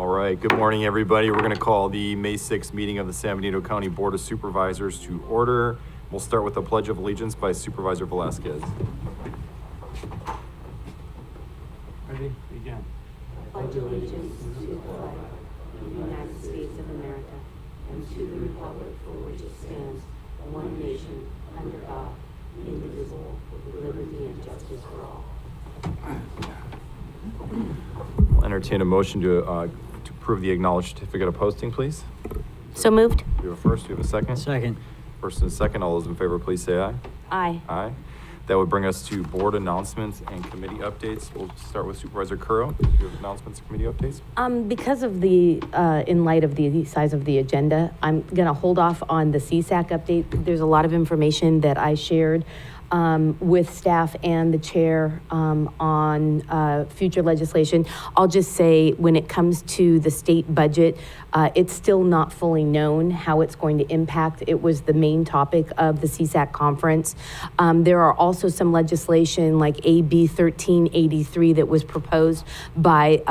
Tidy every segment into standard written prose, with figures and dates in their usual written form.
All right, good morning, everybody. We're going to call the May 6th meeting of the San Benito County Board of Supervisors to order. We'll start with the Pledge of Allegiance by Supervisor Velasquez. Ready? Begin. Pledge allegiance to the flag of the United States of America and to the republic for which it stands, one nation, under God, indivisible, with liberty and justice for all. I'll entertain a motion to approve the acknowledged certificate of posting, please. So moved. We have a first, we have a second. Second. First and second, all those in favor, please say aye. Aye. Aye. That would bring us to board announcements and committee updates. We'll start with Supervisor Curro. Do you have announcements and committee updates? Because of the, in light of the size of the agenda, I'm gonna hold off on the CSAC update. There's a lot of information that I shared with staff and the chair on future legislation. I'll just say, when it comes to the state budget, it's still not fully known how it's going to impact. It was the main topic of the CSAC conference. There are also some legislation like AB 1383 that was proposed by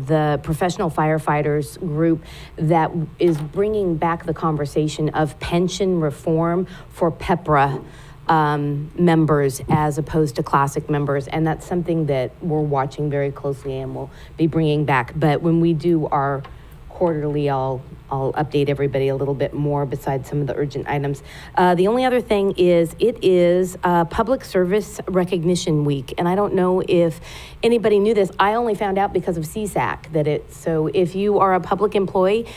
the professional firefighters group that is bringing back the conversation of pension reform for PEPRA members as opposed to classic members, and that's something that we're watching very closely and we'll be bringing back. But when we do our quarterly, I'll update everybody a little bit more besides some of the urgent items. The only other thing is, it is Public Service Recognition Week, and I don't know if anybody knew this. I only found out because of CSAC that it's, so if you are a public employee,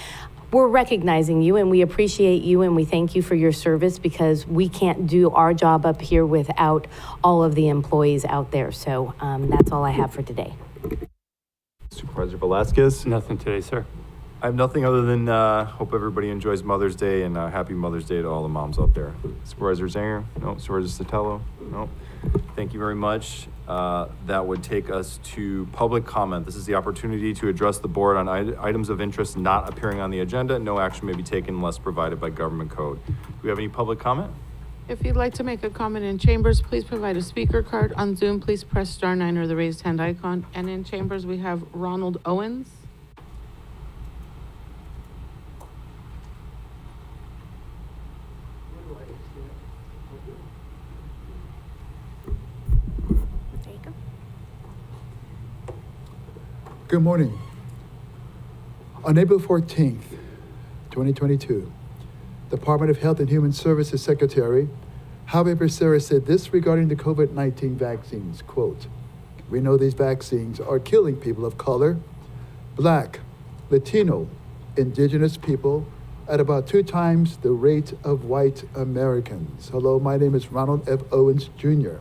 we're recognizing you and we appreciate you and we thank you for your service, because we can't do our job up here without all of the employees out there. So that's all I have for today. Supervisor Velasquez? Nothing today, sir. I have nothing other than hope everybody enjoys Mother's Day, and happy Mother's Day to all the moms out there. Supervisor Zanger? No. Supervisor Sotelo? No. Thank you very much. That would take us to public comment. This is the opportunity to address the board on items of interest not appearing on the agenda. No action may be taken unless provided by government code. Do we have any public comment? If you'd like to make a comment in chambers, please provide a speaker card. On Zoom, please press *9 or the raised hand icon. And in chambers, we have Ronald Owens. Good morning. On April 14th, 2022, Department of Health and Human Services Secretary Javier Becerra said this regarding the COVID-19 vaccines, quote, "We know these vaccines are killing people of color, Black, Latino, Indigenous people at about 2 times the rate of white Americans." Hello, my name is Ronald F. Owens, Jr.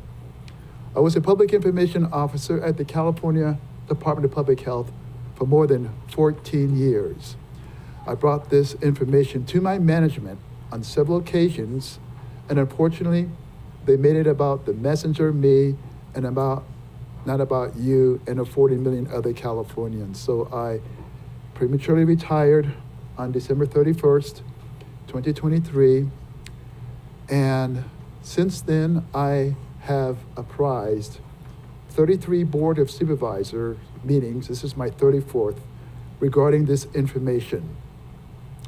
I was a public information officer at the California Department of Public Health for more than 14 years. I brought this information to my management on several occasions, and unfortunately, they made it about the messenger, me, and not about you and the 40 million other Californians. So I prematurely retired on December 31st, 2023, and since then, I have apprised 33 Board of Supervisor meetings, this is my 34th, regarding this information.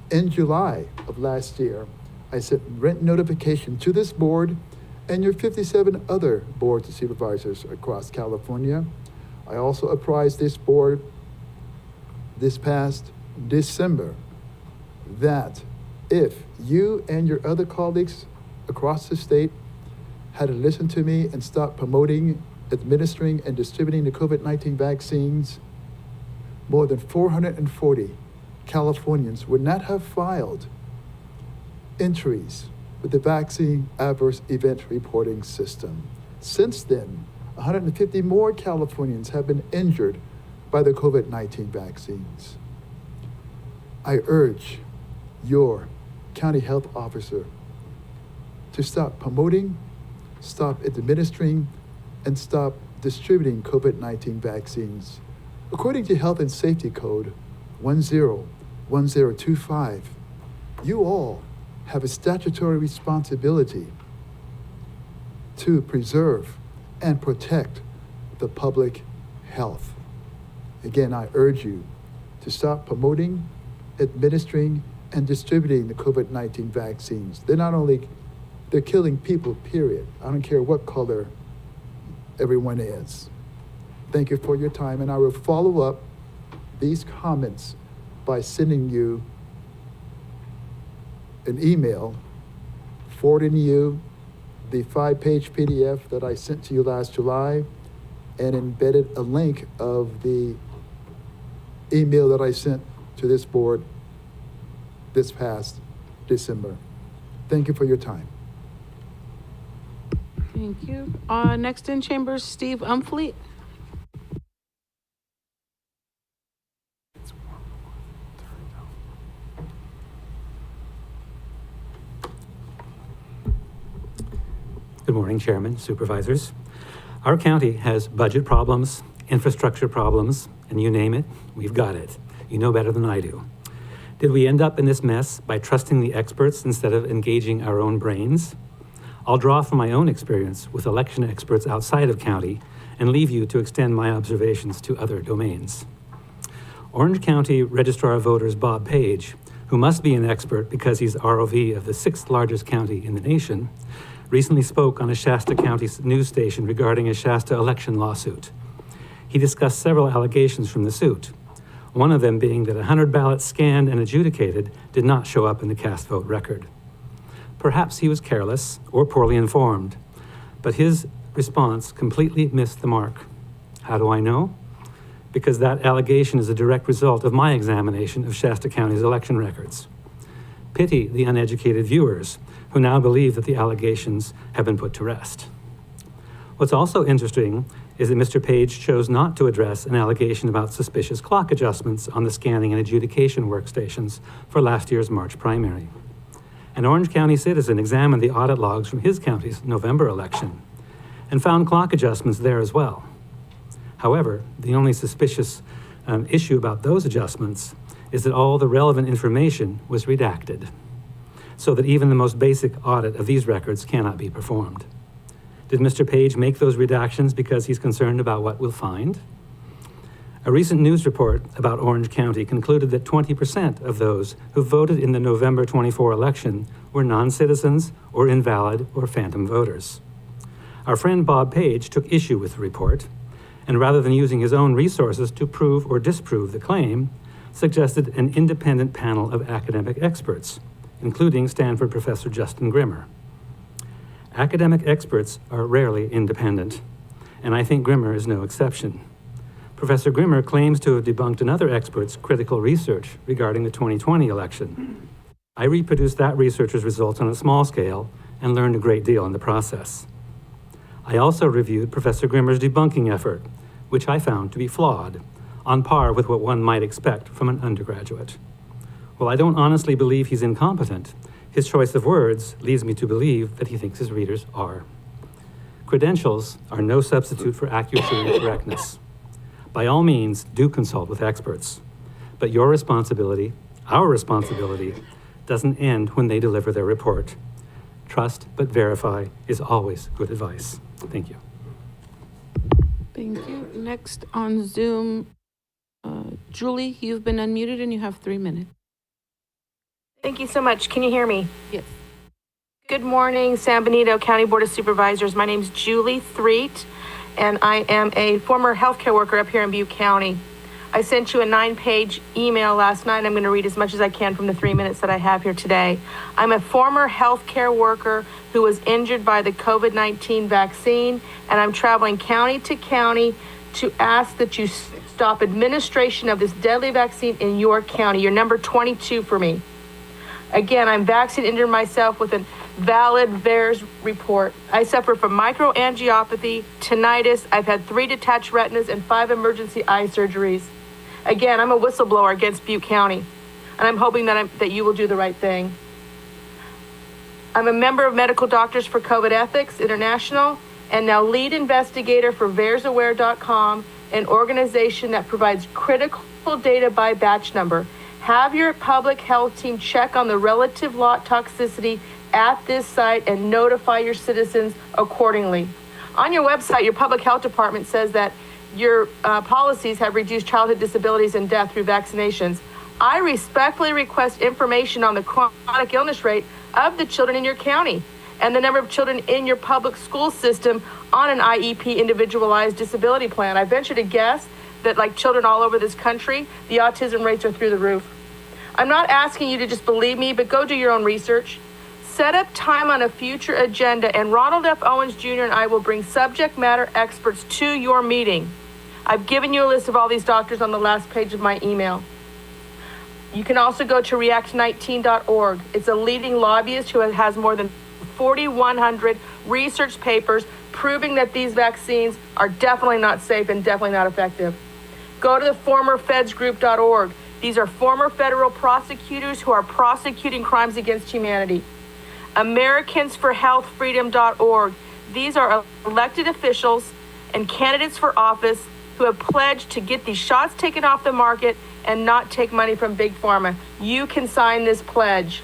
In July of last year, I sent written notification to this board and your 57 other boards of supervisors across California. I also apprised this board this past December that if you and your other colleagues across the state had listened to me and stopped promoting, administering, and distributing the COVID-19 vaccines, more than 440 Californians would not have filed entries with the Vaccine Adverse Event Reporting System. Since then, 150 more Californians have been injured by the COVID-19 vaccines. I urge your county health officer to stop promoting, stop administering, and stop distributing COVID-19 vaccines. According to Health and Safety Code 101025, you all have a statutory responsibility to preserve and protect the public health. Again, I urge you to to stop promoting, administering, and distributing the COVID-19 vaccines. They're killing people, period. I don't care what color everyone is. Thank you for your time, and I will follow up these comments by sending you an email, forwarding you the 5-page PDF that I sent to you last July, and embedded a link of the email that I sent to this board this past December. Thank you for your time. Thank you. Next in chambers, Steve Umfleet. Good morning, Chairman, Supervisors. Our county has budget problems, infrastructure problems, and you name it, we've got it. You know better than I do. Did we end up in this mess by trusting the experts instead of engaging our own brains? I'll draw from my own experience with election experts outside of county and leave you to extend my observations to other domains. Orange County Registrar of Voters Bob Page, who must be an expert because he's ROV of the 6th largest county in the nation, recently spoke on a Shasta County news station regarding a Shasta election lawsuit. He discussed several allegations from the suit, one of them being that 100 ballots scanned and adjudicated did not show up in the cast vote record. Perhaps he was careless or poorly informed, but his response completely missed the mark. How do I know? Because that allegation is a direct result of my examination of Shasta County's election records. Pity the uneducated viewers who now believe that the allegations have been put to rest. What's also interesting is that Mr. Page chose not to address an allegation about suspicious clock adjustments on the scanning and adjudication workstations for last year's March primary. An Orange County citizen examined the audit logs from his county's November election and found clock adjustments there as well. However, the only suspicious issue about those adjustments is that all the relevant information was redacted, so that even the most basic audit of these records cannot be performed. Did Mr. Page make those redactions because he's concerned about what we'll find? A recent news report about Orange County concluded that 20% of those who voted in the November 24 election were non-citizens or invalid or phantom voters. Our friend Bob Page took issue with the report, and rather than using his own resources to prove or disprove the claim, suggested an independent panel of academic experts, including Stanford professor Justin Grimmer. Academic experts are rarely independent, and I think Grimmer is no exception. Professor Grimmer claims to have debunked another expert's critical research regarding the 2020 election. I reproduced that researcher's results on a small scale and learned a great deal in the process. I also reviewed Professor Grimmer's debunking effort, which I found to be flawed, on par with what one might expect from an undergraduate. While I don't honestly believe he's incompetent, his choice of words leads me to believe that he thinks his readers are. Credentials are no substitute for accuracy and correctness. By all means, do consult with experts, but your responsibility, our responsibility, doesn't end when they deliver their report. Trust but verify is always good advice. Thank you. Thank you. Next on Zoom, Julie, you've been unmuted and you have 3 minutes. Thank you so much. Can you hear me? Yes. Good morning, San Benito County Board of Supervisors. My name's Julie Threet, and I am a former healthcare worker up here in Butte County. I sent you a 9-page email last night. I'm going to read as much as I can from the 3 minutes that I have here today. I'm a former healthcare worker who was injured by the COVID-19 vaccine, and I'm traveling county to county to ask that you stop administration of this deadly vaccine in your county. You're number 22 for me. Again, I'm vaccinated myself with a valid VAERS report. I suffer from microangiopathy, tinnitus. I've had 3 detached retinas and 5 emergency eye surgeries. Again, I'm a whistleblower against Butte County, and I'm hoping that you will do the right thing. I'm a member of Medical Doctors for COVID Ethics International, and now lead investigator for VAERSaware.com, an organization that provides critical data by batch number. Have your public health team check on the relative lot toxicity at this site and notify your citizens accordingly. On your website, your public health department says that your policies have reduced childhood disabilities and death through vaccinations. I respectfully request information on the chronic illness rate of the children in your county and the number of children in your public school system on an IEP individualized disability plan. I venture to guess that, like children all over this country, the autism rates are through the roof. I'm not asking you to just believe me, but go do your own research. Set up time on a future agenda, and Ronald F. Owens Jr. and I will bring subject matter experts to your meeting. I've given you a list of all these doctors on the last page of my email. You can also go to react19.org. It's a leading lobbyist who has more than 4,100 research papers proving that these vaccines are definitely not safe and definitely not effective. Go to the formerfedsgroup.org. These are former federal prosecutors who are prosecuting crimes against humanity. AmericansForHealthFreedom.org. These are elected officials and candidates for office who have pledged to get these shots taken off the market and not take money from Big Pharma. You can sign this pledge.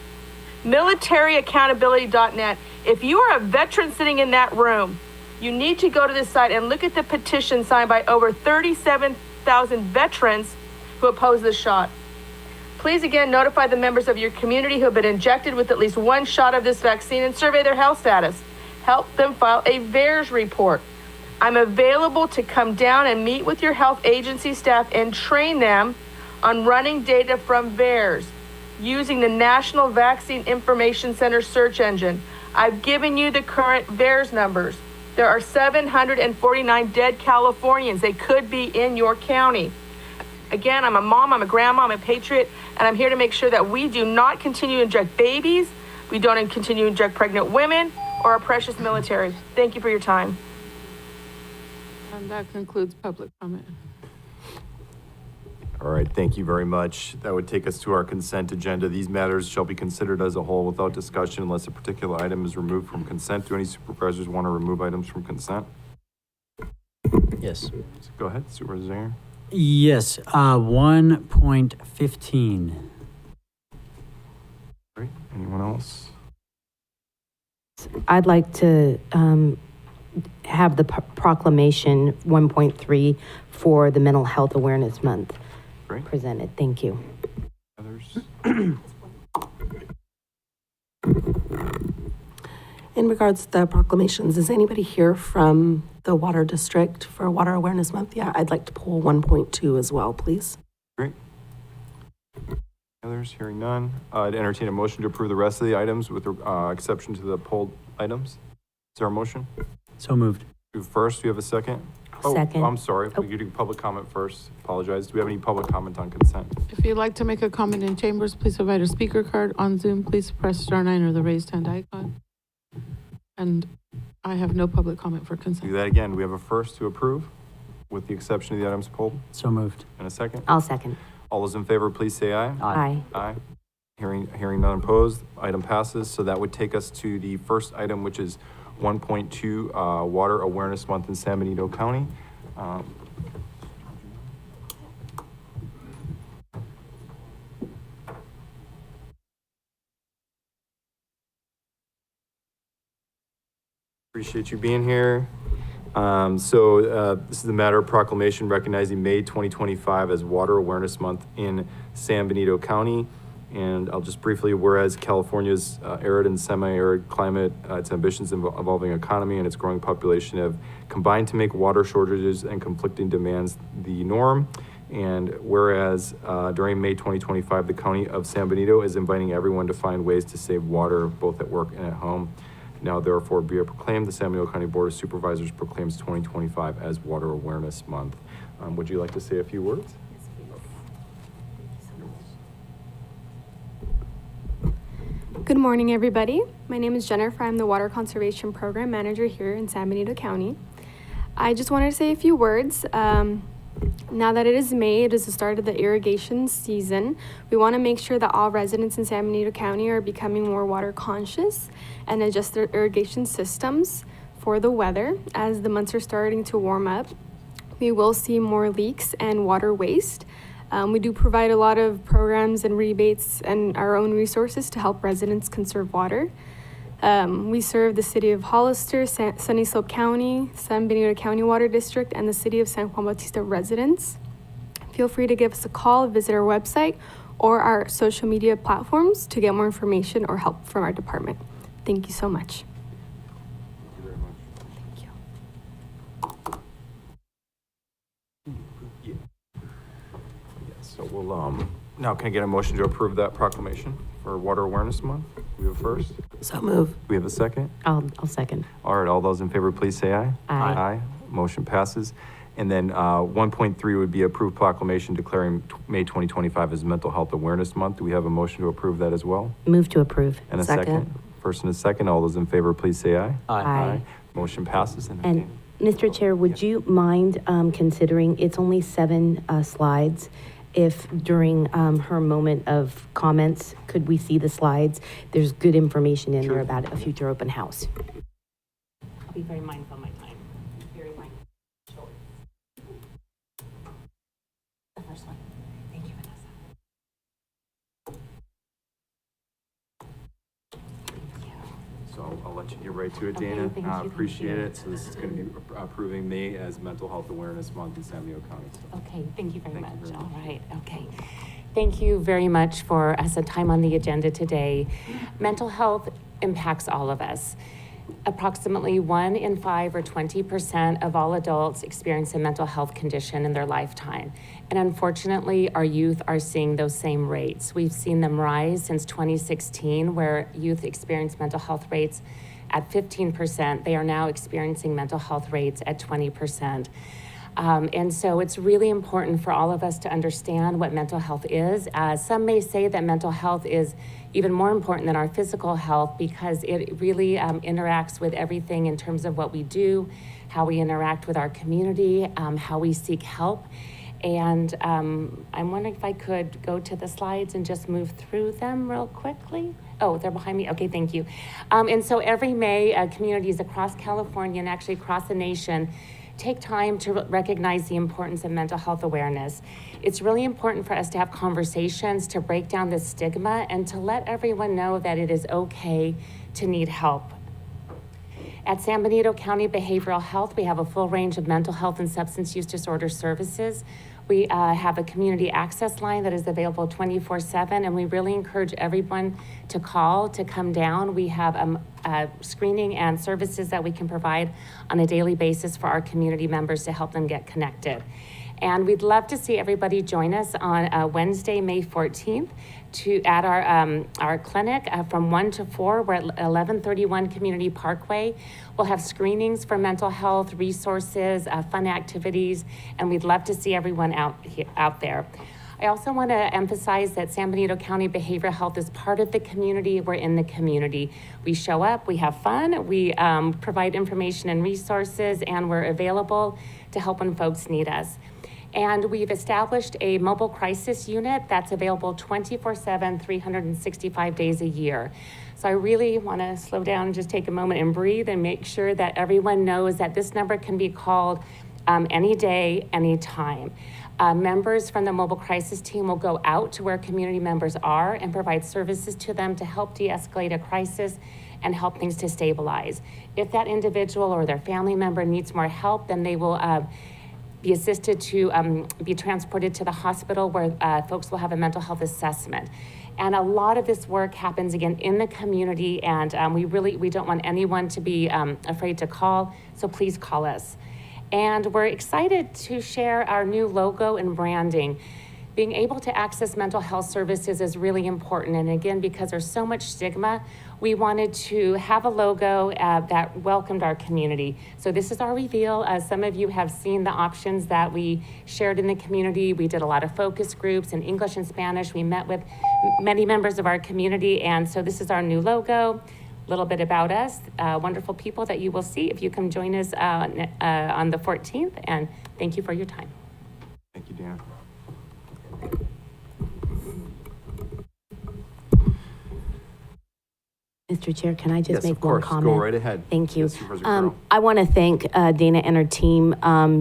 MilitaryAccountability.net. If you are a veteran sitting in that room, you need to go to this site and look at the petition signed by over 37,000 veterans who oppose this shot. Please again notify the members of your community who have been injected with at least one shot of this vaccine and survey their health status. Help them file a VAERS report. I'm available to come down and meet with your health agency staff and train them on running data from VAERS using the National Vaccine Information Center search engine. I've given you the current VAERS numbers. There are 749 dead Californians. They could be in your county. Again, I'm a mom, I'm a grandma, I'm a patriot, and I'm here to make sure that we do not continue to inject babies, we don't continue to inject pregnant women, or our precious military. Thank you for your time. And that concludes public comment. All right, thank you very much. That would take us to our consent agenda. These matters shall be considered as a whole without discussion unless a particular item is removed from consent. Do any supervisors want to remove items from consent? Yes. Go ahead, Supervisor Zanger. Yes, 1.15. Great. Anyone else? I'd like to have the proclamation 1.3 for the Mental Health Awareness Month Great. presented. Thank you. Others? In regards to the proclamations, is anybody here from the Water District for Water Awareness Month? Yeah, I'd like to pull 1.2 as well, please. Great. Others? Hearing none. I'd entertain a motion to approve the rest of the items with exception to the pulled items. Is there a motion? So moved. Do first, do you have a second? Second. I'm sorry. We could do public comment first. Apologize. Do we have any public comment on consent? If you'd like to make a comment in chambers, please provide a speaker card. On Zoom, please press *9 or the raised hand icon. And I have no public comment for Do consent. that again. We have a first to approve with the exception of the items pulled. So moved. And a second? I'll second. All those in favor, please say aye. Aye. Aye. Hearing none opposed, item passes. So that would take us to the first item, which is 1.2, Water Awareness Month in San Benito County. Appreciate you being here. This is the matter of proclamation recognizing May 2025 as Water Awareness Month in San Benito County. And I'll just briefly, whereas California's arid and semi-arid climate, its ambitions evolving economy, and its growing population have combined to make water shortages and conflicting demands the norm. And whereas during May 2025, the County of San Benito is inviting everyone to find ways to save water, both at work and at home. Now, therefore, be it proclaimed, the San Benito County Board of Supervisors proclaims 2025 as Water Awareness Month. Would you like to say a few words? Good morning, everybody. My name is Jennifer. I'm the Water Conservation Program Manager here in San Benito County. I just wanted to say a few words. Now that it is May, it is the start of the irrigation season. We want to make sure that all residents in San Benito County are becoming more water conscious and adjust their irrigation systems for the weather. As the months are starting to warm up, we will see more leaks and water waste. We do provide a lot of programs and rebates and our own resources to help residents conserve water. We serve the city of Hollister, Sunny Slope County, San Benito County Water District, and the city of San Juan Bautista residents. Feel free to give us a call, visit our website, or our social media platforms to get more information or help from our department. Thank you so much. Thank you very much. Thank you. Yeah. So we'll, now can I get a motion to approve that proclamation for Water Awareness Month? We have a first. So move. We have a second. I'll second. All right, all those in favor, please say aye. Aye. Aye. Motion passes. And then 1.3 would be approved proclamation declaring May 2025 as Mental Health Awareness Month. Do we have a motion to approve that as well? Move to approve. And a second? First and a second. All those in favor, please say aye. Aye. Motion passes. And Mr. Chair, would you mind considering, it's only 7 slides, if during her moment of comments, could we see the slides? There's good information in Sure. there about a future open house. I'll be very mindful of my time. Very mindful. The first one. Thank you, Vanessa. So I'll let you get right to it, Okay, Dana. thank you, Appreciate thank you. it. So this is going to be approving May as Mental Health Awareness Month in San Benito County. So Okay, thank you very Thank you much. very All much. right, okay. Thank you very much for us a time on the agenda today. Mental health impacts all of us. Approximately 1 in 5 or 20% of all adults experience a mental health condition in their lifetime. And unfortunately, our youth are seeing those same rates. We've seen them rise since 2016, where youth experience mental health rates at 15%. They are now experiencing mental health rates at 20%. And so it's really important for all of us to understand what mental health is. Some may say that mental health is even more important than our physical health because it really interacts with everything in terms of what we do, how we interact with our community, how we seek help. And I'm wondering if I could go to the slides and just move through them real quickly. Oh, they're behind me. Okay, thank you. And so every May, communities across California and actually across the nation take time to recognize the importance of mental health awareness. It's really important for us to have conversations to break down the stigma and to let everyone know that it is okay to need help. At San Benito County Behavioral Health, we have a full range of mental health and substance use disorder services. We have a community access line that is available 24/7, and we really encourage everyone to call, to come down. We have screening and services that we can provide on a daily basis for our community members to help them get connected. And we'd love to see everybody join us on Wednesday, May 14th at our clinic from 1 to 4. We're at 1131 Community Parkway. We'll have screenings for mental health, resources, fun activities, and we'd love to see everyone out there. I also want to emphasize that San Benito County Behavioral Health is part of the community. We're in the community. We show up, we have fun, we provide information and resources, and we're available to help when folks need us. And we've established a mobile crisis unit that's available 24/7, 365 days a year. So I really want to slow down and just take a moment and breathe and make sure that everyone knows that this number can be called any day, anytime. Members from the mobile crisis team will go out to where community members are and provide services to them to help de-escalate a crisis and help things to stabilize. If that individual or their family member needs more help, then they will be assisted to be transported to the hospital where folks will have a mental health assessment. And a lot of this work happens again in the community, and we don't want anyone to be afraid to call, so please call us. And we're excited to share our new logo and branding. Being able to access mental health services is really important. And again, because there's so much stigma, we wanted to have a logo that welcomed our community. So this is our reveal. Some of you have seen the options that we shared in the community. We did a lot of focus groups in English and Spanish. We met with many members of our community. And so this is our new logo. A little bit about us, wonderful people that you will see if you come join us on the 14th. And thank you for your time. thank you, Dana. Mr. Chair, can I just Yes, make of one course. comment? Go right ahead. Thank you. Yes, Supervisor Carroll. I want to thank Dana and her team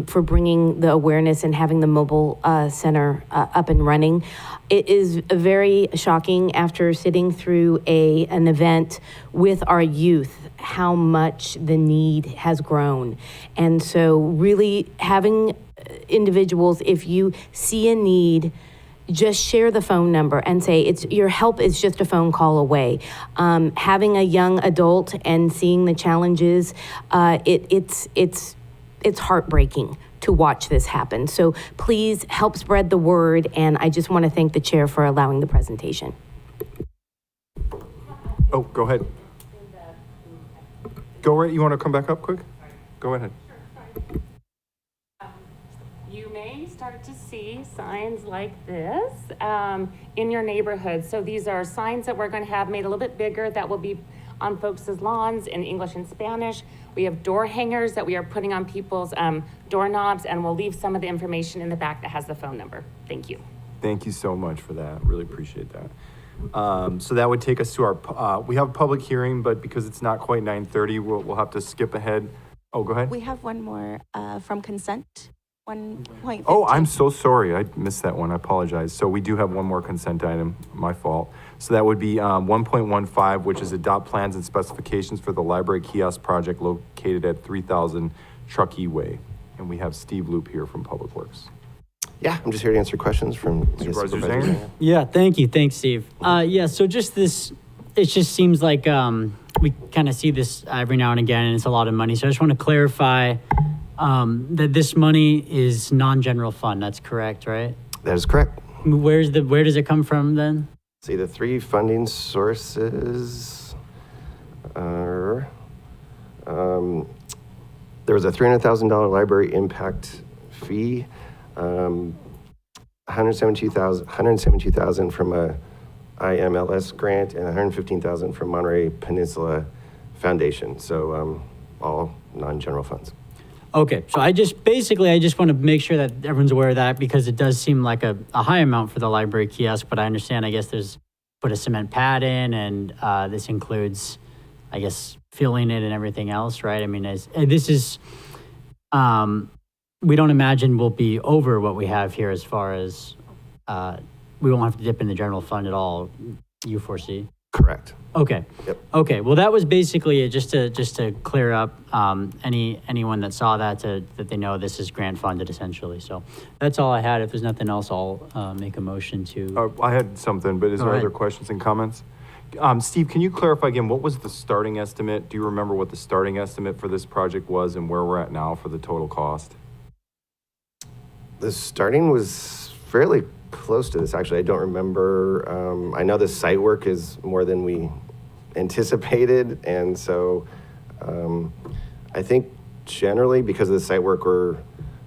for bringing the awareness and having the mobile center up and running. It is very shocking after sitting through an event with our youth how much the need has grown. And so really having individuals, if you see a need, just share the phone number and say your help is just a phone call away. Having a young adult and seeing the challenges, it's heartbreaking to watch this happen. So please help spread the word, and I just want to thank the chair for allowing the presentation. Oh, go ahead. Go right, you want to come back up quick? Go ahead. You may start to see signs like this in your neighborhood. So these are signs that we're going to have made a little bit bigger that will be on folks' lawns in English and Spanish. We have door hangers that we are putting on people's doorknobs, and we'll leave some of the information in the back that has the phone number. Thank you. Thank you so much for that. Really appreciate that. So that would take us to our, we have a public hearing, but because it's not quite 9:30, we'll have to skip ahead. Oh, go ahead. We have one more from consent, 1.15. Oh, I'm so sorry. I missed that one. I apologize. So we do have one more consent item, my fault. So that would be 1.15, which is adopt plans and specifications for the library kiosk project located at 3000 Truckee Way. And we have Steve Loop here from Public Works. Yeah, I'm just here to answer questions from I guess, Supervisor Supervisor Zanger? Zanger. Yeah, thank you. Thanks, Steve. Yeah, so just this, it just seems like we kind of see this every now and again, and it's a lot of money. So I just want to clarify that this money is non-general fund. That's correct, right? That is correct. Where does it come from then? See, the three funding sources are, there was a $300,000 library impact fee, $172,000 from a IMLS grant, and $115,000 from Monterey Peninsula Foundation. So all non-general funds. Okay, so I just want to make sure that everyone's aware of that, because it does seem like a high amount for the library kiosk, but I understand, I guess there's put a cement pad in, and this includes, I guess, filling it and everything else, right? I mean, this is, we don't imagine we'll be over what we have here as far as, we won't have to dip in the general fund at all, you foresee? Correct. Okay. Yep. Okay. Well, that was basically it, just to clear up anyone that saw that they know this is grant funded essentially. So that's all I had. If there's nothing else, I'll make a motion to. I had something, but is Go there ahead. other questions and comments? Steve, can you clarify again, what was the starting estimate? Do you remember what the starting estimate for this project was and where we're at now for the total cost? The starting was fairly close to this, actually. I don't remember. I know the site work is more than we anticipated, and so I think generally because of the site work, we're,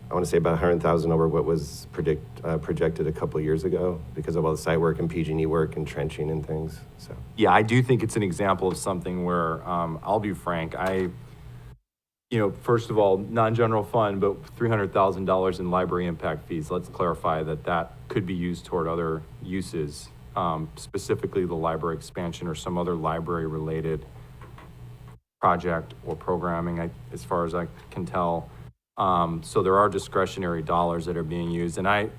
I want to say about 100,000 over what was projected a couple of years ago because of all the site work and PG&E work and trenching and things. So Yeah, I do think it's an example of something where, I'll be frank, first of all, non-general fund, but $300,000 in library impact fees. Let's clarify that could be used toward other uses, specifically the library expansion or some other library-related project or programming, as far as I can tell. So there are discretionary dollars that are being used. And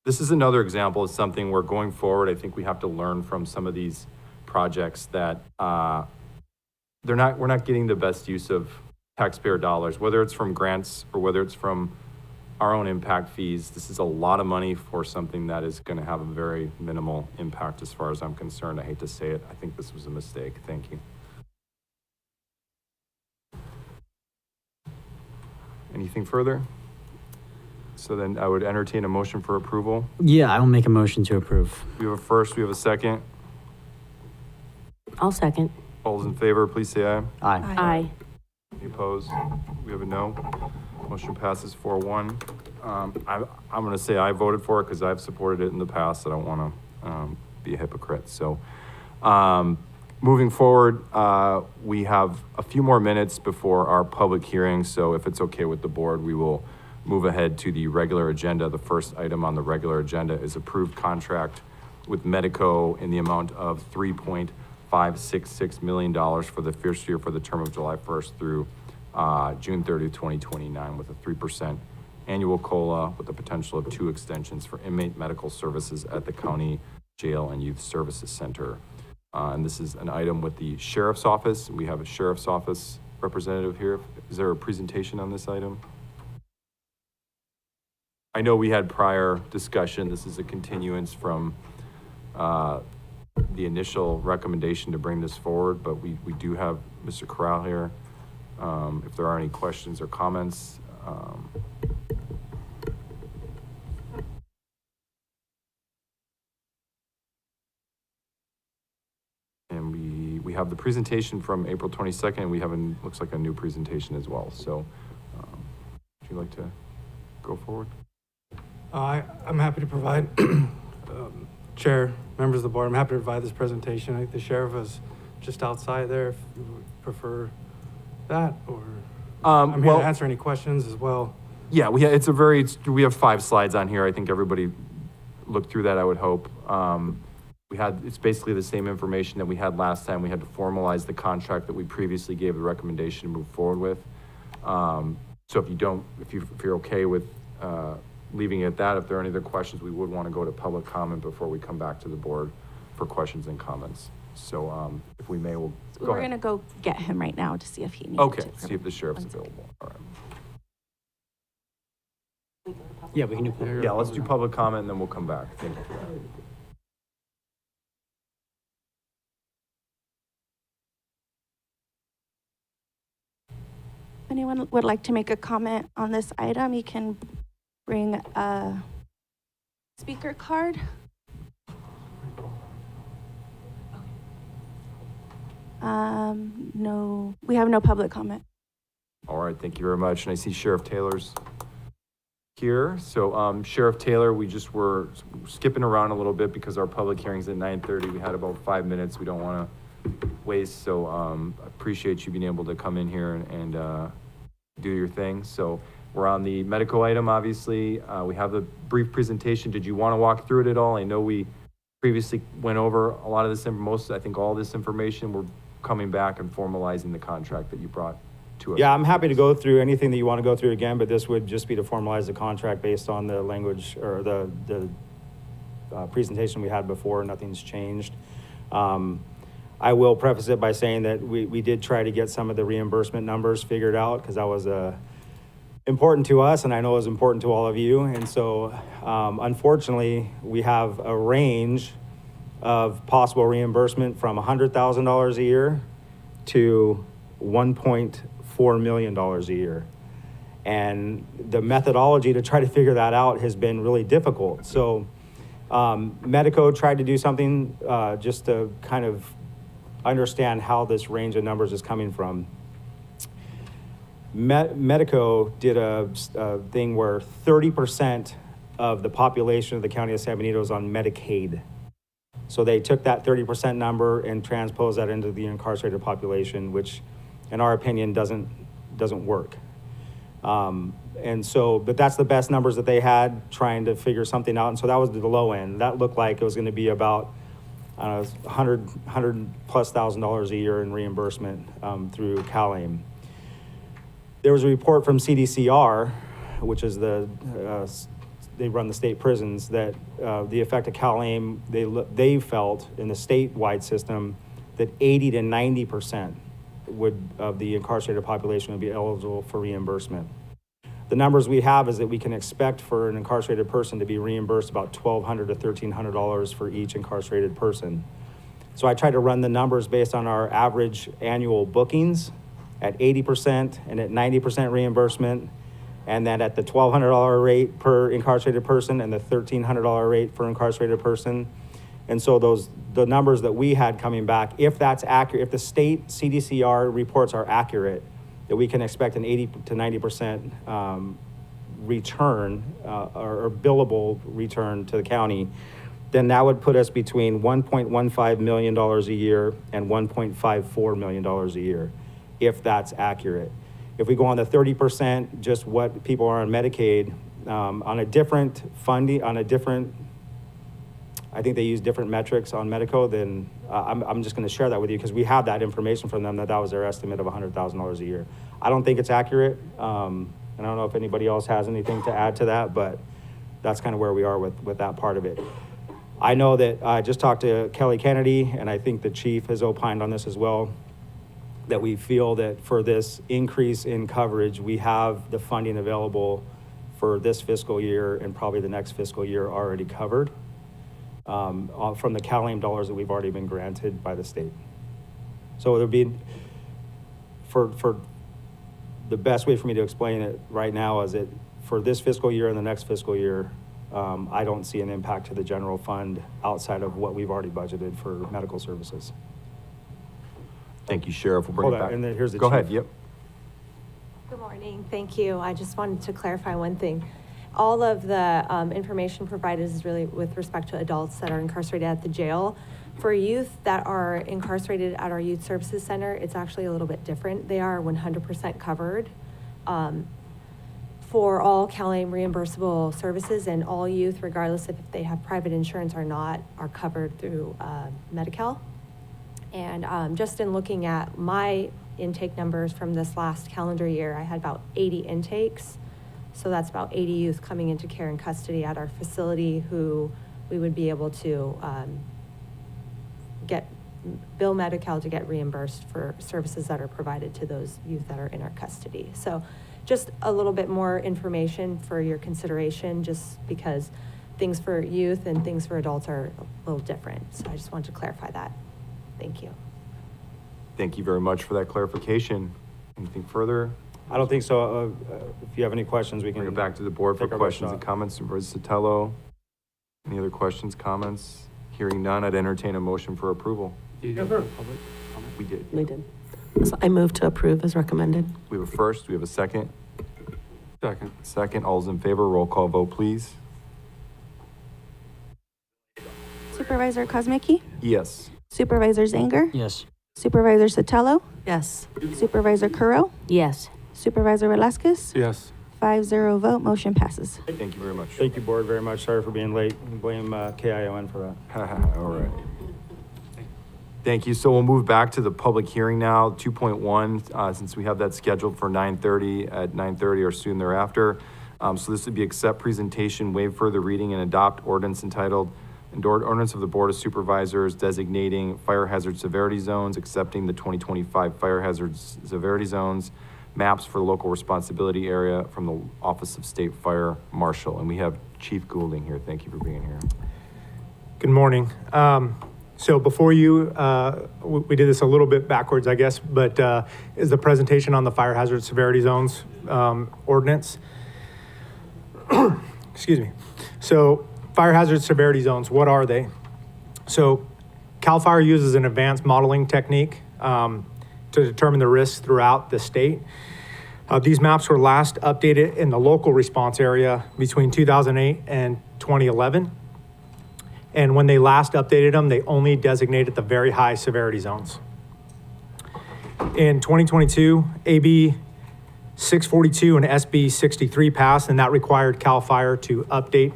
this is another example of something where going forward, I think we have to learn from some of these projects that we're not getting the best use of taxpayer dollars, whether it's from grants or whether it's from our own impact fees. This is a lot of money for something that is going to have a very minimal impact as far as I'm concerned. I hate to say it. I think this was a mistake. Thank you. Anything further? So then I would entertain a motion for approval. Yeah, I will make a motion to approve. We have a first, we have a second. I'll second. All those in favor, please say aye. Aye. Aye. Any opposed? We have a no. Motion passes 4-1. I'm going to say I voted for it because I've supported it in the past. I don't want to be a hypocrite. So moving forward, we have a few more minutes before our public hearing. So if it's okay with the board, we will move ahead to the regular agenda. The first item on the regular agenda is approved contract with Medico in the amount of $1.566 million for the first year for the term of July 1st through June 30th, 2029, with a 3% annual COLA with the potential of 2 extensions for inmate medical services at the County Jail and Youth Services Center. And this is an item with the Sheriff's Office. We have a Sheriff's Office representative here. Is there a presentation on this item? I know we had prior discussion. This is a continuance from the initial recommendation to bring this forward, but we do have Mr. Corral here. If there are any questions or comments. And we have the presentation from April 22nd, and we have looks like a new presentation as well. So would you like to go forward? I'm happy to provide, Chair, members of the board, I'm happy to provide this presentation. I think the sheriff is just outside there if you would prefer that, or I'm here to answer any questions as well. Yeah, we have 5 slides on here. I think everybody looked through that, I would hope. It's basically the same information that we had last time. We had to formalize the contract that we previously gave the recommendation to move forward with. So if you're okay with leaving it at that, if there are any other questions, we would want to go to public comment before we come back to the board for questions and comments. So if we may, we'll go We're ahead. going to go get him right now to see if he needs Okay, to. see if the sheriff's available. All right. Yeah, we can do. Yeah, let's do public comment and then we'll come back. Thank you for that. If anyone would like to make a comment on this item, you can bring a speaker card. No, we have no public comment. All right, thank you very much. And I see Sheriff Taylor's here. So Sheriff Taylor, we just were skipping around a little bit because our public hearing's at 9:30. We had about 5 minutes. We don't want to waste. So I appreciate you being able to come in here and do your thing. So we're on the medical item, obviously. We have the brief presentation. Did you want to walk through it at all? I know we previously went over a lot of this, I think all this information. We're coming back and formalizing the contract that you brought to us. Yeah, I'm happy to go through anything that you want to go through again, but this would just be to formalize the contract based on the language or the presentation we had before. Nothing's changed. I will preface it by saying that we did try to get some of the reimbursement numbers figured out because that was important to us, and I know it was important to all of you. And so, unfortunately, we have a range of possible reimbursement from $100,000 a year to $1.4 million a year. And the methodology to try to figure that out has been really difficult. So Medico tried to do something just to kind of understand how this range of numbers is coming from. Medico did a thing where 30% of the population of the county of San Benito is on Medicaid. So they took that 30% number and transposed that into the incarcerated population, which in our opinion doesn't work. And so, but that's the best numbers that they had trying to figure something out. And so that was the low end. That looked like it was going to be about $100,000+ a year in reimbursement through CalAIM. There was a report from CDCR, which is they run the state prisons, that the effect of CalAIM, they felt in the statewide system that 80 to 90% of the incarcerated population would be eligible for reimbursement. The numbers we have is that we can expect for an incarcerated person to be reimbursed about $1,200 to $1,300 for each incarcerated person. So I tried to run the numbers based on our average annual bookings at 80% and at 90% reimbursement, and then at the $1,200 rate per incarcerated person and the $1,300 rate per incarcerated person. And so the numbers that we had coming back, if that's accurate, if the state CDCR reports are accurate, that we can expect an 80 to 90% return or billable return to the county, then that would put us between $1.15 million a year and $1.54 million a year, if that's accurate. If we go on the 30%, just what people are on Medicaid, on a different funding, on a different I think they use different metrics on Medico, then I'm just going to share that with you because we have that information from them that was their estimate of $100,000 a year. I don't think it's accurate. And I don't know if anybody else has anything to add to that, but that's kind of where we are with that part of it. I know that I just talked to Kelly Kennedy, and I think the chief has opined on this as well, that we feel that for this increase in coverage, we have the funding available for this fiscal year and probably the next fiscal year already covered from the CalAIM dollars that we've already been granted by the state. So it would be, for the best way for me to explain it right now is that for this fiscal year and the next fiscal year, I don't see an impact to the general fund outside of what we've already budgeted for medical services. Thank you, Sheriff. We'll bring Hold it on, back. and then here's the Go chief. ahead, yep. Good morning, thank you. I just wanted to clarify one thing. All of the information provided is really with respect to adults that are incarcerated at the jail. For youth that are incarcerated at our youth services center, it's actually a little bit different. They are 100% covered for all CalAIM reimbursable services, and all youth, regardless if they have private insurance or not, are covered through Medi-Cal. And just in looking at my intake numbers from this last calendar year, I had about 80 intakes. So that's about 80 youth coming into care and custody at our facility who we would be able to bill Medi-Cal to get reimbursed for services that are provided to those youth that are in our custody. So just a little bit more information for your consideration, just because things for youth and things for adults are a little different. So I just wanted to clarify that. Thank you. Thank you very much for that clarification. Anything further? I don't think so. If you have any questions, we can Bring it back to the board for take our questions best and shot. comments. Supervisor Sotelo? Any other questions, comments? Hearing none, I'd entertain a motion for approval. Yes, sir. We did. We did. So I move to approve as recommended. We have a first, we have a second. Second. Second, all's in favor, roll call vote, please. Supervisor Kozmicki, Yes. Supervisor Zanger, Yes. Supervisor Sotelo, Yes. Supervisor Curro, Yes. Supervisor Velasquez, Yes. 5-0 vote, motion passes. Thank you very much. Thank you, board, very much. Sorry for being late. Blame KION for that. All right. Thank you. So we'll move back to the public hearing now, 2.1, since we have that scheduled for 9:30 at 9:30 or soon thereafter. So this would be accept presentation, waive further reading, and adopt ordinance entitled Ordinance of the Board of Supervisors designating fire hazard severity zones, accepting the 2025 fire hazard severity zones, maps for the local responsibility area from the Office of State Fire Marshal. And we have Chief Goulding here. Thank you for being here. Good morning. So before you, we did this a little bit backwards, I guess, but is the presentation on the fire hazard severity zones ordinance. Excuse me. So fire hazard severity zones, what are they? So CAL FIRE uses an advanced modeling technique to determine the risks throughout the state. These maps were last updated in the local response area between 2008 and 2011. And when they last updated them, they only designated the very high severity zones. In 2022, AB 642 and SB 63 passed, and that required CAL FIRE to update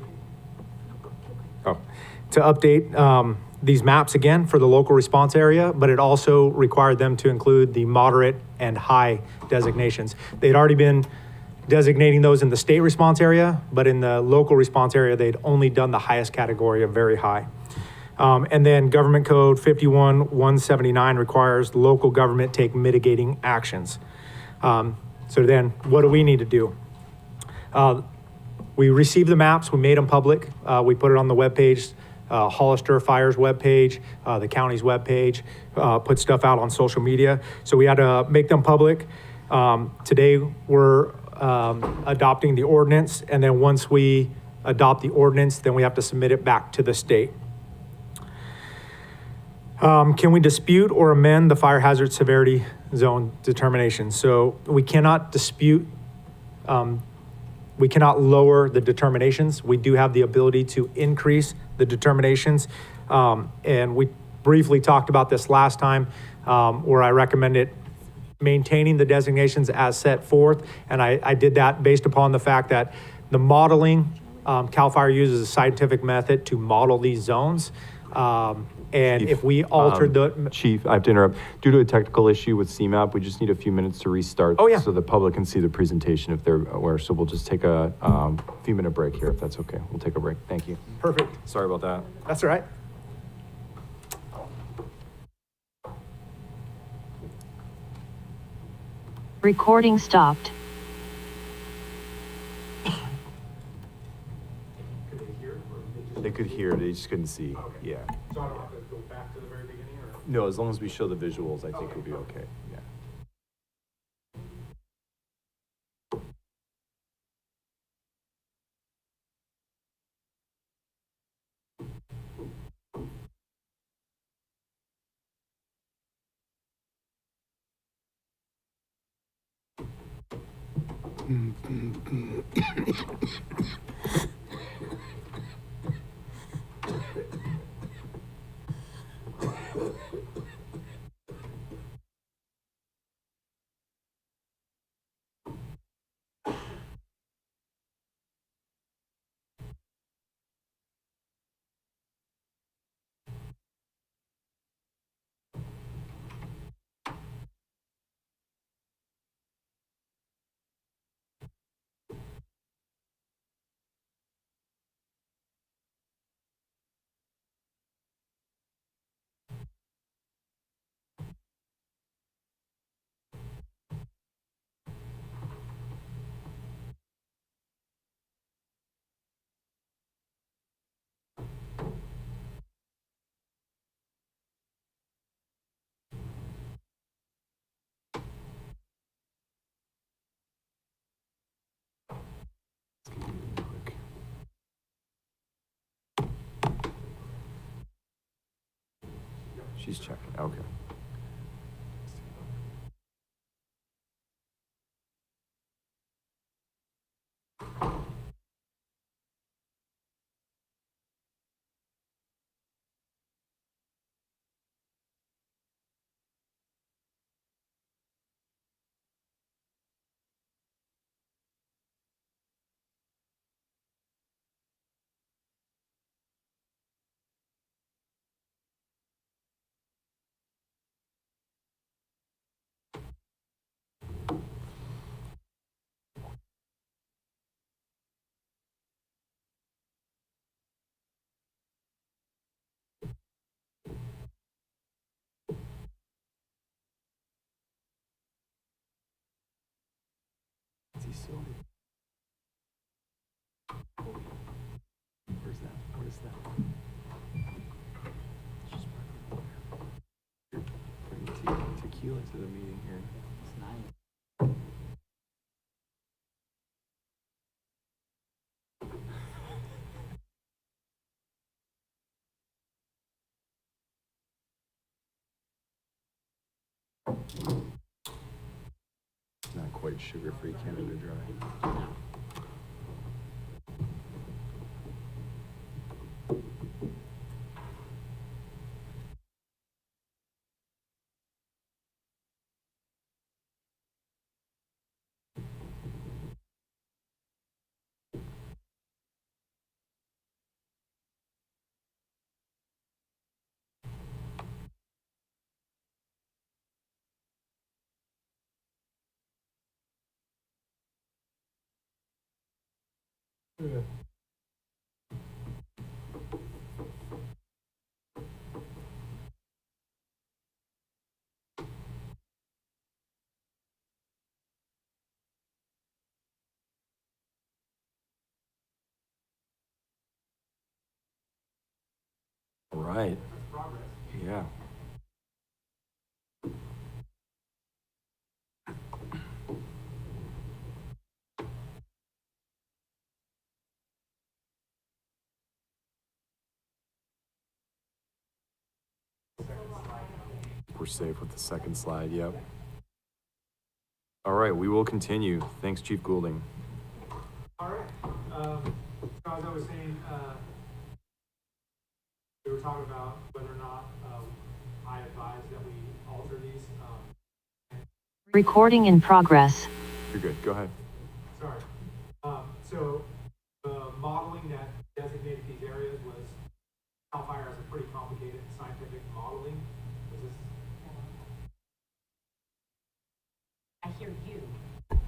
these maps again for the local response area, but it also required them to include the moderate and high designations. They'd already been designating those in the state response area, but in the local response area, they'd only done the highest category of very high. And then Government Code 51-179 requires the local government take mitigating actions. So then what do we need to do? We received the maps, we made them public, we put it on the webpage, Hollister Fire's webpage, the county's webpage, put stuff out on social media. So we had to make them public. Today we're adopting the ordinance, and then once we adopt the ordinance, then we have to submit it back to the state. Can we dispute or amend the fire hazard severity zone determination? So we cannot dispute, we cannot lower the determinations. We do have the ability to increase the determinations. And we briefly talked about this last time, where I recommended maintaining the designations as set forth. And I did that based upon the fact that the modeling CAL FIRE uses a scientific method to model these zones. And Chief, if we altered the. Chief, I have to interrupt. Due to a technical issue with CMAP, we just need a few minutes to restart. Oh, yeah. So the public can see the presentation if they're aware. So we'll just take a few minute break here, if that's okay. We'll take a break. Thank you. Perfect. Sorry about that. That's all right. Recording stopped. They could hear, they just couldn't see. Yeah. So I don't have to go back to the very beginning, or? No, as long as we show the visuals, I think we'll be okay. Yeah. She's checking. Okay. Is he still? Where's that? What is that? Just bringing tequila to the meeting here. It's nice. Not quite sugar-free Canada Dry. All right. Yeah. We're safe with the second slide, yep. All right, we will continue. Thanks, Chief Goulding. All right. So as I was saying, we were talking about whether or not I advise that we alter these. Recording in progress. You're good. Go ahead. Sorry. So the modeling pretty complicated scientific modeling. I hear you.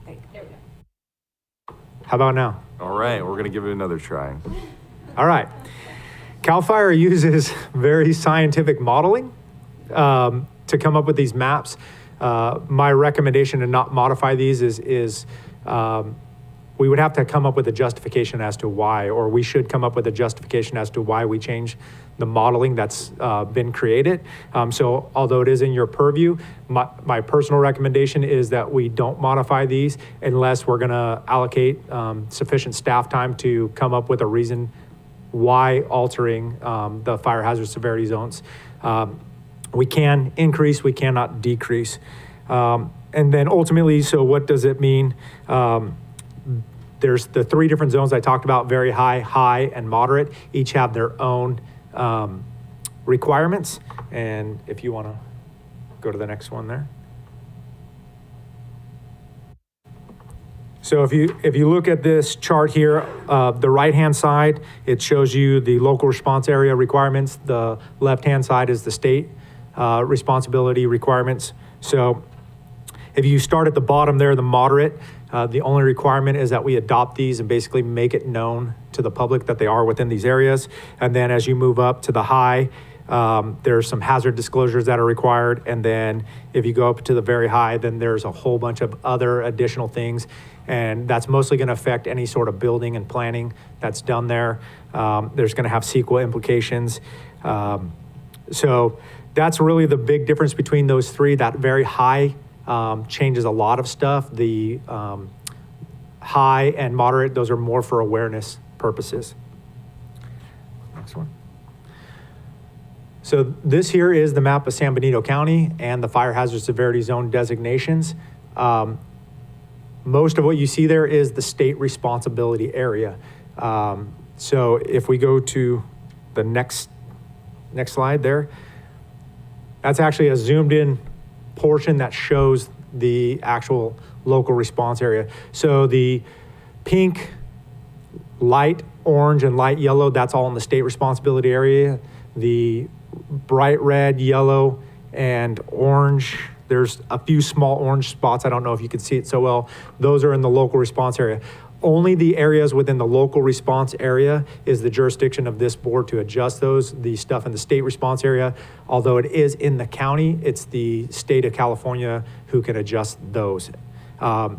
There we go. How about now? All right, we're gonna give it another try. All right. CAL FIRE uses very scientific modeling to come up with these maps. My recommendation to not modify these is we would have to come up with a justification as to why, or we should come up with a justification as to why we change the modeling that's been created. So although it is in your purview, my personal recommendation is that we don't modify these unless we're gonna allocate sufficient staff time to come up with a reason why altering the fire hazard severity zones. We can increase, we cannot decrease. And then ultimately, so what does it mean? There's the 3 different zones I talked about, very high, high, and moderate. Each have their own requirements. And if you want to go to the next one there. So if you look at this chart here, the right-hand side, it shows you the local response area requirements. The left-hand side is the state responsibility requirements. So if you start at the bottom there, the moderate, the only requirement is that we adopt these and basically make it known to the public that they are within these areas. And then as you move up to the high, there's some hazard disclosures that are required. And then if you go up to the very high, then there's a whole bunch of other additional things. And that's mostly going to affect any sort of building and planning that's done there. There's going to have CEQA implications. So that's really the big difference between those 3. That very high changes a lot of stuff. The high and moderate, those are more for awareness purposes. Next one. So this here is the map of San Benito County and the fire hazard severity zone designations. Most of what you see there is the state responsibility area. So if we go to the next slide there, that's actually a zoomed in portion that shows the actual local response area. So the pink, light orange, and light yellow, that's all in the state responsibility area. The bright red, yellow, and orange, there's a few small orange spots. I don't know if you can see it so well. Those are in the local response area. Only the areas within the local response area is the jurisdiction of this board to adjust those. The stuff in the state response area, although it is in the county, it's the state of California who can adjust those. I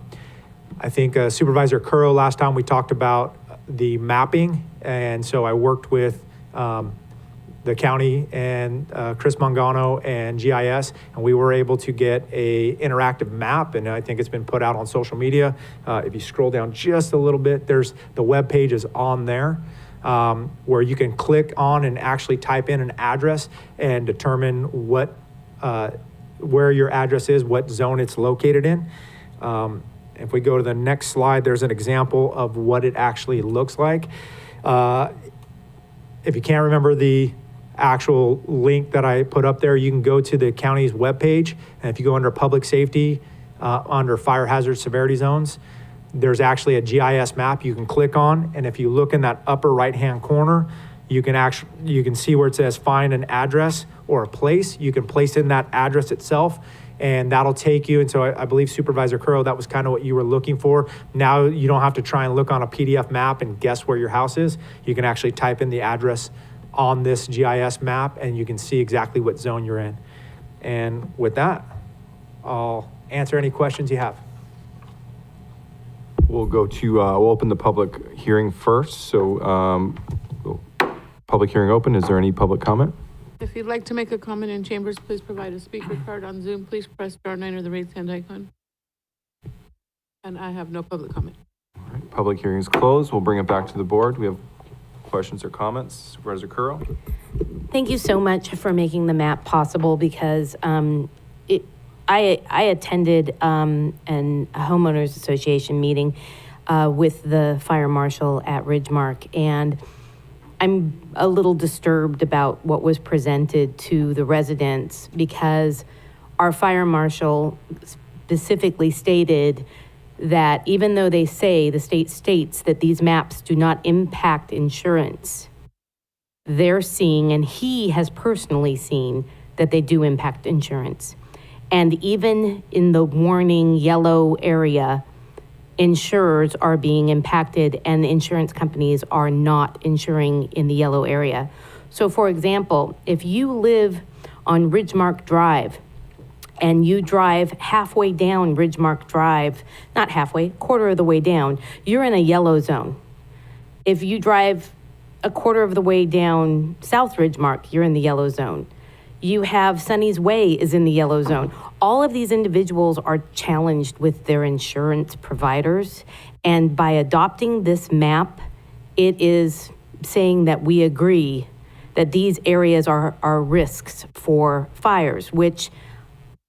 think Supervisor Curro, last time we talked about the mapping, and so I worked with the county and Chris Mangano and GIS, and we were able to get a interactive map, and I think it's been put out on social media. If you scroll down just a little bit, there's the web page is on there, where you can click on and actually type in an address and determine what where your address is, what zone it's located in. If we go to the next slide, there's an example of what it actually looks like. If you can't remember the actual link that I put up there, you can go to the county's webpage, and if you go under public safety, under fire hazard severity zones, there's actually a GIS map you can click on, and if you look in that upper right-hand corner, you can see where it says find an address or a place. You can place in that address itself, and that'll take you. And so I believe Supervisor Curro, that was kind of what you were looking for. Now you don't have to try and look on a PDF map and guess where your house is. You can actually type in the address on this GIS map, and you can see exactly what zone you're in. And with that, I'll answer any questions you have. We'll go to, we'll open the public hearing first. So public hearing open. Is there any public comment? If you'd like to make a comment in chambers, please provide a speaker card. On Zoom, please press *9 or the raised hand icon. And I have no public comment. All right, public hearing is closed. We'll bring it back to the board. We have questions or comments? Supervisor Curro? Thank you so much for making the map possible, because I attended a homeowners association meeting with the fire marshal at Ridgemark, and I'm a little disturbed about what was presented to the residents, because our fire marshal specifically stated that even though they say, the state states that these maps do not impact insurance, they're seeing, and he has personally seen, that they do impact insurance. And even in the warning yellow area, insurers are being impacted and insurance companies are not insuring in the yellow area. So for example, if you live on Ridgemark Drive and you drive halfway down Ridgemark Drive, not halfway, quarter of the way down, you're in a yellow zone. If you drive a quarter of the way down South Ridgemark, you're in the yellow zone. You have Sunny's Way is in the yellow zone. All of these individuals are challenged with their insurance providers. And by adopting this map, it is saying that we agree that these areas are risks for fires, which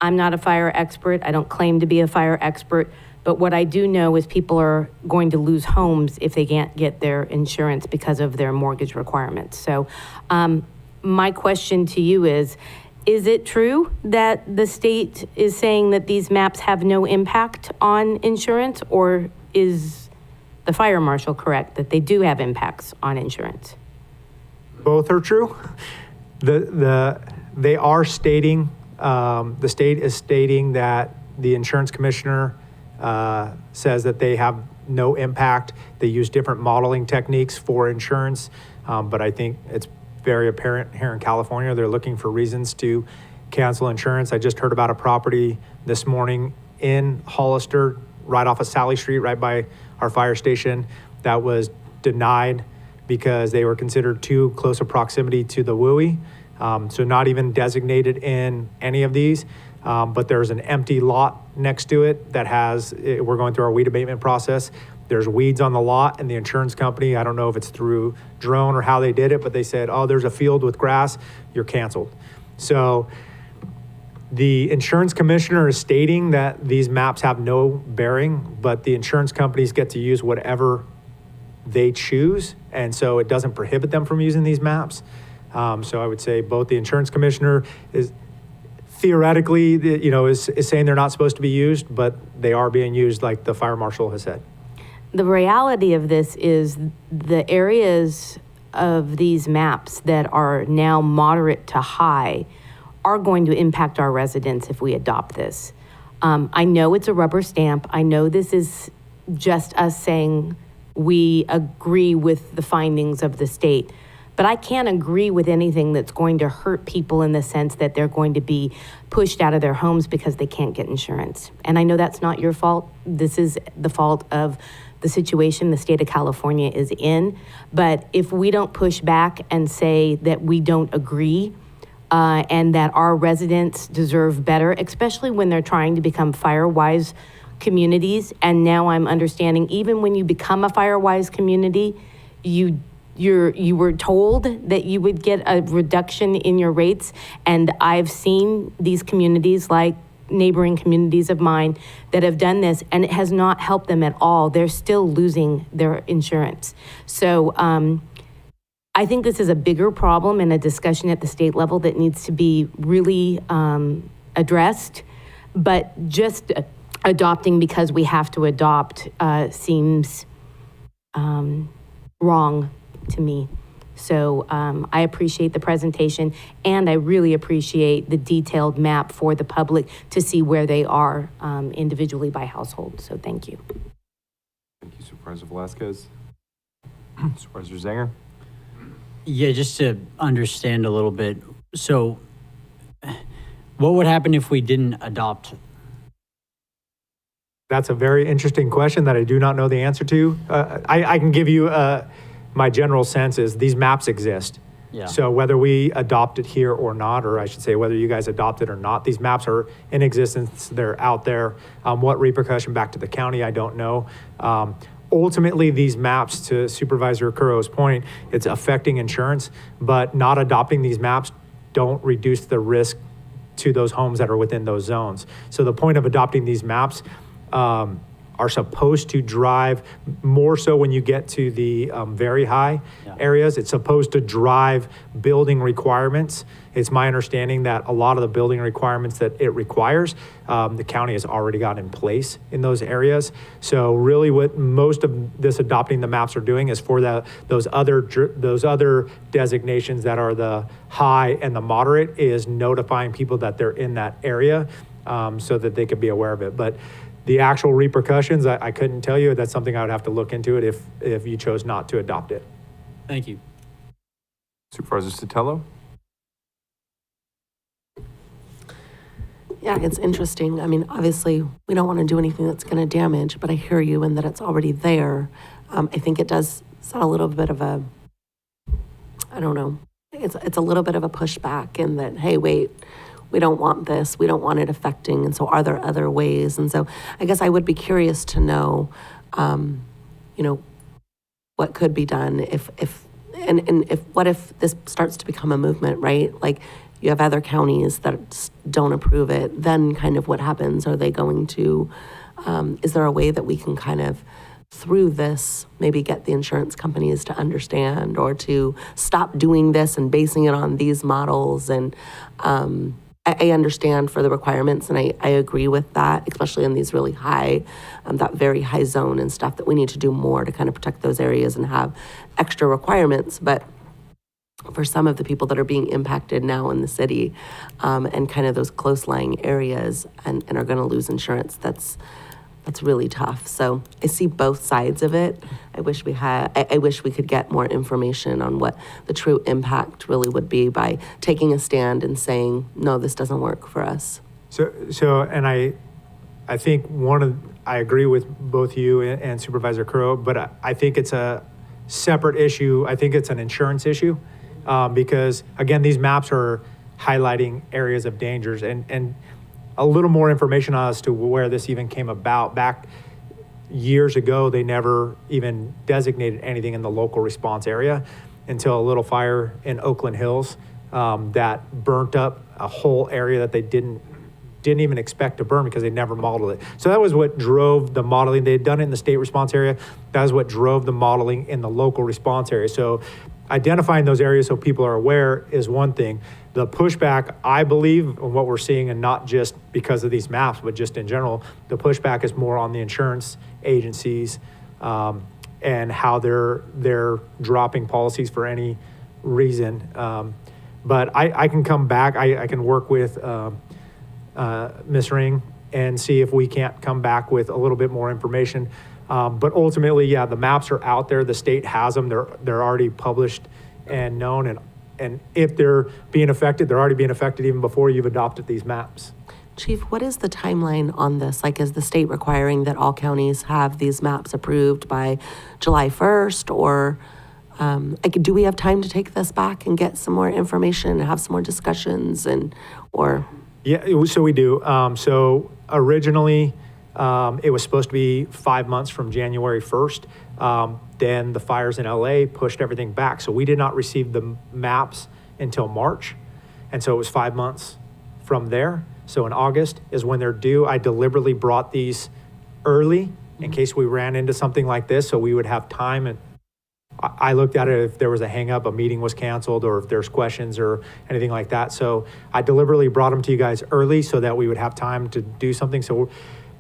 I'm not a fire expert. I don't claim to be a fire expert. But what I do know is people are going to lose homes if they can't get their insurance because of their mortgage requirements. So my question to you is it true that the state is saying that these maps have no impact on insurance, or is the fire marshal correct that they do have impacts on insurance? Both are true. They are stating, the state is stating that the insurance commissioner says that they have no impact. They use different modeling techniques for insurance, but I think it's very apparent here in California, they're looking for reasons to cancel insurance. I just heard about a property this morning in Hollister, right off of Sally Street, right by our fire station, that was denied because they were considered too close a proximity to the WUI. So not even designated in any of these, but there's an empty lot next to it that we're going through our weed abatement process. There's weeds on the lot, and the insurance company, I don't know if it's through drone or how they did it, but they said, oh, there's a field with grass, you're canceled. So the insurance commissioner is stating that these maps have no bearing, but the insurance companies get to use whatever they choose, and so it doesn't prohibit them from using these maps. So I would say both the insurance commissioner is theoretically, is saying they're not supposed to be used, but they are being used like the fire marshal has said. The reality of this is the areas of these maps that are now moderate to high are going to impact our residents if we adopt this. I know it's a rubber stamp. I know this is just us saying we agree with the findings of the state, but I can't agree with anything that's going to hurt people in the sense that they're going to be pushed out of their homes because they can't get insurance. And I know that's not your fault. This is the fault of the situation the state of California is in. But if we don't push back and say that we don't agree and that our residents deserve better, especially when they're trying to become fire-wise communities. And now I'm understanding even when you become a fire-wise community, you were told that you would get a reduction in your rates. And I've seen these communities, like neighboring communities of mine, that have done this, and it has not helped them at all. They're still losing their insurance. So I think this is a bigger problem and a discussion at the state level that needs to be really addressed. But just adopting because we have to adopt seems wrong to me. So I appreciate the presentation, and I really appreciate the detailed map for the public to see where they are individually by household. So thank you. Thank you, Supervisor Velasquez. Supervisor Zanger? Yeah, just to understand a little bit. So what would happen if we didn't adopt? That's a very interesting question that I do not know the answer to. I can give you my general sense is these maps exist. Yeah. So whether we adopt it here or not, or I should say whether you guys adopt it or not, these maps are in existence. They're out there. What repercussion back to the county, I don't know. Ultimately, these maps, to Supervisor Curro's point, it's affecting insurance, but not adopting these maps don't reduce the risk to those homes that are within those zones. So the point of adopting these maps are supposed to drive more so when you get to the very high areas. It's supposed to drive building requirements. It's my understanding that a lot of the building requirements that it requires, the county has already got in place in those areas. So really what most of this adopting the maps are doing is for those other designations that are the high and the moderate, is notifying people that they're in that area so that they could be aware of it. But the actual repercussions, I couldn't tell you. That's something I would have to look into it if you chose not to adopt it. Thank you. Supervisor Sotelo? Yeah, it's interesting. I mean, obviously, we don't want to do anything that's going to damage, but I hear you in that it's already there. I think it does set a little bit of a, I don't know, it's a little bit of a pushback in that, hey, wait, we don't want this, we don't want it affecting, and so are there other ways? And so I guess I would be curious to know, what could be done if what if this starts to become a movement, right? Like, you have other counties that don't approve it, then kind of what happens? Are they going to, is there a way that we can kind of, through this, maybe get the insurance companies to understand or to stop doing this and basing it on these models? And I understand for the requirements, and I agree with that, especially in these really high, that very high zone and stuff, that we need to do more to kind of protect those areas and have extra requirements. But for some of the people that are being impacted now in the city and kind of those close lying areas and are going to lose insurance, that's really tough. So I see both sides of it. I wish we could get more information on what the true impact really would be by taking a stand and saying, no, this doesn't work for us. So, and I think I agree with both you and Supervisor Crow, but I think it's a separate issue. I think it's an insurance issue because, again, these maps are highlighting areas of dangers and a little more information as to where this even came about. Back years ago, they never even designated anything in the local response area until a little fire in Oakland Hills that burnt up a whole area that they didn't even expect to burn because they never modeled it. So that was what drove the modeling. They had done it in the state response area. That was what drove the modeling in the local response area. So identifying those areas so people are aware is one thing. The pushback, I believe, on what we're seeing, and not just because of these maps, but just in general, the pushback is more on the insurance agencies and how they're dropping policies for any reason. But I can come back. I can work with Ms. Ring and see if we can't come back with a little bit more information. But ultimately, yeah, the maps are out there. The state has them. They're already published and known. And if they're being affected, they're already being affected even before you've adopted these maps. Chief, what is the timeline on this? Like, is the state requiring that all counties have these maps approved by July 1st? Or do we have time to take this back and get some more information and have some more discussions Yeah, so we do. So originally, it was supposed to be 5 months from January 1st. Then the fires in LA pushed everything back. So we did not receive the maps until March. And so it was 5 months from there. So in August is when they're due. I deliberately brought these early in case we ran into something like this, so we would have time. And I looked at it if there was a hang up, a meeting was canceled, or if there's questions or anything like that. So I deliberately brought them to you guys early so that we would have time to do something. So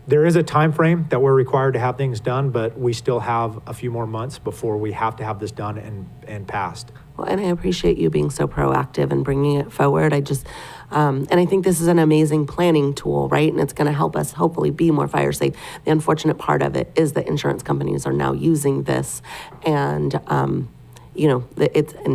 there is a time frame that we're required to have things done, but we still have a few more months before we have to have this done and passed. Well, and I appreciate you being so proactive and bringing it forward. And I think this is an amazing planning tool, right? And it's going to help us hopefully be more fire safe. The unfortunate part of it is that insurance companies are now using this, and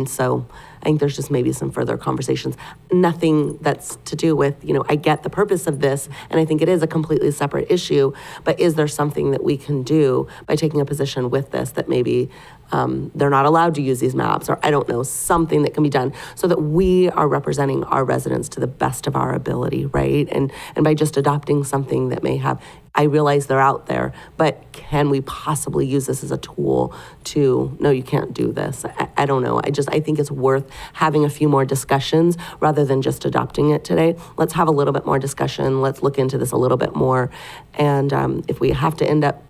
so I think there's just maybe some further conversations. Nothing that's to do with, I get the purpose of this, and I think it is a completely separate issue, but is there something that we can do by taking a position with this that maybe they're not allowed to use these maps, or I don't know, something that can be done so that we are representing our residents to the best of our ability, right? And by just adopting something that may have, I realize they're out there, but can we possibly use this as a tool to, no, you can't do this? I don't know. I think it's worth having a few more discussions rather than just adopting it today. Let's have a little bit more discussion. Let's look into this a little bit more. And if we have to end up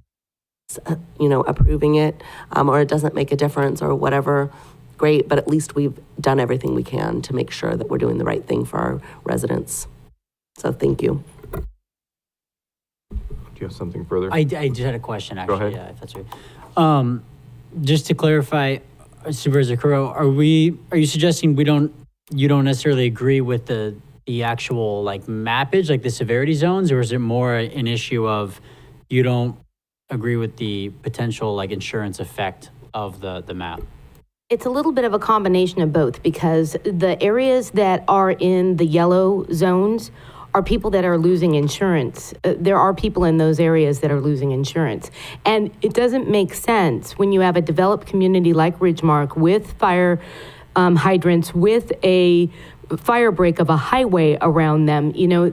approving it, or it doesn't make a difference or whatever, great, but at least we've done everything we can to make sure that we're doing the right thing for our residents. So thank you. Do you have something further? I just had a question, actually. ahead. Yeah, if that's right. Just to clarify, Supervisor Kuro, are you suggesting you don't necessarily agree with the actual like mappage, like the severity zones, or is it more an issue of you don't agree with the potential like insurance effect of the map? It's a little bit of a combination of both, because the areas that are in the yellow zones are people that are losing insurance. There are people in those areas that are losing insurance. And it doesn't make sense when you have a developed community like Ridgemark with fire hydrants, with a fire break of a highway around them,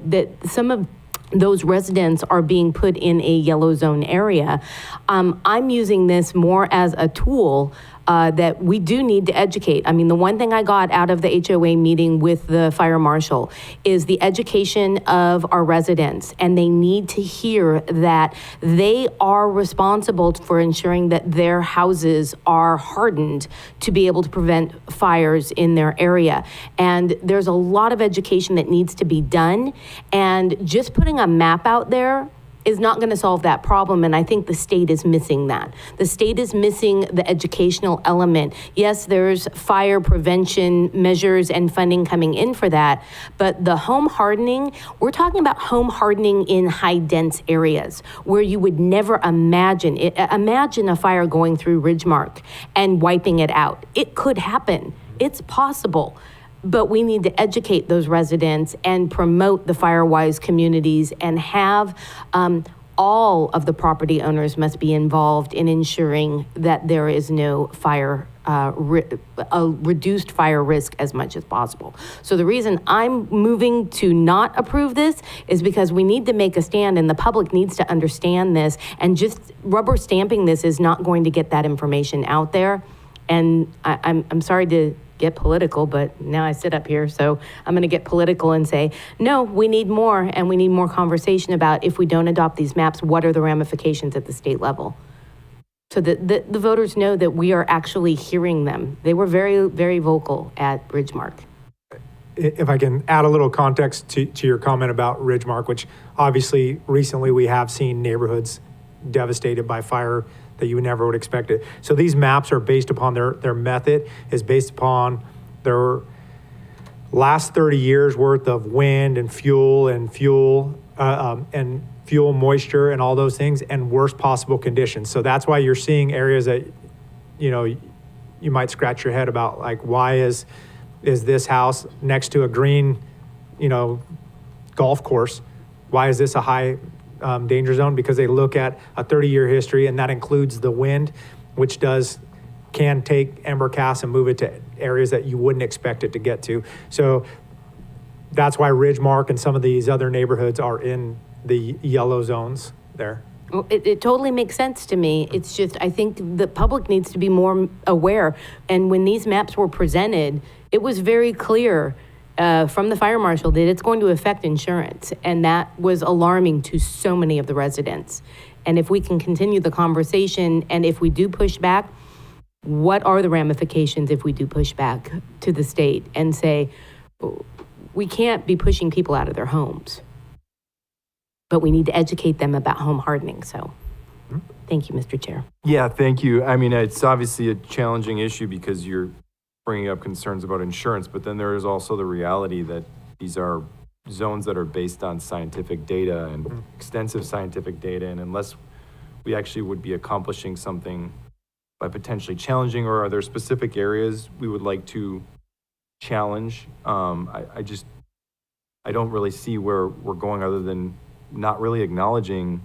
that some of those residents are being put in a yellow zone area. I'm using this more as a tool that we do need to educate. I mean, the one thing I got out of the HOA meeting with the fire marshal is the education of our residents, and they need to hear that they are responsible for ensuring that their houses are hardened to be able to prevent fires in their area. And there's a lot of education that needs to be done, and just putting a map out there is not going to solve that problem, and I think the state is missing that. The state is missing the educational element. Yes, there's fire prevention measures and funding coming in for that, but the home hardening, we're talking about home hardening in high dense areas where you would never imagine it. Imagine a fire going through Ridgemark and wiping it out. It could happen. It's possible. But we need to educate those residents and promote the Firewise communities, and have all of the property owners must be involved in ensuring that there is no fire, a reduced fire risk as much as possible. So the reason I'm moving to not approve this is because we need to make a stand, and the public needs to understand this, and just rubber stamping this is not going to get that information out there. And I'm sorry to get political, but now I sit up here, so I'm going to get political and say, no, we need more, and we need more conversation about, if we don't adopt these maps, what are the ramifications at the state level? So that the voters know that we are actually hearing them. They were very, very vocal at Ridgemark. If I can add a little context to your comment about Ridgemark, which obviously recently we have seen neighborhoods devastated by fire that you never would expect it. So these maps are based upon their method is based upon their last 30 years worth of wind and fuel moisture and all those things, and worst possible conditions. So that's why you're seeing areas that, you might scratch your head about, like, why is this house next to a green, golf course? Why is this a high danger zone? Because they look at a 30-year history, and that includes the wind, which can take ember casts and move it to areas that you wouldn't expect it to get to. So that's why Ridgemark and some of these other neighborhoods are in the yellow zones there. Well, it totally makes sense to me. It's just, I think the public needs to be more aware. And when these maps were presented, it was very clear from the fire marshal that it's going to affect insurance. And that was alarming to so many of the residents. And if we can continue the conversation, and if we do push back, what are the ramifications if we do push back to the state and say, we can't be pushing people out of their homes, but we need to educate them about home hardening. So thank you, Mr. Chair. Yeah, thank you. I mean, it's obviously a challenging issue because you're bringing up concerns about insurance, but then there is also the reality that these are zones that are based on scientific data and extensive scientific data, and unless we actually would be accomplishing something by potentially challenging, or are there specific areas we would like to challenge? I don't really see where we're going, other than not really acknowledging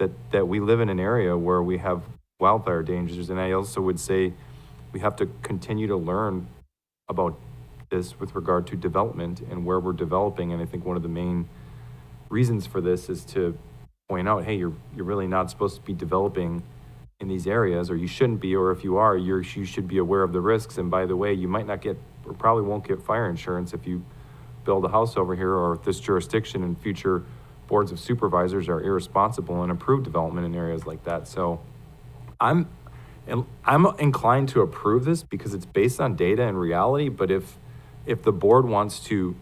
that we live in an area where we have wildfire dangers. And I also would say we have to continue to learn about this with regard to development and where we're developing. And I think one of the main reasons for this is to point out, hey, you're really not supposed to be developing in these areas, or you shouldn't be, or if you are, you should be aware of the risks. And by the way, you might not get, or probably won't get, fire insurance if you build a house over here or this jurisdiction in future boards of supervisors are irresponsible and approve development in areas like that. So I'm inclined to approve this because it's based on data and reality, but if the board wants to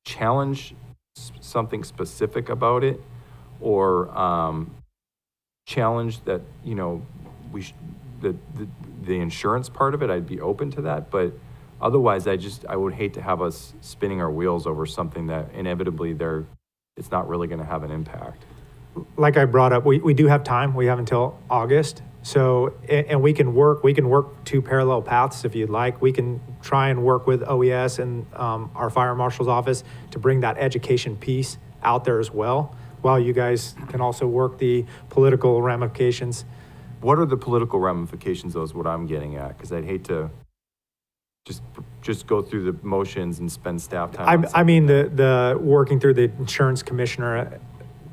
challenge something specific about it, or challenge that, you know, the insurance part of it, I'd be open to that, but otherwise I would hate to have us spinning our wheels over something that inevitably it's not really going to have an impact. Like I brought up, we do have time. We have until August. So, and we can work two parallel paths if you'd like. We can try and work with OES and our fire marshal's office to bring that education piece out there as well, while you guys can also work the political ramifications. What are the political ramifications, though, is what I'm getting at, because I'd hate to just go through the motions and spend staff time. I mean, the working through the insurance commissioner,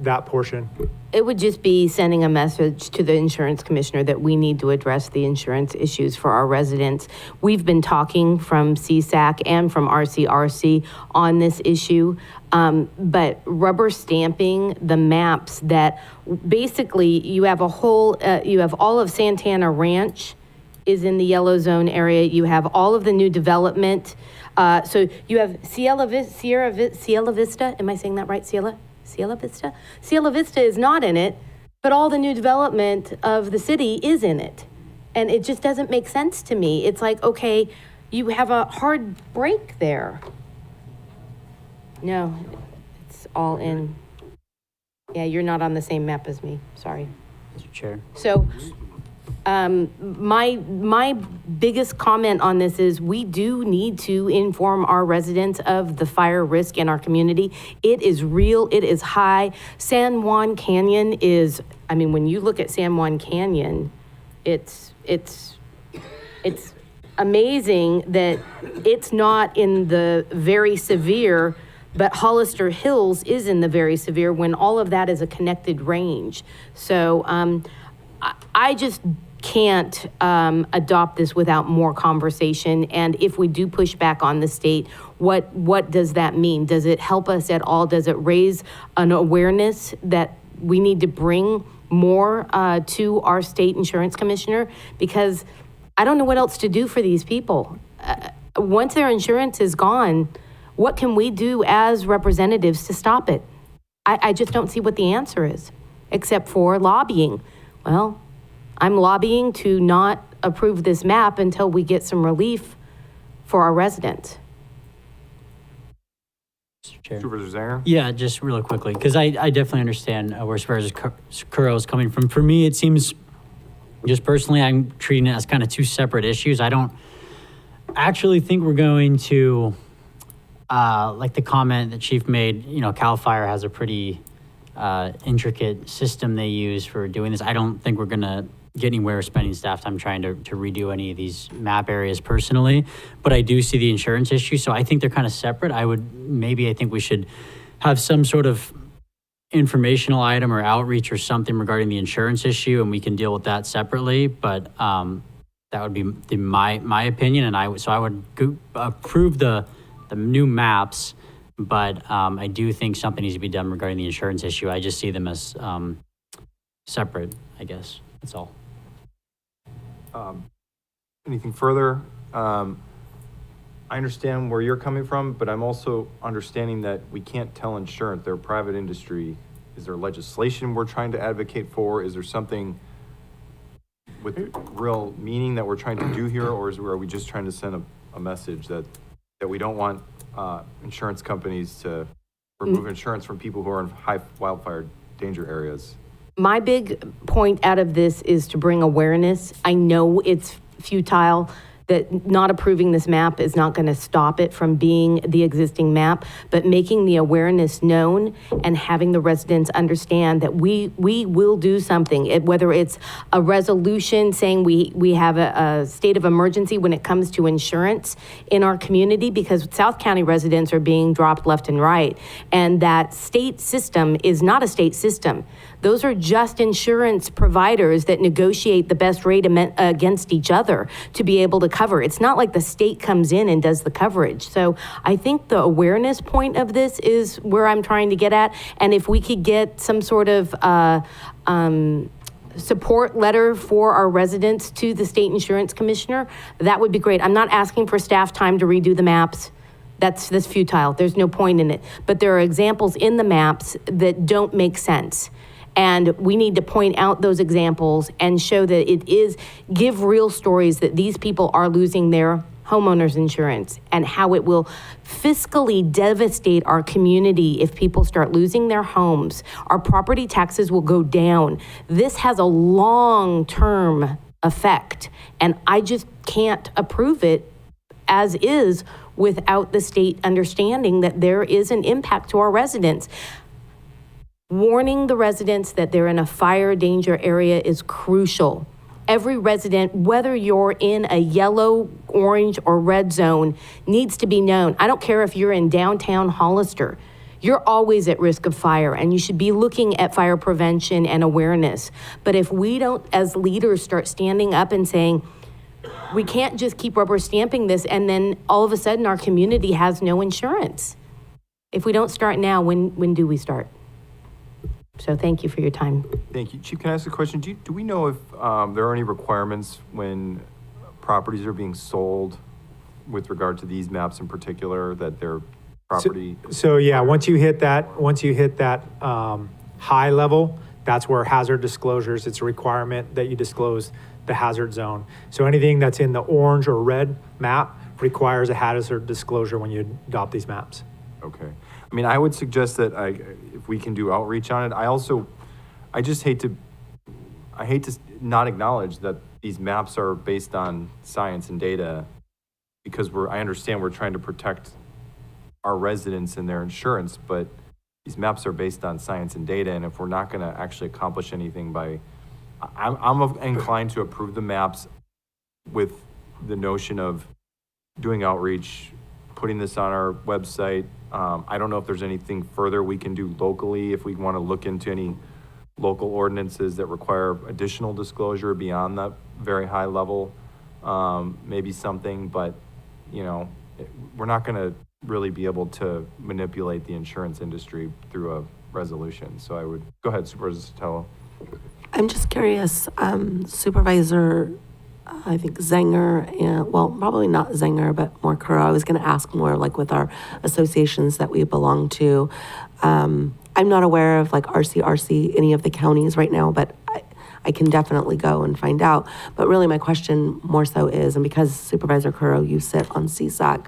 that portion. It would just be sending a message to the insurance commissioner that we need to address the insurance issues for our residents. We've been talking from CSAC and from RCRC on this issue, but rubber stamping the maps that basically you have you have all of Santana Ranch is in the yellow zone area. You have all of the new development. So you have Cielo Vista. Am I saying that right? Cielo Vista? Cielo Vista is not in it, but all the new development of the city is in it. And it just doesn't make sense to me. It's like, okay, you have a hard break there. No, it's all in. Yeah, you're not on the same map as me, sorry. Mr. Chair. So, my biggest comment on this is we do need to inform our residents of the fire risk in our community. It is real, it is high. San Juan Canyon is, I mean, when you look at San Juan Canyon, it's amazing that it's not in the very severe, but Hollister Hills is in the very severe when all of that is a connected range. So, I just can't adopt this without more conversation. And if we do push back on the state, what does that mean? Does it help us at all? Does it raise an awareness that we need to bring more to our state insurance commissioner? Because I don't know what else to do for these people. Once their insurance is gone, what can we do as representatives to stop it? I just don't see what the answer is, except for lobbying. Well, I'm lobbying to not approve this map until we get some relief for our residents. Mr. Chair. Supervisor Zanger? Yeah, just really quickly, because I definitely understand where Supervisor Curro is coming from. For me, it seems, just personally, I'm treating it as kind of two separate issues. I don't actually think we're going to, like the comment that Chief made, you know, CAL FIRE has a pretty intricate system they use for doing this. I don't think we're going to get anywhere spending staff time trying to redo any of these map areas personally, but I do see the insurance issue. So I think they're kind of separate. I think we should have some sort of informational item or outreach or something regarding the insurance issue, and we can deal with that separately. But that would be my opinion. And I would approve the new maps, but I do think something needs to be done regarding the insurance issue. I just see them as separate, I guess. That's all. Anything further? I understand where you're coming from, but I'm also understanding that we can't tell insurance, they're a private industry. Is there legislation we're trying to advocate for? Is there something with real meaning that we're trying to do here, or are we just trying to send a message that we don't want insurance companies to remove insurance from people who are in high wildfire danger areas? My big point out of this is to bring awareness. I know it's futile, that not approving this map is not going to stop it from being the existing map, but making the awareness known and having the residents understand that we will do something, whether it's a resolution saying we have a state of emergency when it comes to insurance in our community, because South County residents are being dropped left and right, and that state system is not a state system. Those are just insurance providers that negotiate the best rate against each other to be able to cover. It's not like the state comes in and does the coverage. So I think the awareness point of this is where I'm trying to get at. And if we could get some sort of support letter for our residents to the state insurance commissioner, that would be great. I'm not asking for staff time to redo the maps. That's futile. There's no point in it. But there are examples in the maps that don't make sense. And we need to point out those examples and show that give real stories that these people are losing their homeowners insurance and how it will fiscally devastate our community if people start losing their homes. Our property taxes will go down. This has a long-term effect, and I just can't approve it as is without the state understanding that there is an impact to our residents. Warning the residents that they're in a fire danger area is crucial. Every resident, whether you're in a yellow, orange, or red zone, needs to be known. I don't care if you're in downtown Hollister. You're always at risk of fire, and you should be looking at fire prevention and awareness. But if we don't, as leaders, start standing up and saying, we can't just keep rubber stamping this, and then all of a sudden our community has no insurance. If we don't start now, when do we start? So thank you for your time. Thank you. Chief, can I ask a question? Do we know if there are any requirements when properties are being sold with regard to these maps in particular, that their property? So yeah, once you hit that high level, that's where hazard disclosures, it's a requirement that you disclose the hazard zone. So anything that's in the orange or red map requires a hazard disclosure when you adopt these maps. Okay. I mean, I would suggest that if we can do outreach on it. I just hate to not acknowledge that these maps are based on science and data, because I understand we're trying to protect our residents and their insurance, but these maps are based on science and data, and if we're not going to actually accomplish anything I'm inclined to approve the maps with the notion of doing outreach, putting this on our website. I don't know if there's anything further we can do locally, if we want to look into any local ordinances that require additional disclosure beyond that very high level, maybe something, but we're not going to really be able to manipulate the insurance industry through a resolution. So I would, go ahead, Supervisor Sotelo. I'm just curious, Supervisor, I think Zenger, and well, probably not Zenger, but more Kuro. I was going to ask more like with our associations that we belong to. I'm not aware of like RCRC, any of the counties right now, but I can definitely go and find out. But really my question more so is, and because Supervisor Kuro, you sit on CSAC,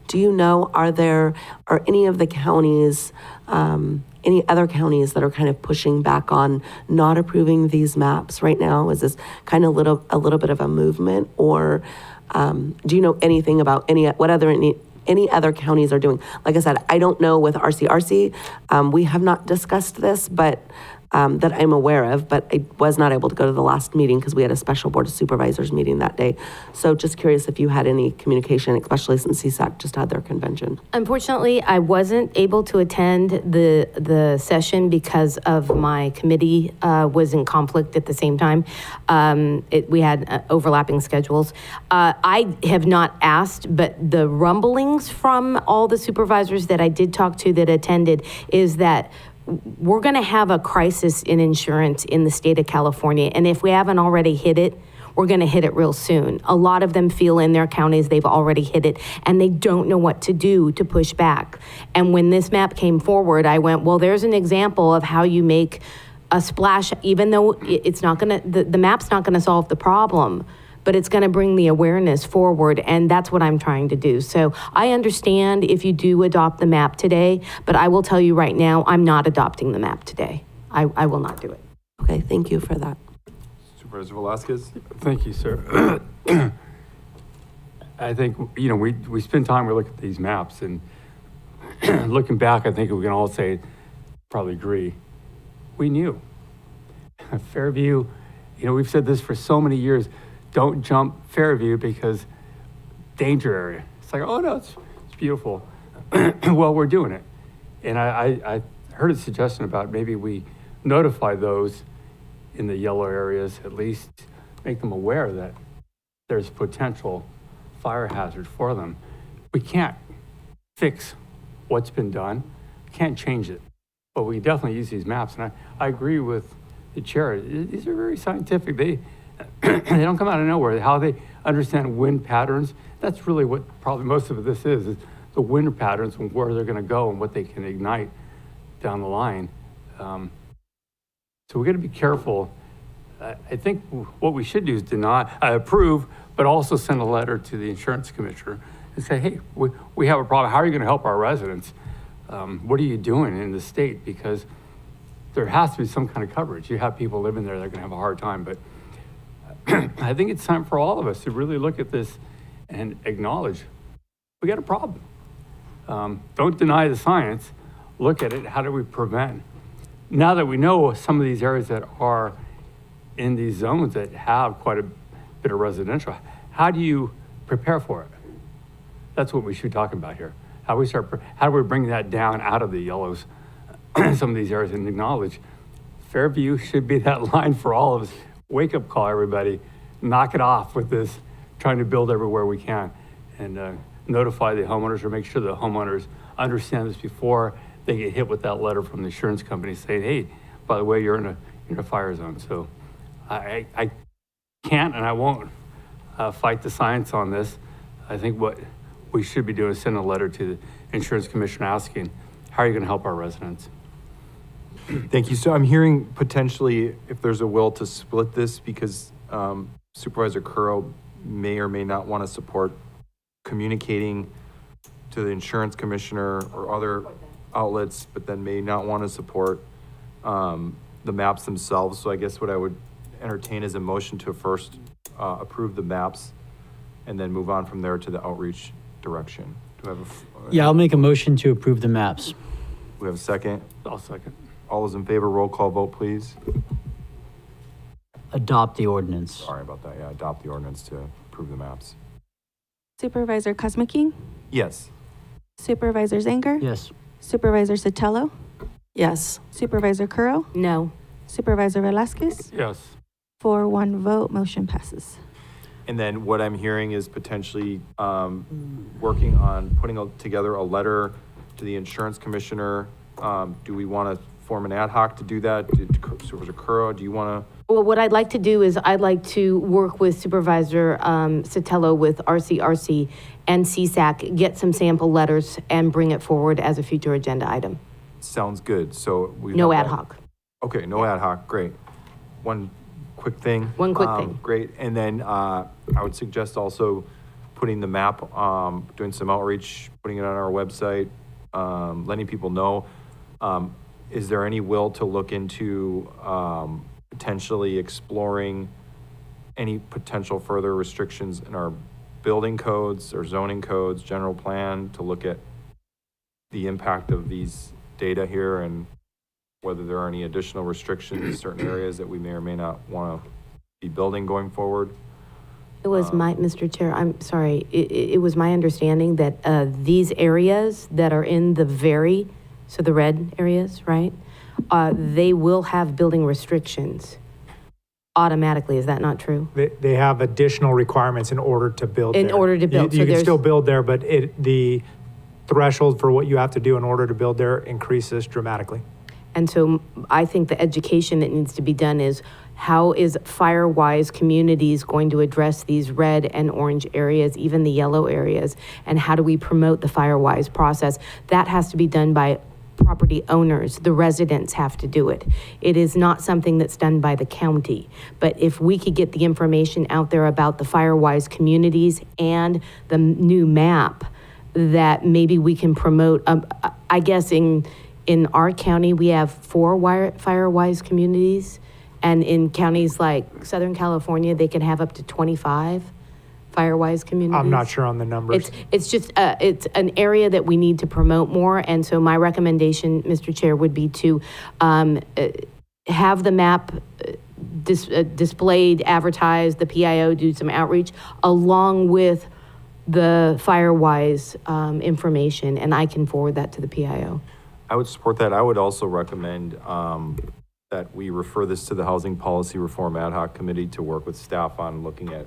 do you know, are any of the counties, any other counties that are kind of pushing back on not approving these maps right now? Is this kind of a little bit of a movement, or do you know anything about any other counties are doing? Like I said, I don't know with RCRC. We have not discussed this, but that I'm aware of, but I was not able to go to the last meeting because we had a special Board of Supervisors meeting that day. So just curious if you had any communication, especially since CSAC just had their convention. Unfortunately, I wasn't able to attend the session because of my committee was in conflict at the same time. We had overlapping schedules. I have not asked, but the rumblings from all the supervisors that I did talk to that attended is that we're going to have a crisis in insurance in the state of California. And if we haven't already hit it, we're going to hit it real soon. A lot of them feel in their counties they've already hit it, and they don't know what to do to push back. And when this map came forward, I went, well, there's an example of how you make a splash, even though it's not going to, the map's not going to solve the problem, but it's going to bring the awareness forward, and that's what I'm trying to do. So I understand if you do adopt the map today, but I will tell you right now, I'm not adopting the map today. I will not do it. Okay, thank you for that. Supervisor Velasquez? Thank you, sir. I think, we spend time, we look at these maps, and looking back, I think we can all say, probably agree, we knew. Fairview, we've said this for so many years, don't jump Fairview because danger area. It's like, oh no, it's beautiful. Well, we're doing it. And I heard a suggestion about maybe we notify those in the yellow areas, at least make them aware that there's potential fire hazard for them. We can't fix what's been done, can't change it, but we definitely use these maps. And I agree with the chair. These are very scientific. They they don't come out of nowhere. How they understand wind patterns, that's really what probably most of this is the wind patterns and where they're going to go and what they can ignite down the line. So we're going to be careful. I think what we should do is approve, but also send a letter to the insurance commissioner and say, hey, we have a problem. How are you going to help our residents? What are you doing in the state? Because there has to be some kind of coverage. You have people living there that are going to have a hard time. But I think it's time for all of us to really look at this and acknowledge we got a problem. Don't deny the science. Look at it. How do we prevent? Now that we know some of these areas that are in these zones that have quite a bit of residential, how do you prepare for it? That's what we should be talking about here. How do we bring that down out of the yellows, some of these areas, and acknowledge Fairview should be that line for all of us. Wake up call, everybody. Knock it off with this, trying to build everywhere we can, and notify the homeowners or make sure the homeowners understand this before they get hit with that letter from the insurance company saying, hey, by the way, you're in a fire zone. So I can't and I won't fight the science on this. I think what we should be doing is send a letter to the insurance commissioner asking, how are you going to help our residents? Thank you. So I'm hearing potentially if there's a will to split this because Supervisor Curro may or may not want to support communicating to the insurance commissioner or other outlets, but then may not want to support the maps themselves. So I guess what I would entertain is a motion to first approve the maps and then move on from there to the outreach direction. Do I have Yeah, I'll make a motion to approve the maps. We have a second? I'll second. All those in favor, roll call vote, please. Adopt the ordinance. Sorry about that. Yeah, adopt the ordinance to approve the maps. Supervisor Kuzmicki, Yes. Supervisor Zanger, Yes. Supervisor Sotelo, Yes. Supervisor Curro, No. Supervisor Velasquez. Yes. 4-1 vote, motion passes. And then what I'm hearing is potentially working on putting together a letter to the insurance commissioner. Do we want to form an ad hoc to do that? Supervisor Curro, do you want to? Well, what I'd like to do is I'd like to work with Supervisor Sotelo with RCRC and CSAC, get some sample letters and bring it forward as a future agenda item. Sounds good. So we No have ad that. hoc. Okay, no ad hoc. Great. One quick thing. One quick thing. Great. And then I would suggest also putting the map, doing some outreach, putting it on our website, letting people know. Is there any will to look into potentially exploring any potential further restrictions in our building codes or zoning codes, general plan, to look at the impact of these data here and whether there are any additional restrictions in certain areas that we may or may not want to be building going forward? It was Mr. Chair, I'm sorry, it was my understanding that these areas that are in the so the red areas, right? They will have building restrictions automatically. Is that not true? They have additional requirements in order to build there. In order to build, You so can there's- still build there, but the threshold for what you have to do in order to build there increases dramatically. And so I think the education that needs to be done is how is Firewise Communities going to address these red and orange areas, even the yellow areas? And how do we promote the Firewise process? That has to be done by property owners. The residents have to do it. It is not something that's done by the county. But if we could get the information out there about the Firewise Communities and the new map, that maybe we can promote, I guess in our county, we have 4 Firewise communities, and in counties like Southern California, they can have up to 25 Firewise communities. I'm not sure on the numbers. It's just, it's an area that we need to promote more, and so my recommendation, Mr. Chair, would be to have the map displayed, advertised, the PIO do some outreach, along with the Firewise information, and I can forward that to the PIO. I would support that. I would also recommend that we refer this to the Housing Policy Reform Ad Hoc Committee to work with staff on looking at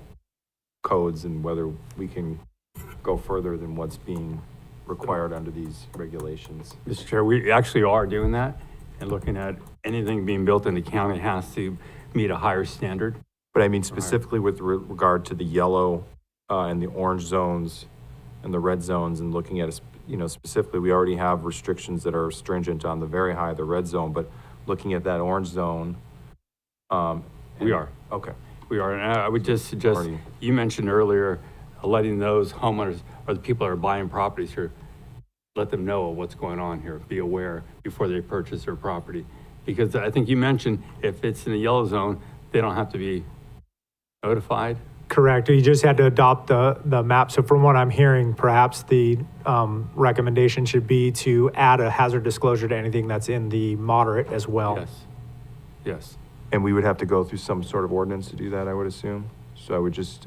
codes and whether we can go further than what's being required under these regulations. Mr. Chair, we actually are doing that and looking at anything being built in the county has to meet a higher standard. But I mean specifically with regard to the yellow and the orange zones and the red zones, and looking at, specifically, we already have restrictions that are stringent on the very high, the red zone, but looking at that orange zone. We are. Okay. We are, and I would just suggest, Already. you mentioned earlier, letting those homeowners or the people that are buying properties here, let them know what's going on here, be aware before they purchase their property. Because I think you mentioned if it's in a yellow zone, they don't have to be notified. Correct. You just had to adopt the map. So from what I'm hearing, perhaps the recommendation should be to add a hazard disclosure to anything that's in the moderate as well. Yes. Yes. And we would have to go through some sort of ordinance to do that, I would assume. So I would just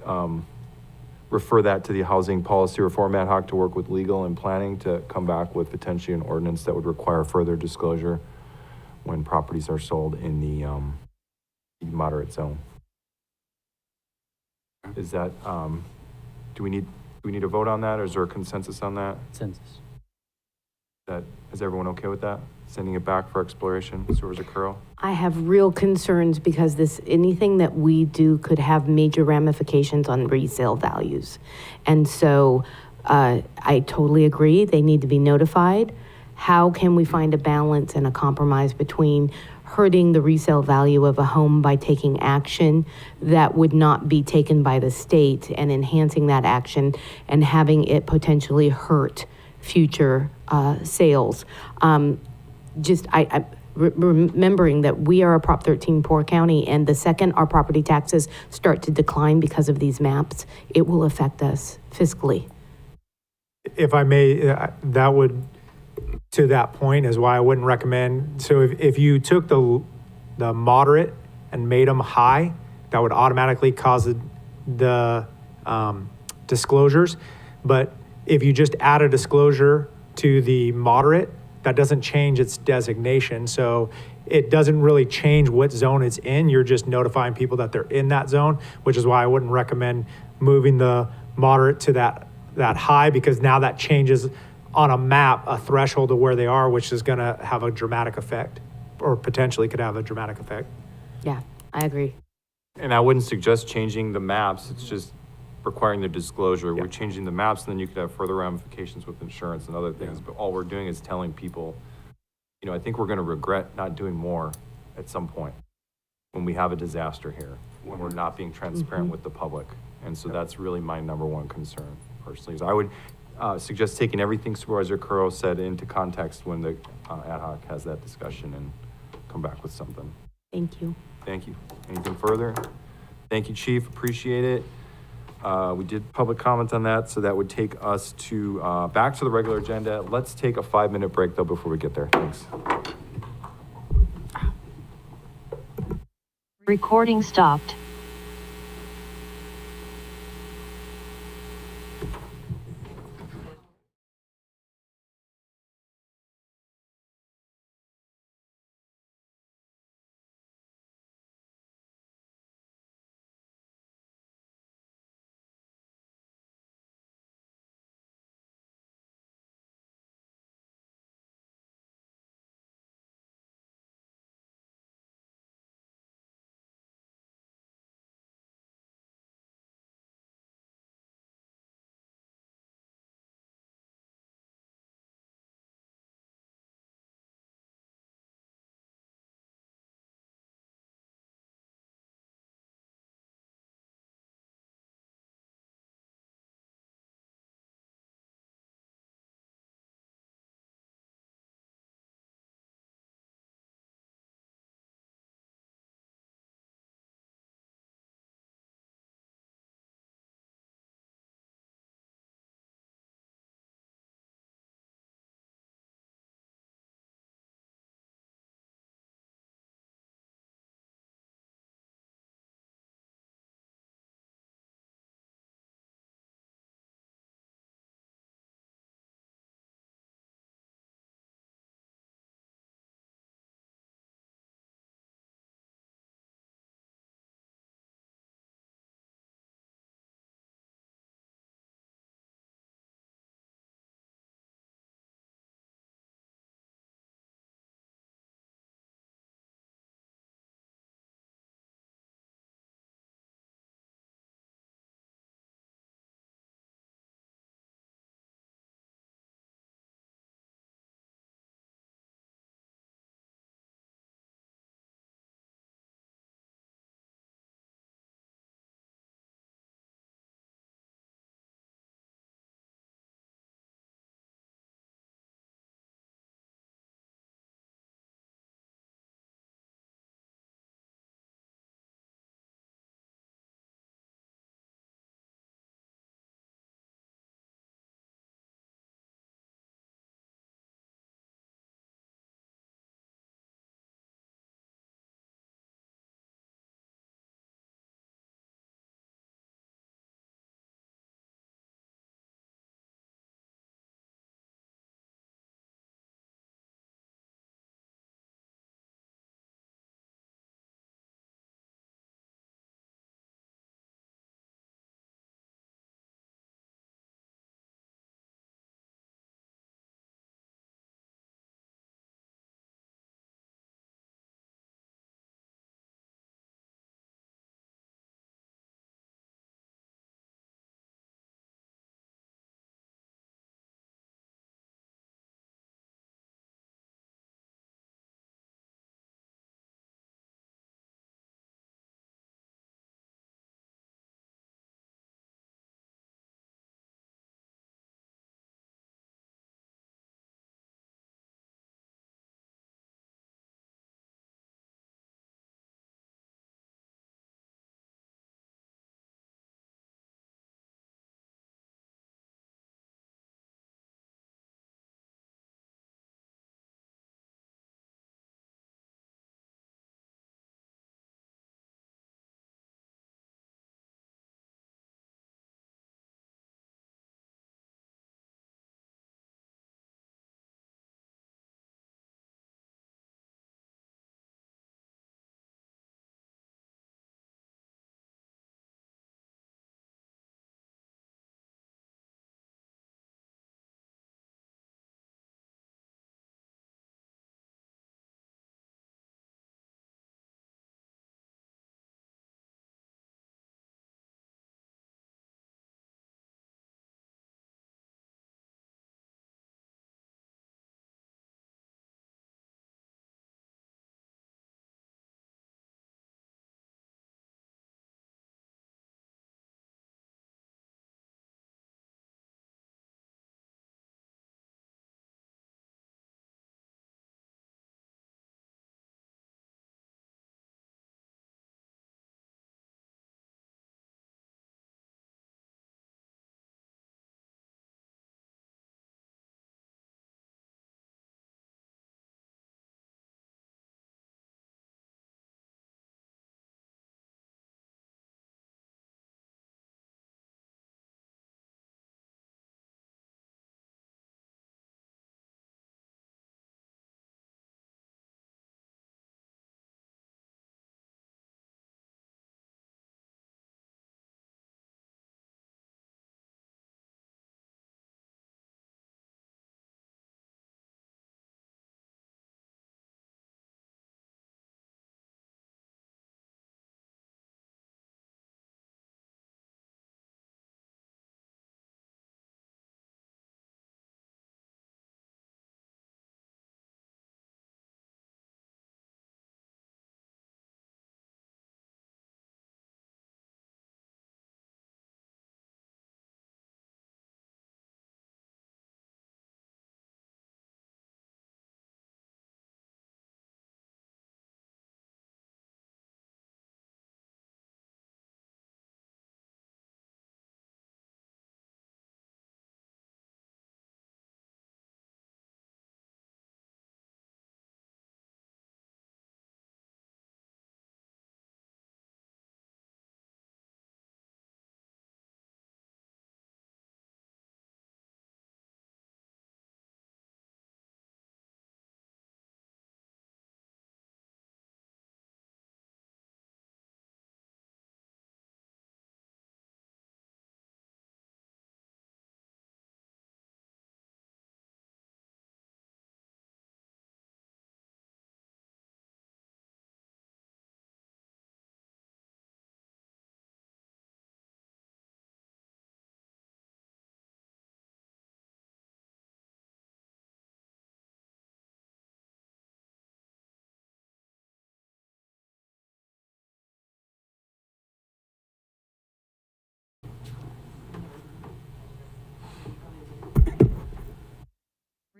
refer that to the Housing Policy Reform Ad hoc to work with legal and planning to come back with potentially an ordinance that would require further disclosure when properties are sold in the moderate zone. Is that, do we need a vote on that, or is there a consensus on that? Consensus. Is everyone okay with that? Sending it back for exploration, Supervisor Curl? I have real concerns because anything that we do could have major ramifications on resale values. And so I totally agree, they need to be notified. How can we find a balance and a compromise between hurting the resale value of a home by taking action that would not be taken by the state and enhancing that action and having it potentially hurt future sales? Remembering that we are a Prop 13 poor county, and the second our property taxes start to decline because of these maps, it will affect us fiscally. If I may, that would, to that point, is why I wouldn't recommend. So if you took the moderate and made them high, that would automatically cause the disclosures. But if you just add a disclosure to the moderate, that doesn't change its designation. So it doesn't really change what zone it's in. You're just notifying people that they're in that zone, which is why I wouldn't recommend moving the moderate to that high, because now that changes on a map a threshold of where they are, which is going to have a dramatic effect, or potentially could have a dramatic effect. Yeah, I agree. And I wouldn't suggest changing the maps, it's just requiring the disclosure. We're changing the maps, and then you could have further ramifications with insurance and other things, but all we're doing is telling people, I think we're gonna regret not doing more at some point when we have a disaster here, when we're not being transparent with the public. And so that's really my number one concern personally, is I would suggest taking everything Supervisor Curro said into context when the ad hoc has that discussion and come back with something. Thank you. Thank you. Anything further? Thank you, Chief, appreciate it. We did public comment on that, so that would take us to back to the regular agenda. Let's take a 5-minute break though before we get there. Thanks. Recording stopped.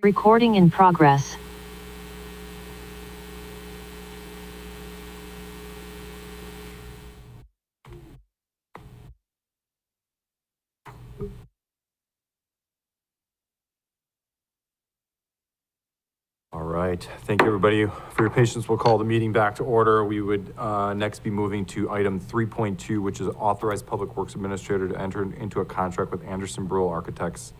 Recording in progress. All right, thank you, everybody, for your patience. We'll call the meeting back to order. We would next be moving to item 3.2, which is authorize Public Works Administrator to enter into a contract with Anderson Brule Architects,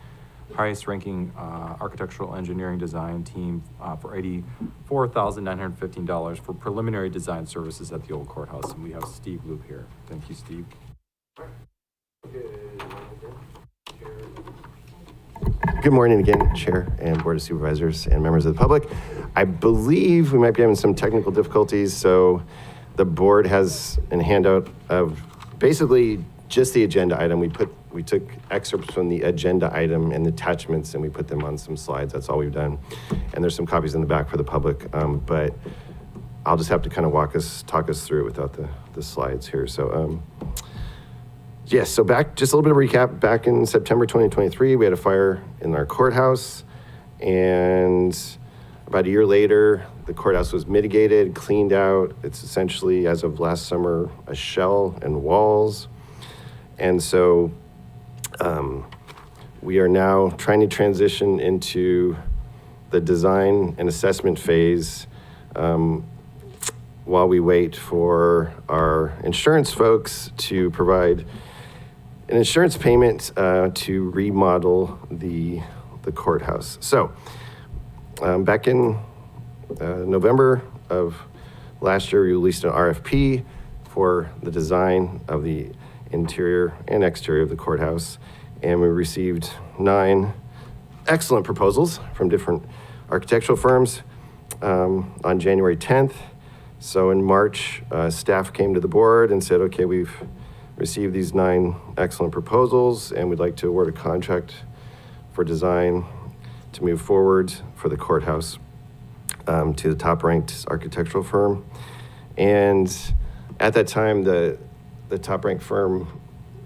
highest ranking architectural engineering design team for $84,915 for preliminary design services at the old courthouse. And we have Steve Loop here. Thank you, Steve. Good morning again, Chair and Board of Supervisors and members of the public. I believe we might be having some technical difficulties, so the board has a handout of basically just the agenda item. We took excerpts from the agenda item and attachments, and we put them on some slides. That's all we've done. And there's some copies in the back for the public, but I'll just have to kind of talk us through it without the slides here. So, yes, so back, just a little bit of recap. Back in September 2023, we had a fire in our courthouse, and about a year later, the courthouse was mitigated, cleaned out. It's essentially, as of last summer, a shell and walls. And so we are now trying to transition into the design and assessment phase while we wait for our insurance folks to provide an insurance payment to remodel the courthouse. So back in November of last year, we released an RFP for the design of the interior and exterior of the courthouse, and we received 9 excellent proposals from different architectural firms on January 10th. So in March, staff came to the board and said, okay, we've received these 9 excellent proposals, and we'd like to award a contract for design to move forward for the courthouse to the top-ranked architectural firm. And at that time, the top-ranked firm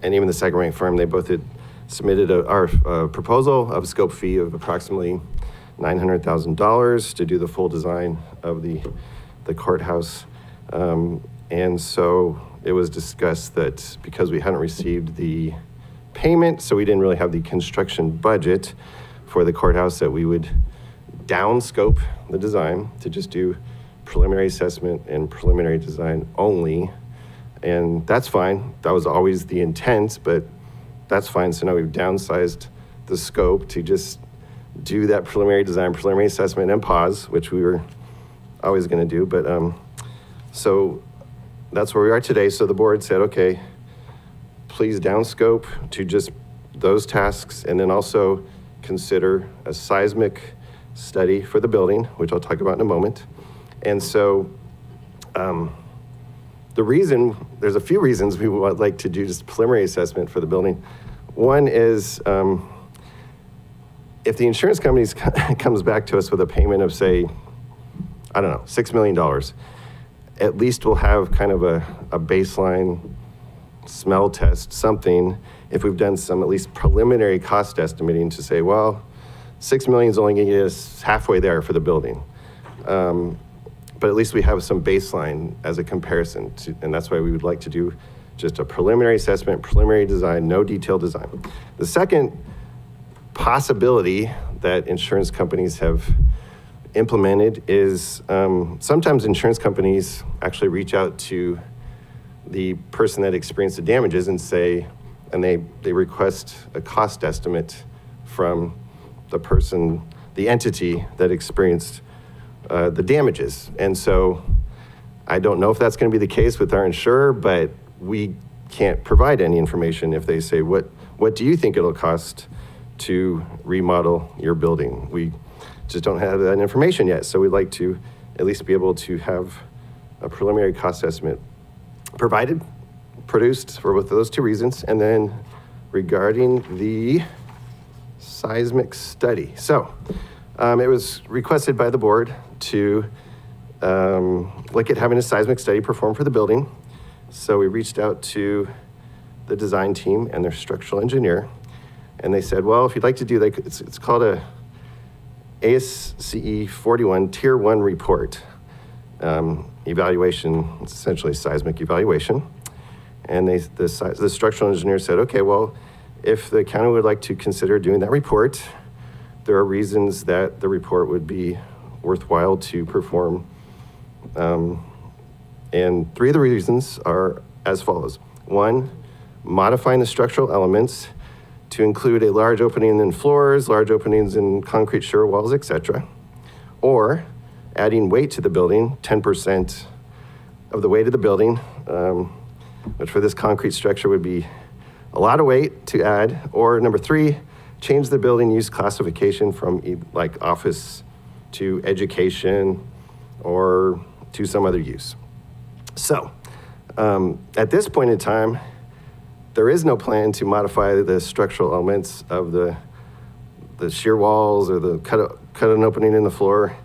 and even the second-ranked firm, they both had submitted a proposal of a scope fee of approximately $900,000 to do the full design of the courthouse. And so it was discussed that because we hadn't received the payment, so we didn't really have the construction budget for the courthouse, that we would downscope the design to just do preliminary assessment and preliminary design only. And that's fine. That was always the intent, but that's fine. So now we've downsized the scope to just do that preliminary design, preliminary assessment, and pause, which we were always going to do. But so that's where we are today. So the board said, okay, please downscope to just those tasks, and then also consider a seismic study for the building, which I'll talk about in a moment. And so there's a few reasons we would like to do just preliminary assessment for the building. One is if the insurance company comes back to us with a payment of, say, I don't know, $6 million, at least we'll have kind of a baseline smell test, something, if we've done some at least preliminary cost estimating to say, well, $6 million is only going to get us halfway there for the building. But at least we have some baseline as a comparison, and that's why we would like to do just a preliminary assessment, preliminary design, no detailed design. The second possibility that insurance companies have implemented is sometimes insurance companies actually reach out to the person that experienced the damages and say, and they request a cost estimate from the person, the entity that experienced the damages. And so I don't know if that's going to be the case with our insurer, but we can't provide any information if they say, what do you think it'll cost to remodel your building? We just don't have that information yet. So we'd like to at least be able to have a preliminary cost estimate produced for both of those two reasons. And then regarding the seismic study. So it was requested by the board to look at having a seismic study performed for the building. So we reached out to the design team and their structural engineer, and they said, well, if you'd like to do that, it's called ASCE 41 Tier 1 report. Evaluation, it's essentially seismic evaluation. And the structural engineer said, okay, well, if the county would like to consider doing that report, there are reasons that the report would be worthwhile to perform. And three of the reasons are as follows. One, modifying the structural elements to include a large opening in floors, large openings in concrete shear walls, etc. Or adding weight to the building, 10% of the weight of the building, which for this concrete structure would be a lot of weight to add. Or number three, change the building use classification from like office to education or to some other use. So at this point in time, there is no plan to modify the structural elements of the shear walls or the cut an opening in the floor.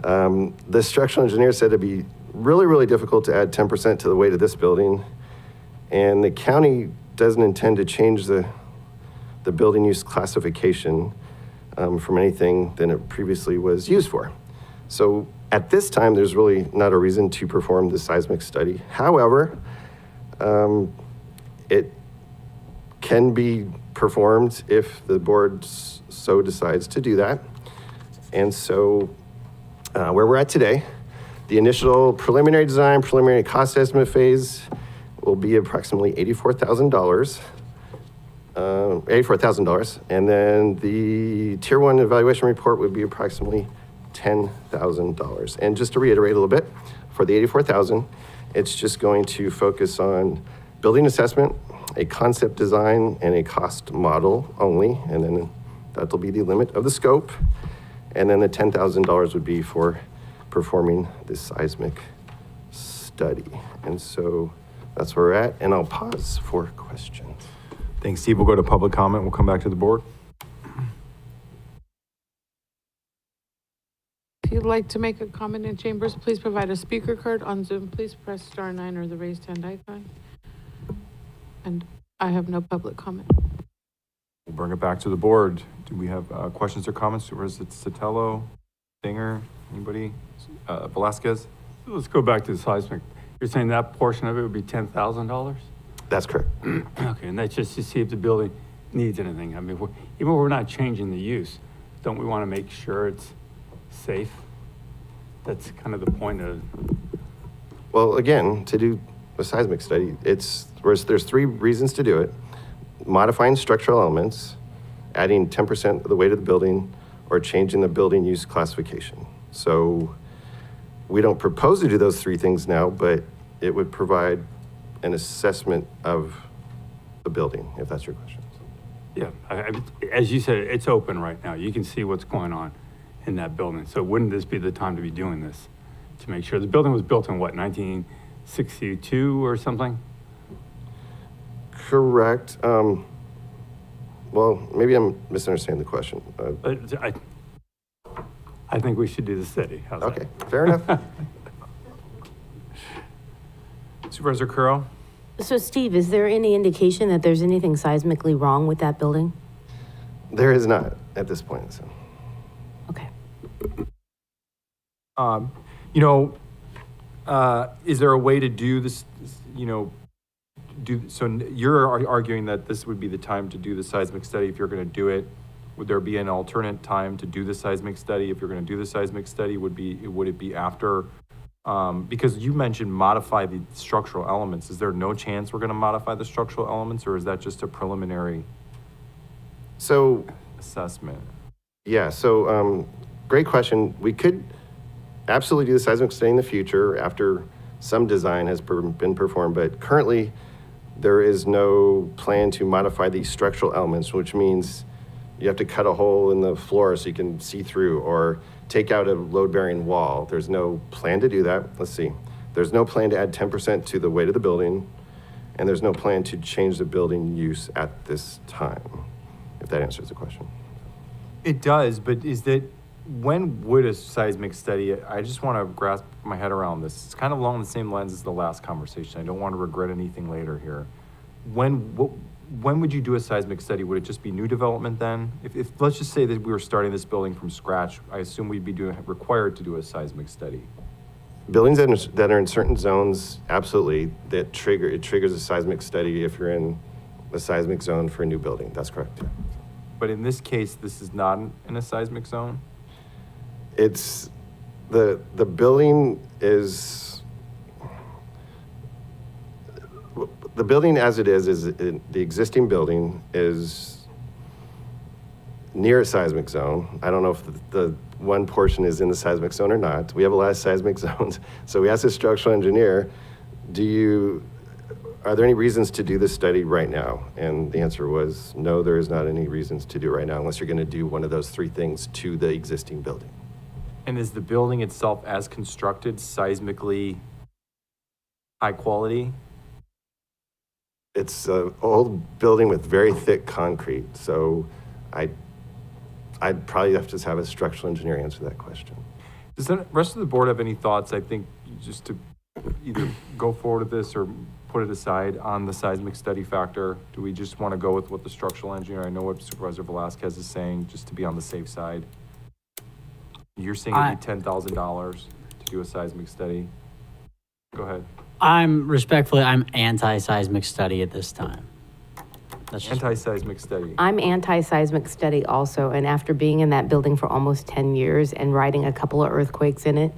The structural engineer said it'd be really, really difficult to add 10% to the weight of this building. And the county doesn't intend to change the building use classification from anything than it previously was used for. So at this time, there's really not a reason to perform the seismic study. However, it can be performed if the board so decides to do that. And so where we're at today, the initial preliminary design, preliminary cost estimate phase will be approximately $84,000. $84,000. And then the Tier 1 evaluation report would be approximately $10,000. And just to reiterate a little bit, for the $84,000, it's just going to focus on building assessment, a concept design, and a cost model only. And then that'll be the limit of the scope. And then the $10,000 would be for performing this seismic study. And so that's where we're at. And I'll pause for questions. Thanks, Steve. We'll go to public comment. We'll come back to the board. If you'd like to make a comment in chambers, please provide a speaker card. On Zoom, please press *9 or the raised hand icon. And I have no public comment. We'll bring it back to the board. Do we have questions or comments? Or is it Sotelo, Singer, anybody? Velasquez? Let's go back to the seismic. You're saying that portion of it would be $10,000? That's correct. Okay, and that's just to see if the building needs anything. I mean, even if we're not changing the use, don't we want to make sure it's safe? That's kind of the point of. Well, again, to do a seismic study, there's three reasons to do it. Modifying structural elements, adding 10% of the weight of the building, or changing the building use classification. So we don't propose to do those three things now, but it would provide an assessment of the building, if that's your question. Yeah, as you said, it's open right now. You can see what's going on in that building. So wouldn't this be the time to be doing this? To make sure the building was built in what, 1962 or something? Correct. Well, maybe I'm misunderstanding the question. I think we should do the study. How's okay, that? Fair enough. Supervisor Curro? So Steve, is there any indication that there's anything seismically wrong with that building? There is not at this point. So. Okay. Is there a way to do this, so you're arguing that this would be the time to do the seismic study if you're going to do it. Would there be an alternate time to do the seismic study? If you're going to do the seismic study, would it be after? Because you mentioned modify the structural elements. Is there no chance we're going to modify the structural elements, or is that just a preliminary assessment? Yeah, so great question. We could absolutely do the seismic study in the future after some design has been performed, but currently there is no plan to modify these structural elements, which means you have to cut a hole in the floor so you can see through, or take out a load-bearing wall. There's no plan to do that. Let's see. There's no plan to add 10% to the weight of the building, and there's no plan to change the building use at this time, if that answers the question. It does, but when would a seismic study, I just want to grasp my head around this. It's kind of along the same lines as the last conversation. I don't want to regret anything later here. when would you do a seismic study? Would it just be new development then? If, let's just say that we were starting this building from scratch, I assume we'd be required to do a seismic study. Buildings that are in certain zones, absolutely, it triggers a seismic study if you're in a seismic zone for a new building. That's correct. But in this case, this is not in a seismic zone? It's, the building is, the building as it is the existing building is near a seismic zone. I don't know if the one portion is in the seismic zone or not. We have a lot of seismic zones. So we asked the structural engineer, are there any reasons to do this study right now? And the answer was, no, there is not any reasons to do it right now unless you're gonna do one of those three things to the existing building. And is the building itself as constructed seismically high quality? It's an old building with very thick concrete, so I'd probably have to have a structural engineer answer that question. Does the rest of the board have any thoughts? I think just to either go forward with this or put it aside on the seismic study factor. Do we just want to go with what the structural engineer, I know what Supervisor Velasquez is saying, just to be on the safe side? You're saying it'd be $10,000 to do a seismic study? Go ahead. I'm anti-seismic study at this time. Anti-seismic study. I'm anti-seismic study also, and after being in that building for almost 10 years and riding a couple of earthquakes in it,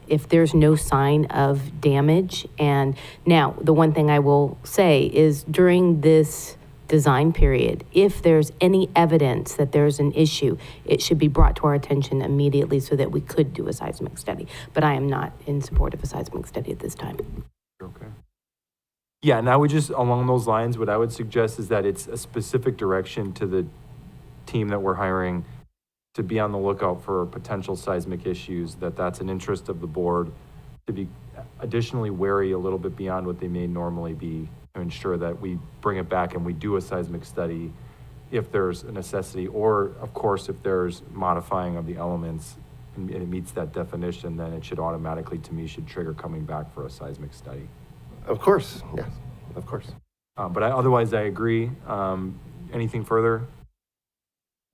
if there's no sign of damage, and now the one thing I will say is during this design period, if there's any evidence that there's an issue, it should be brought to our attention immediately so that we could do a seismic study. But I am not in support of a seismic study at this time. Okay. Yeah, and I would just, along those lines, what I would suggest is that it's a specific direction to the team that we're hiring to be on the lookout for potential seismic issues, that's an interest of the board, to be additionally wary a little bit beyond what they may normally be, to ensure that we bring it back and we do a seismic study if there's a necessity, or of course, if there's modifying of the elements and it meets that definition, then it should automatically, to me, should trigger coming back for a seismic study. Of course, yes, of course. But otherwise, I agree. Anything further?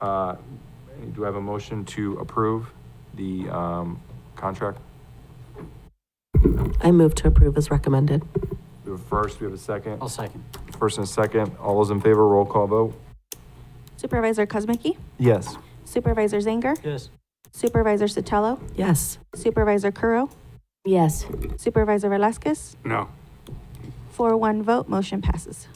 Do I have a motion to approve the contract? I move to approve as recommended. We have a first, we have a second. I'll second. First and a second. All those in favor, roll call vote. Supervisor Kuzmicki, Yes. Supervisor Zanger, Yes. Supervisor Sotelo, Yes. Supervisor Curro, Yes. Supervisor Velasquez. No. 4-1 vote, motion passes.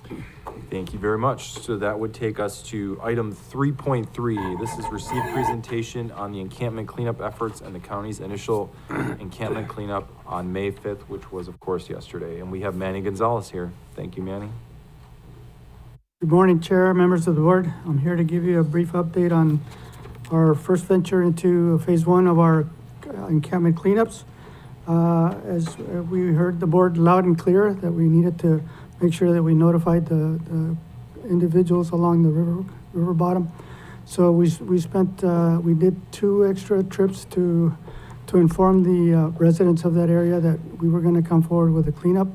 Thank you very much. So that would take us to item 3.3. This is received presentation on the encampment cleanup efforts and the county's initial encampment cleanup on May 5th, which was of course yesterday. And we have Manny Gonzalez here. Thank you, Manny. Good morning, Chair, members of the board. I'm here to give you a brief update on our first venture into phase 1 of our encampment cleanups. As we heard the board loud and clear that we needed to make sure that we notified the individuals along the river bottom. So we did 2 extra trips to inform the residents of that area that we were going to come forward with a cleanup.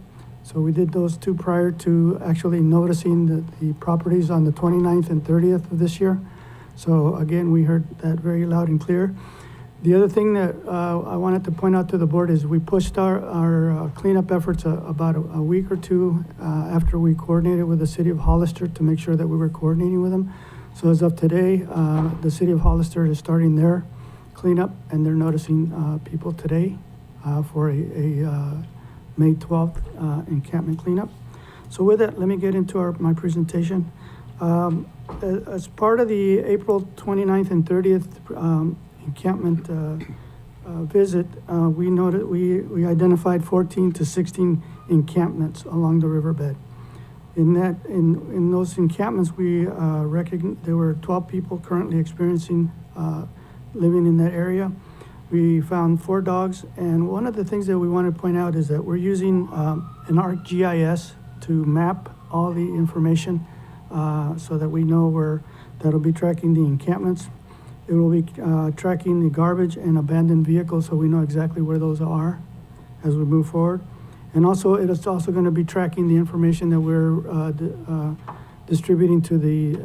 So we did those 2 prior to actually noticing the properties on the 29th and 30th of this year. So again, we heard that very loud and clear. The other thing that I wanted to point out to the board is we pushed our cleanup efforts about a week or 2 after we coordinated with the city of Hollister to make sure that we were coordinating with them. So as of today, the city of Hollister is starting their cleanup, and they're noticing people today for a May 12th encampment cleanup. So with that, let me get into my presentation. As part of the April 29th and 30th encampment visit, we identified 14 to 16 encampments along the riverbed. In those encampments, we recognized there were 12 people currently experiencing living in that area. We found 4 dogs, and one of the things that we want to point out is that we're using an ArcGIS to map all the information so that we know where that'll be tracking the encampments. It will be tracking the garbage and abandoned vehicles, so we know exactly where those are as we move forward. And also, it is also going to be tracking the information that we're distributing to the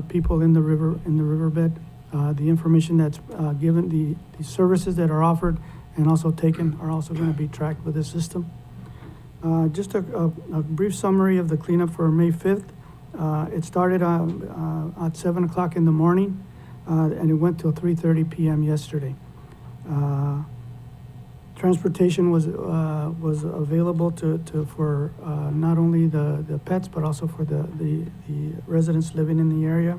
people in the riverbed, the information that's given, the services that are offered and also taken are also going to be tracked with this system. Just a brief summary of the cleanup for May 5th. It started at 7 o'clock in the morning, and it went till 3:30 p.m. yesterday. Transportation was available for not only the pets, but also for the residents living in the area.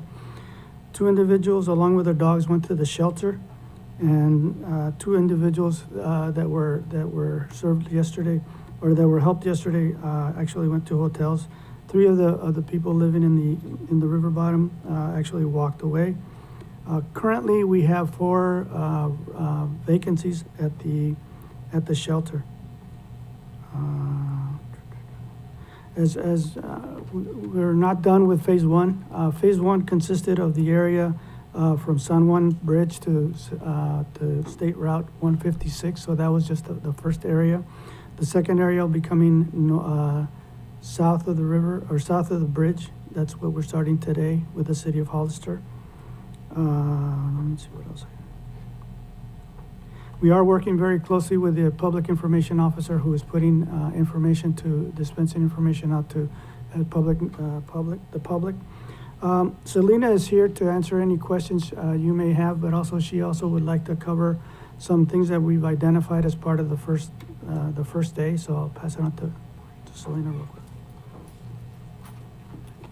2 individuals, along with their dogs, went to the shelter, and 2 individuals that were served yesterday, or that were helped yesterday, actually went to hotels. 3 of the people living in the river bottom actually walked away. Currently, we have 4 vacancies at the shelter. We're not done with phase 1. Phase 1 consisted of the area from San Juan Bridge to State Route 156, so that was just the first area. The second area will be coming south of the river, or south of the bridge. That's what we're starting today with the city of Hollister. Let me see what else. We are working very closely with the public information officer, who is putting dispensing information out to the public. Selena is here to answer any questions you may have, but also she would like to cover some things that we've identified as part of the first day. So I'll pass it on to Selena real quick.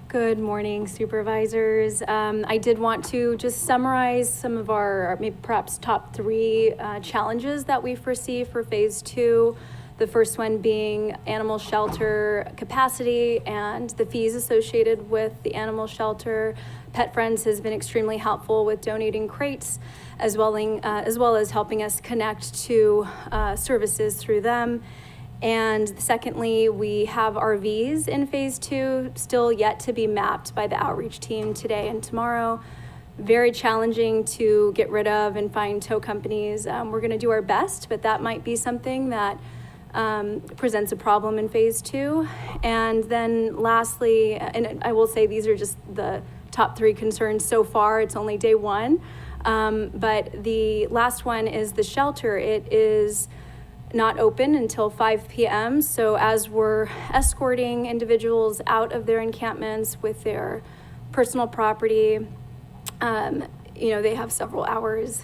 Good morning, supervisors. I did want to just summarize some of our maybe perhaps top 3 challenges that we foresee for phase 2. The first one being animal shelter capacity and the fees associated with the animal shelter. Pet Friends has been extremely helpful with donating crates, as well as helping us connect to services through them. And secondly, we have RVs in phase 2, still yet to be mapped by the outreach team today and tomorrow. Very challenging to get rid of and find tow companies. We're going to do our best, but that might be something that presents a problem in phase 2. And then lastly, and I will say these are just the top 3 concerns so far. It's only day 1. But the last one is the shelter. It is not open until 5 p.m. So as we're escorting individuals out of their encampments with their personal property, they have several hours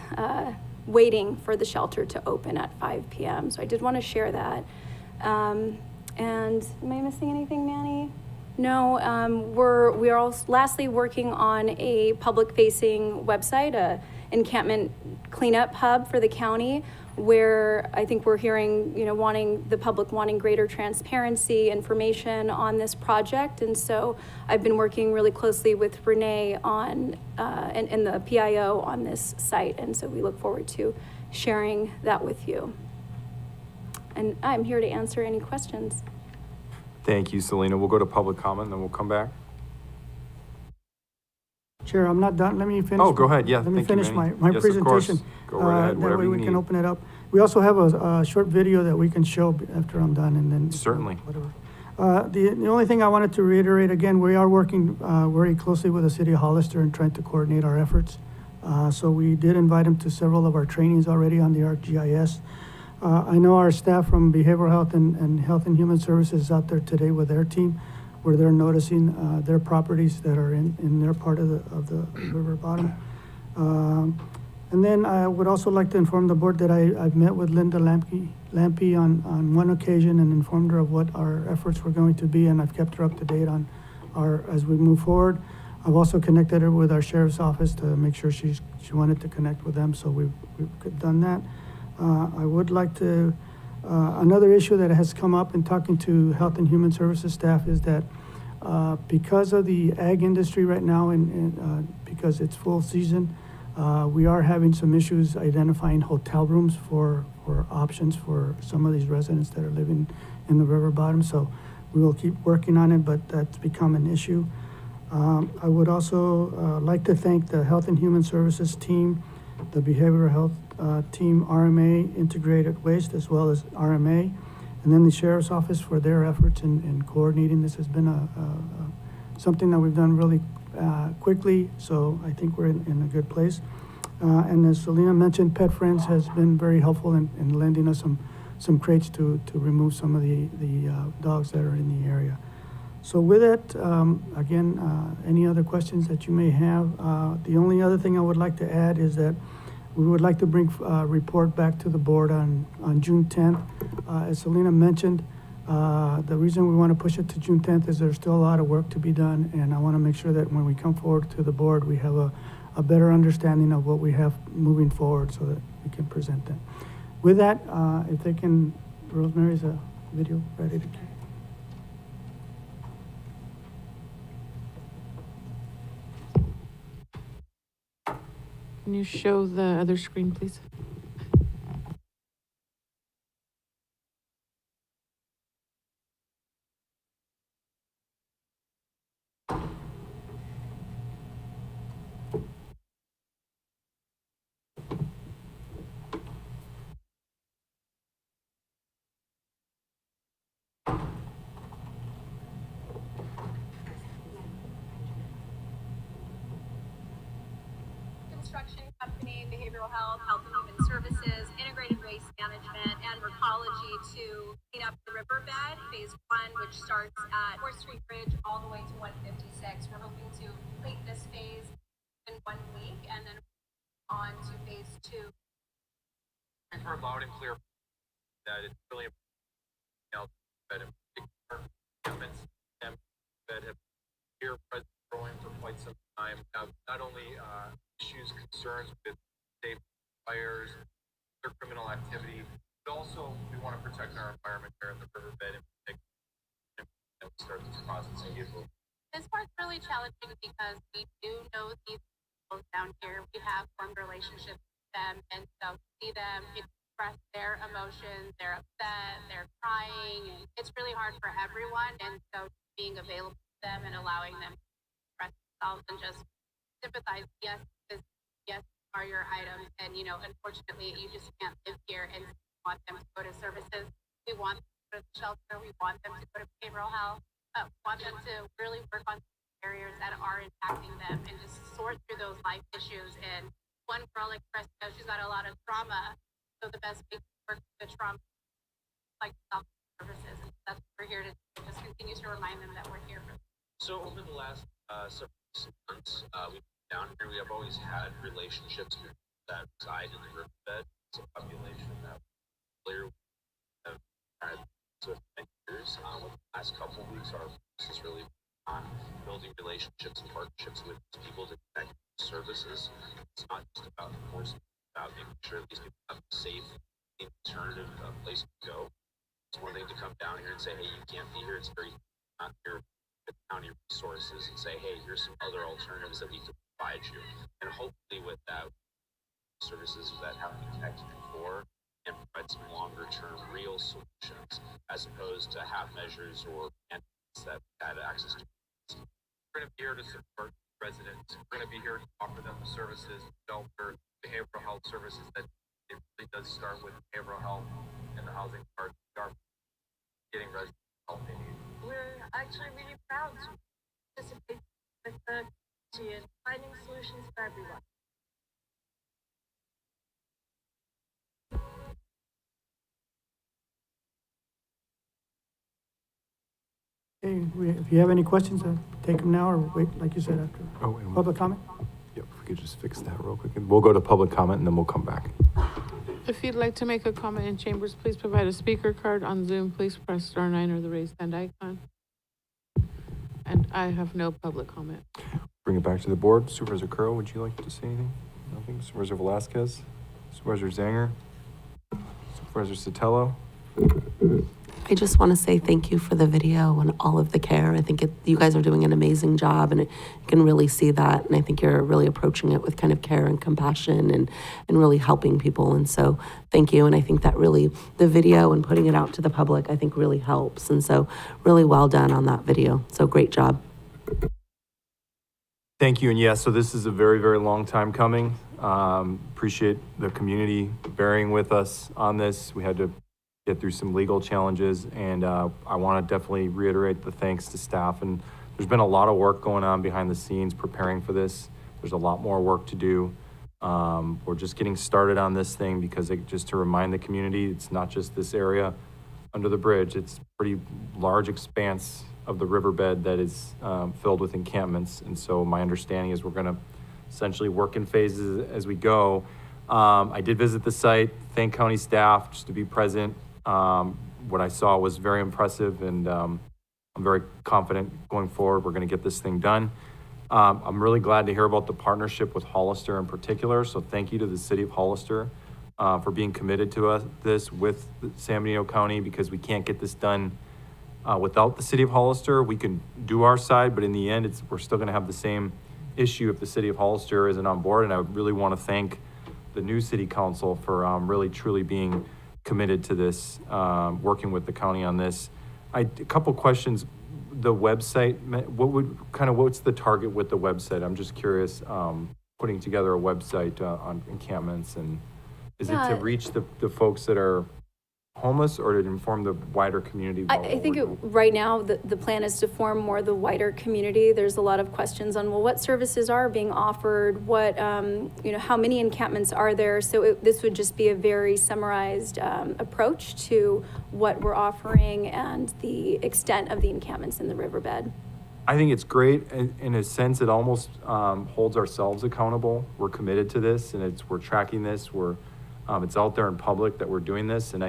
waiting for the shelter to open at 5 p.m. So I did want to share that. And am I missing anything, Manny? No, we are also lastly working on a public-facing website, a encampment cleanup hub for the county, where I think we're hearing, the public wanting greater transparency, information on this project. And so I've been working really closely with Renee on, and the PIO on this site. And so we look forward to sharing that with you. And I'm here to answer any questions. Thank you, Selena. We'll go to public comment, then we'll come back. Chair, I'm not done. Let me finish. Oh, go ahead. Yeah, Let me thank you, finish Manny. my Yes, of course. presentation. Go right ahead, That whatever way you we can need. open it up. We also have a short video that we can show after I'm done, and then. Certainly. Whatever. The only thing I wanted to reiterate again, we are working very closely with the city of Hollister and trying to coordinate our efforts. So we did invite them to several of our trainings already on the ArcGIS. I know our staff from Behavioral Health and Health and Human Services is out there today with their team, where they're noticing their properties that are in their part of the river bottom. And then I would also like to inform the board that I've met with Linda Lampe on one occasion and informed her of what our efforts were going to be, and I've kept her up to date on as we move forward. I've also connected her with our sheriff's office to make sure she wanted to connect with them, so we've done that. I would like to, another issue that has come up in talking to Health and Human Services staff is that because of the ag industry right now and because it's full season, we are having some issues identifying hotel rooms for options for some of these residents that are living in the river bottom. So we will keep working on it, but that's become an issue. I would also like to thank the Health and Human Services team, the Behavioral Health team, RMA, Integrated Waste, as well as RMA, and then the Sheriff's Office for their efforts in coordinating this. Has been something that we've done really quickly, so I think we're in a good place. And as Selena mentioned, Pet Friends has been very helpful in lending us some crates to remove some of the dogs that are in the area. So with that, again, any other questions that you may have? The only other thing I would like to add is that we would like to bring a report back to the board on June 10th. As Selena mentioned, the reason we want to push it to June 10th is there's still a lot of work to be done, and I want to make sure that when we come forward to the board, we have a better understanding of what we have moving forward so that we can present that. With that, if they can, Rosemary's a video ready to. Can you show the other screen, please? Construction company, behavioral health, health and human services, integrated waste management, and recology to clean up the riverbed, phase 1, which starts at 4th Street Bridge all the way to 156. We're hoping to complete this phase in 1 week and then on to phase 2. I've heard loud and clear that it's really important that in particular encampments and that have here present growing for quite some time have not only issues, concerns with safe fires, other criminal activity, but also we want to protect our environment here in the riverbed and we start this process and get moving. This part's really challenging because we do know these people down here. We have formed relationships with them, and so to see them express their emotions, they're upset, they're crying, and it's really hard for everyone. And so being available to them and allowing them to express themselves and just sympathize. Yes, yes, are your items, and unfortunately, you just can't live here and want them to go to services. We want them to go to the shelter. We want them to go to behavioral health. We want them to really work on barriers that are impacting them and just sort through those life issues. And one girl expressed, she's got a lot of trauma, so the best way to work with the trauma, like self services. And that's what we're here to do. Just continue to remind them that we're here for them. So over the last several months, we've been down here. We have always had relationships that reside in the riverbed. It's a population that clearly have had so many years. With the last couple of weeks, our focus is really on building relationships and partnerships with people to connect services. It's not just about enforcement, it's about making sure these people have a safe, alternative place to go. It's one thing to come down here and say, hey, you can't be here. It's very not here with county resources and say, hey, here's some other alternatives that we can provide you. And hopefully with that, services that have been connected before and provide some longer term real solutions as opposed to half measures or entities that had access to. We're going to be here to support residents. We're going to be here to offer them the services, shelter, behavioral health services that it really does start with behavioral health and the housing part. Start getting residents help they need. We're actually really proud to participate with the community and finding solutions for everyone. Okay, if you have any questions, take them now or wait, like you said, after public comment. Yep, if we could just fix that real quick. We'll go to public comment and then we'll come back. If you'd like to make a comment in chambers, please provide a speaker card. On Zoom, please press *9 or the raised hand icon. And I have no public comment. Bring it back to the board. Supervisor Curl, would you like to say anything? Nothing? Supervisor Velasquez? Supervisor Zanger? Supervisor Sotelo? I just want to say thank you for the video and all of the care. I think you guys are doing an amazing job, and you can really see that. And I think you're really approaching it with kind of care and compassion and really helping people. And so thank you. And I think that really the video and putting it out to the public, I think really helps. And so really well done on that video. So great job. Thank you. And yes, so this is a very, very long time coming. Appreciate the community bearing with us on this. We had to get through some legal challenges, and I want to definitely reiterate the thanks to staff and there's been a lot of work going on behind the scenes preparing for this. There's a lot more work to do. We're just getting started on this thing because just to remind the community, it's not just this area under the bridge. It's pretty large expanse of the riverbed that is filled with encampments. And so my understanding is we're going to essentially work in phases as we go. I did visit the site, thank county staff just to be present. What I saw was very impressive, and I'm very confident going forward we're going to get this thing done. I'm really glad to hear about the partnership with Hollister in particular. So thank you to the city of Hollister for being committed to this with San Benito County, because we can't get this done without the city of Hollister. We can do our side, but in the end, we're still going to have the same issue if the city of Hollister isn't on board. And I really want to thank the new city council for really truly being committed to this, working with the county on this. A couple questions. The website, what's the target with the website? I'm just curious, putting together a website on encampments, and is it to reach the folks that are homeless, or to inform the wider community? I think right now the plan is to form more the wider community. There's a lot of questions on, well, what services are being offered, what how many encampments are there? So this would just be a very summarized approach to what we're offering and the extent of the encampments in the riverbed. I think it's great. In a sense, it almost holds ourselves accountable. We're committed to this, and we're tracking this. It's out there in public that we're doing this, and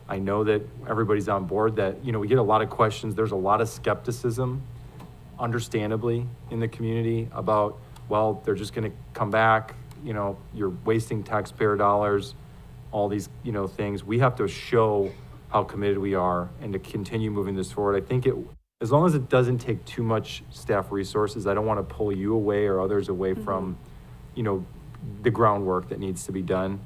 I know that everybody's on board. That we get a lot of questions. There's a lot of skepticism, understandably, in the community about, well, they're just going to come back. You're wasting taxpayer dollars, all these things. We have to show how committed we are and to continue moving this forward. I think as long as it doesn't take too much staff resources, I don't want to pull you away or others away from, the groundwork that needs to be done.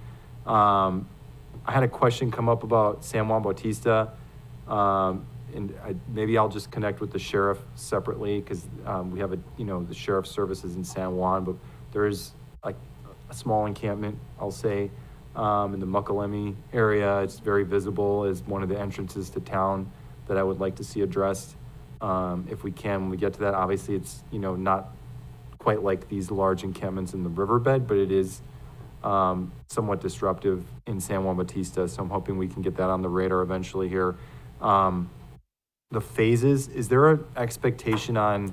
I had a question come up about San Juan Bautista, and maybe I'll just connect with the sheriff separately, because we have the sheriff's services in San Juan, but there is like a small encampment, I'll say, in the Muckalemme area. It's very visible as one of the entrances to town that I would like to see addressed, if we can. When we get to that, obviously it's not quite like these large encampments in the riverbed, but it is somewhat disruptive in San Juan Bautista. So I'm hoping we can get that on the radar eventually here. The phases, is there an expectation on,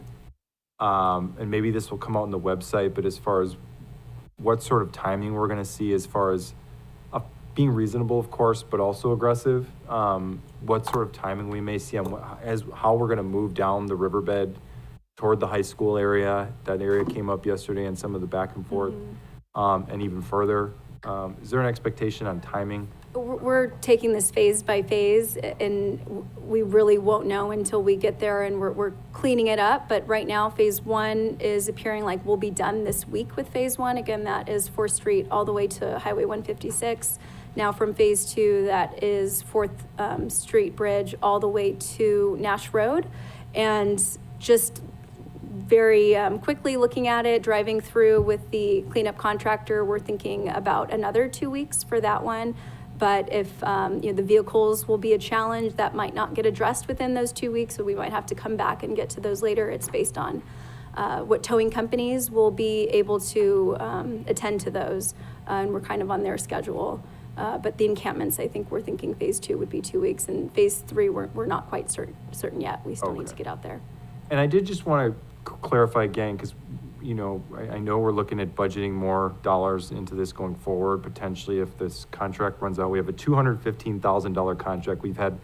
and maybe this will come out on the website, but as far as what sort of timing we're going to see, as far as being reasonable, of course, but also aggressive, what sort of timing we may see on how we're going to move down the riverbed toward the high school area. That area came up yesterday and some of the back and forth. And even further, is there an expectation on timing? We're taking this phase by phase, and we really won't know until we get there, and we're cleaning it up. But right now, phase 1 is appearing like we'll be done this week with phase 1. Again, that is 4th Street all the way to Highway 156. Now from phase 2, that is 4th Street Bridge all the way to Nash Road. And just very quickly looking at it, driving through with the cleanup contractor, we're thinking about another 2 weeks for that one. But if the vehicles will be a challenge, that might not get addressed within those 2 weeks, so we might have to come back and get to those later. It's based on what towing companies will be able to attend to those, and we're kind of on their schedule. But the encampments, I think we're thinking phase 2 would be 2 weeks, and phase 3 we're not quite certain yet. We still need to get out there. And I did just want to clarify again, because I know we're looking at budgeting more dollars into this going forward, potentially if this contract runs out. We have a $215,000 contract. We've had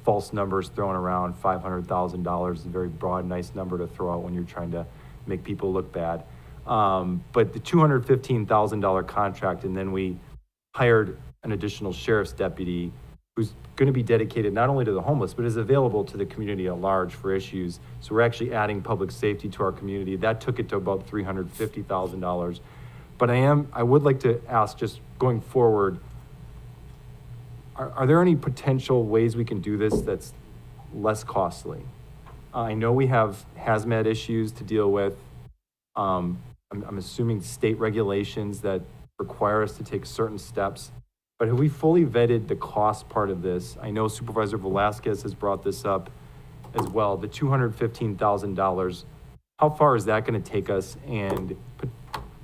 false numbers thrown around. $500,000 is a very broad, nice number to throw out when you're trying to make people look bad. But the $215,000 contract, and then we hired an additional sheriff's deputy who's going to be dedicated not only to the homeless, but is available to the community at large for issues. So we're actually adding public safety to our community. That took it to about $350,000. But I would like to ask, just going forward, are there any potential ways we can do this that's less costly? I know we have hazmat issues to deal with. I'm assuming state regulations that require us to take certain steps. But have we fully vetted the cost part of this? I know Supervisor Velasquez has brought this up as well, the $215,000, how far is that gonna take us and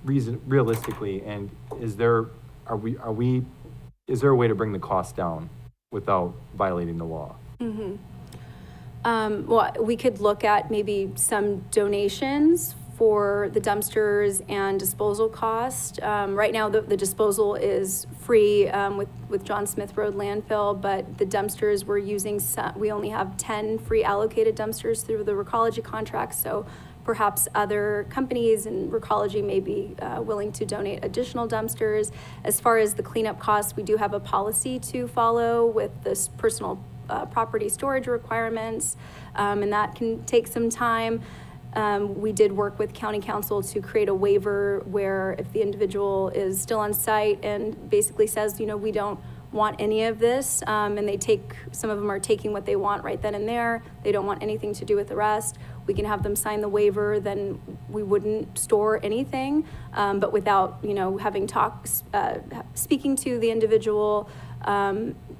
realistically, and is there a way to bring the cost down without violating the law? Well, we could look at maybe some donations for the dumpsters and disposal cost. Right now, the disposal is free with John Smith Road landfill, but the dumpsters we're using, we only have 10 free allocated dumpsters through the Recology contract, so perhaps other companies and Recology may be willing to donate additional dumpsters. As far as the cleanup costs, we do have a policy to follow with this personal property storage requirements, and that can take some time. We did work with county council to create a waiver where if the individual is still on site and basically says, you know, we don't want any of this, and some of them are taking what they want right then and there, they don't want anything to do with the rest, we can have them sign the waiver, then we wouldn't store anything, but without, you know, having talks, speaking to the individual,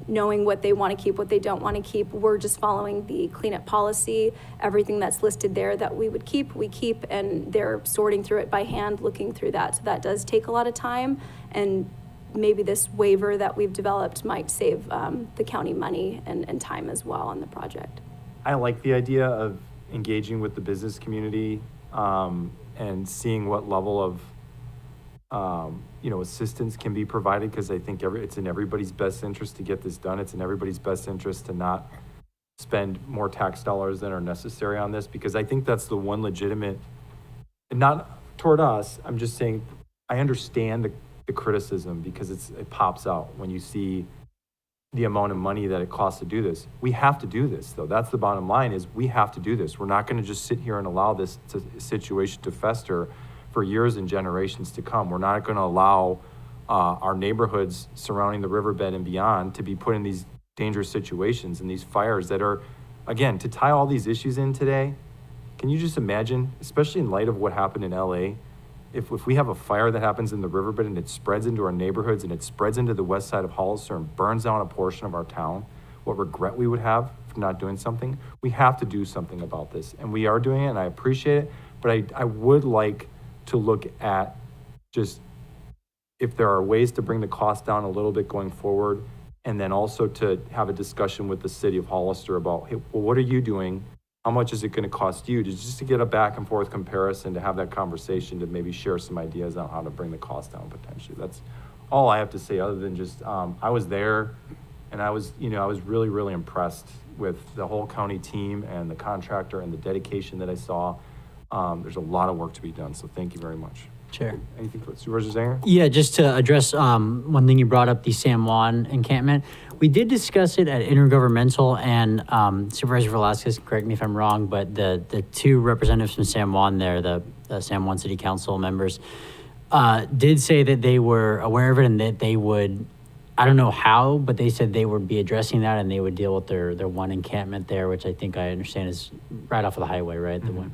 knowing what they want to keep, what they don't want to keep. We're just following the cleanup policy. Everything that's listed there that we would keep, we keep, and they're sorting through it by hand, looking through that. So that does take a lot of time, and maybe this waiver that we've developed might save the county money and time as well on the project. I like the idea of engaging with the business community and seeing what level of assistance can be provided, because I think it's in everybody's best interest to get this done. It's in everybody's best interest to not spend more tax dollars than are necessary on this, because I think that's the one legitimate, and not toward us, I'm just saying, I understand the criticism, because it pops out when you see the amount of money that it costs to do this. We have to do this, though. That's the bottom line, is we have to do this. We're not going to just sit here and allow this situation to fester for years and generations to come. We're not going to allow our neighborhoods surrounding the riverbed and beyond to be put in these dangerous situations and these fires that are, again, to tie all these issues in today. Can you just imagine, especially in light of what happened in LA, if we have a fire that happens in the riverbed and it spreads into our neighborhoods and it spreads into the west side of Hollister and burns down a portion of our town, what regret we would have for not doing something. We have to do something about this, and we are doing it, and I appreciate it, but I would like to look at just if there are ways to bring the cost down a little bit going forward, and then also to have a discussion with the city of Hollister about, hey, well, what are you doing? How much is it going to cost you? Just to get a back and forth comparison, to have that conversation, to maybe share some ideas on how to bring the cost down potentially. That's all I have to say, other than just, I was there, and I was really, really impressed with the whole county team and the contractor and the dedication that I saw. There's a lot of work to be done, so thank you very much. Chair. Anything for Supervisor Zanger? Yeah, just to address one thing you brought up, the San Juan encampment. We did discuss it at intergovernmental, and Supervisor Velasquez, correct me if I'm wrong, but the two representatives from San Juan there, the San Juan City Council members, did say that they were aware of it and that they would, I don't know how, but they said they would be addressing that and they would deal with their one encampment there, which I think I understand is right off of the highway, right? Mm-hmm. The one.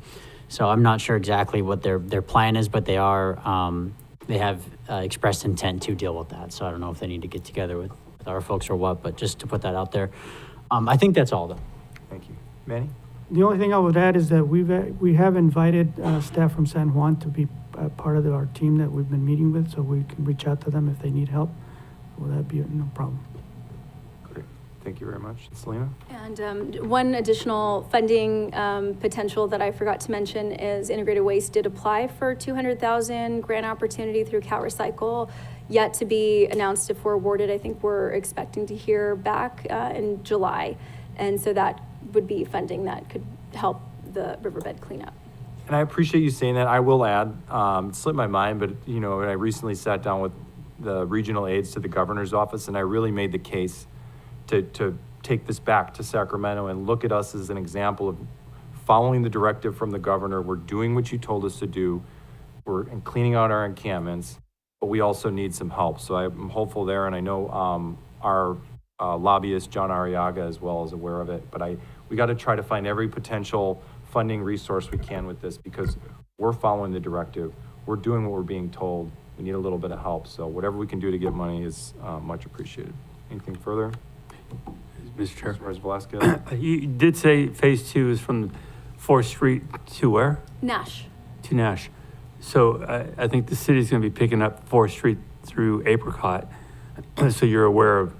So I'm not sure exactly what their plan is, but they have expressed intent to deal with that. So I don't know if they need to get together with our folks or what, but just to put that out there. I think that's all, though. Thank you. Manny? The only thing I would add is that we have invited staff from San Juan to be part of our team that we've been meeting with, so we can reach out to them if they need help. Will that be no problem? Great. Thank you very much. Selena? And one additional funding potential that I forgot to mention is Integrated Waste did apply for $200,000 grant opportunity through Cal Recycle, yet to be announced if we're awarded. I think we're expecting to hear back in July. And so that would be funding that could help the riverbed cleanup. And I appreciate you saying that. I will add, it slipped my mind, but I recently sat down with the regional aides to the governor's office, and I really made the case to take this back to Sacramento and look at us as an example of following the directive from the governor. We're doing what you told us to do. We're cleaning out our encampments, but we also need some help. So I'm hopeful there, and I know our lobbyist, John Arriaga, as well, is aware of it. But we got to try to find every potential funding resource we can with this, because we're following the directive. We're doing what we're being told. We need a little bit of help. So whatever we can do to get money is much appreciated. Anything further? Mr. Chair. Supervisor Velasquez. You did say phase 2 is from 4th Street to where? Nash. To Nash. So I think the city's going to be picking up 4th Street through Apricot. So you're aware of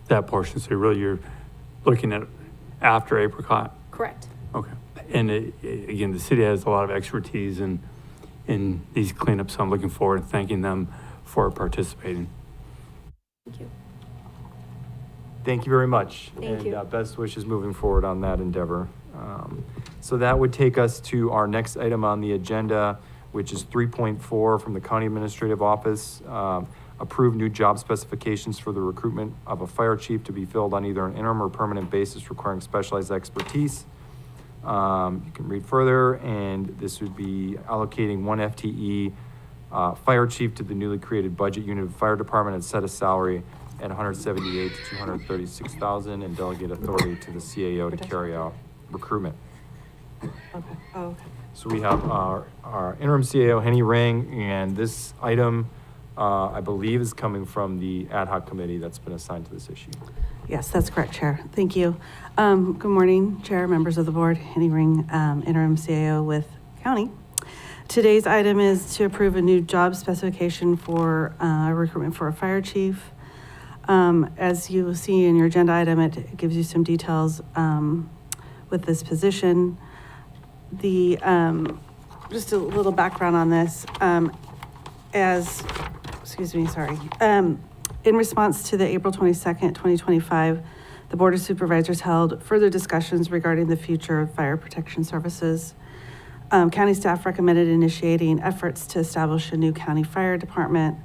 that portion. So really you're looking at after Apricot. Correct. Okay. And again, the city has a lot of expertise in these cleanups. So I'm looking forward to thanking them for participating. Thank you. Thank you very much. Thank you. And best wishes moving forward on that endeavor. So that would take us to our next item on the agenda, which is 3.4 from the County Administrative Office. Approve new job specifications for the recruitment of a fire chief to be filled on either an interim or permanent basis requiring specialized expertise. You can read further, and this would be allocating 1 FTE fire chief to the newly created budget unit of the fire department and set a salary at $178,000 to $236,000 and delegate authority to the CAO to carry out recruitment. Okay. Oh, okay. So we have our interim CAO, Henny Ring, and this item, I believe, is coming from the ad hoc committee that's been assigned to this issue. Yes, that's correct, Chair. Thank you. Good morning, Chair, members of the board. Henny Ring, interim CAO with county. Today's item is to approve a new job specification for recruitment for a fire chief. As you will see in your agenda item, it gives you some details with this position. The just a little background on this. In response to the April 22nd, 2025, the Board of Supervisors held further discussions regarding the future of fire protection services. County staff recommended initiating efforts to establish a new county fire department.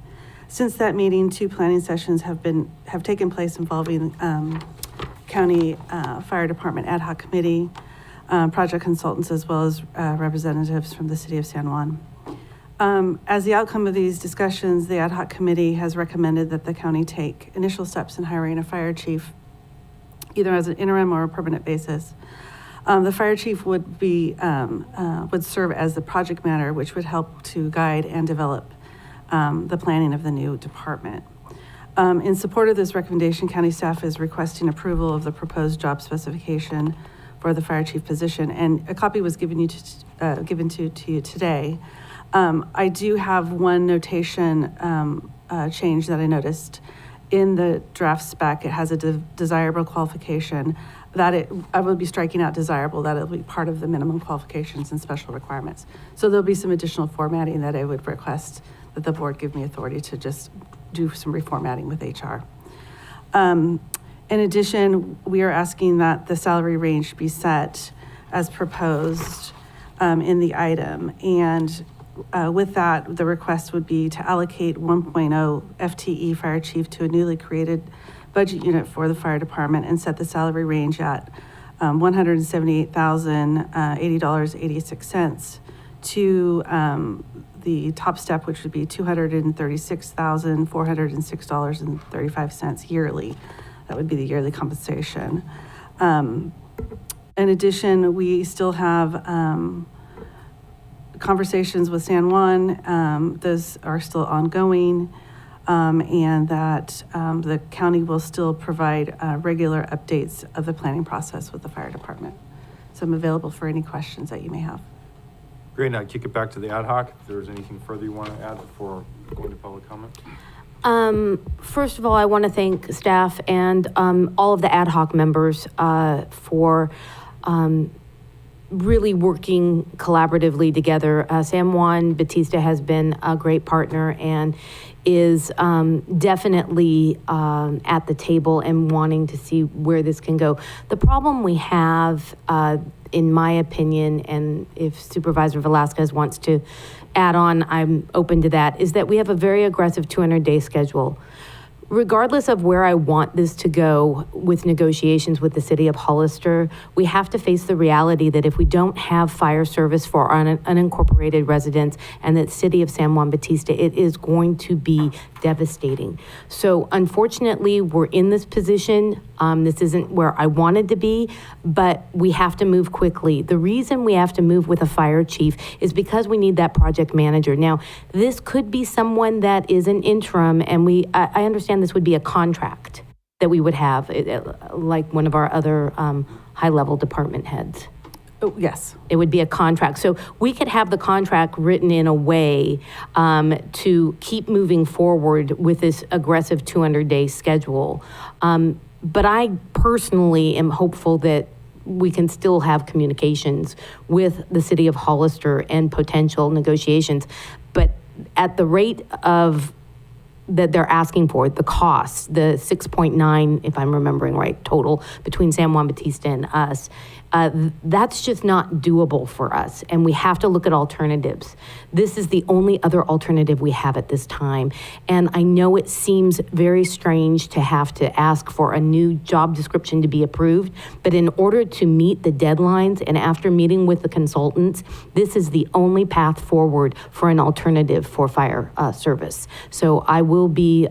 Since that meeting, 2 planning sessions have taken place involving county fire department ad hoc committee, project consultants, as well as representatives from the city of San Juan. As the outcome of these discussions, the ad hoc committee has recommended that the county take initial steps in hiring a fire chief, either as an interim or a permanent basis. The fire chief would serve as the project manager, which would help to guide and develop the planning of the new department. In support of this recommendation, county staff is requesting approval of the proposed job specification for the fire chief position, and a copy was given to you today. I do have one notation change that I noticed in the draft spec. It has a desirable qualification that I will be striking out desirable, that it'll be part of the minimum qualifications and special requirements. So there'll be some additional formatting that I would request that the board give me authority to just do some reformatting with HR. In addition, we are asking that the salary range be set as proposed in the item. And with that, the request would be to allocate 1.0 FTE fire chief to a newly created budget unit for the fire department and set the salary range at $178,080.86 to the top step, which would be $236,406.35 yearly. That would be the yearly compensation. In addition, we still have conversations with San Juan. Those are still ongoing, and that the county will still provide regular updates of the planning process with the fire department. So I'm available for any questions that you may have. Great, now kick it back to the ad hoc. If there's anything further you want to add before going to public comment? First of all, I want to thank staff and all of the ad hoc members for really working collaboratively together. San Juan Batista has been a great partner and is definitely at the table and wanting to see where this can go. The problem we have, in my opinion, and if Supervisor Velasquez wants to add on, I'm open to that, is that we have a very aggressive 200-day schedule. Regardless of where I want this to go with negotiations with the city of Hollister, we have to face the reality that if we don't have fire service for our unincorporated residents and the city of San Juan Batista, it is going to be devastating. So unfortunately, we're in this position. This isn't where I wanted to be, but we have to move quickly. The reason we have to move with a fire chief is because we need that project manager. Now, this could be someone that is an interim, and I understand this would be a contract. that we would have, like one of our other high-level department heads? Oh, yes. It would be a contract. So we could have the contract written in a way to keep moving forward with this aggressive 200-day schedule. But I personally am hopeful that we can still have communications with the city of Hollister and potential negotiations. But at the rate of that they're asking for, the cost, the 6.9, if I'm remembering right, total between San Juan Bautista and us, that's just not doable for us. And we have to look at alternatives. This is the only other alternative we have at this time. And I know it seems very strange to have to ask for a new job description to be approved, but in order to meet the deadlines and after meeting with the consultants, this is the only path forward for an alternative for fire service. So I will be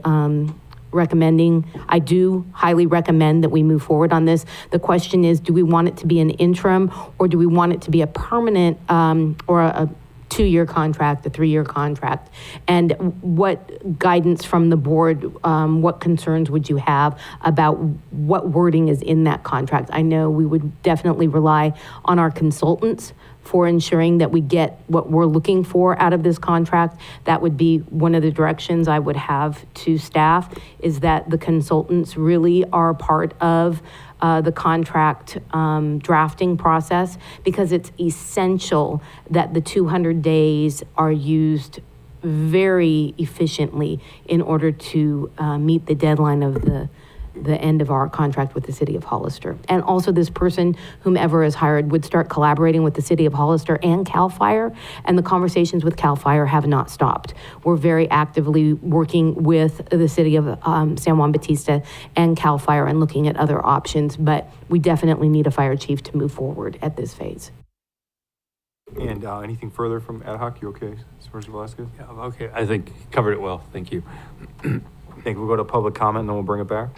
recommending, I do highly recommend that we move forward on this. The question is, do we want it to be an interim, or do we want it to be a permanent or a 2-year contract, a 3-year contract? And what guidance from the board, what concerns would you have about what wording is in that contract? I know we would definitely rely on our consultants for ensuring that we get what we're looking for out of this contract. That would be one of the directions I would have to staff, is that the consultants really are part of the contract drafting process, because it's essential that the 200 days are used very efficiently in order to meet the deadline of the end of our contract with the city of Hollister. And also, this person, whomever is hired, would start collaborating with the city of Hollister and CAL FIRE, and the conversations with CAL FIRE have not stopped. We're very actively working with the city of San Juan Bautista and CAL FIRE and looking at other options, but we definitely need a fire chief to move forward at this phase. And anything further from ad hoc? You okay, Supervisor Velasquez? Yeah, okay, I think you covered it well. Thank you. I think we'll go to public comment and then we'll bring it back.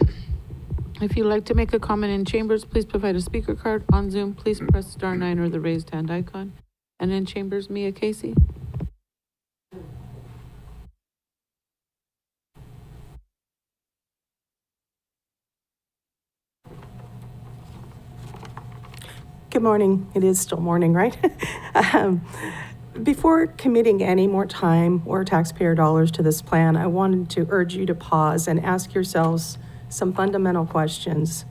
If you'd like to make a comment in chambers, please provide a speaker card. On Zoom, please press star 9 or the raised hand icon. And in chambers, Mia Casey. Good morning. It is still morning, right? Before committing any more time or taxpayer dollars to this plan, I wanted to urge you to pause and ask yourselves some fundamental questions.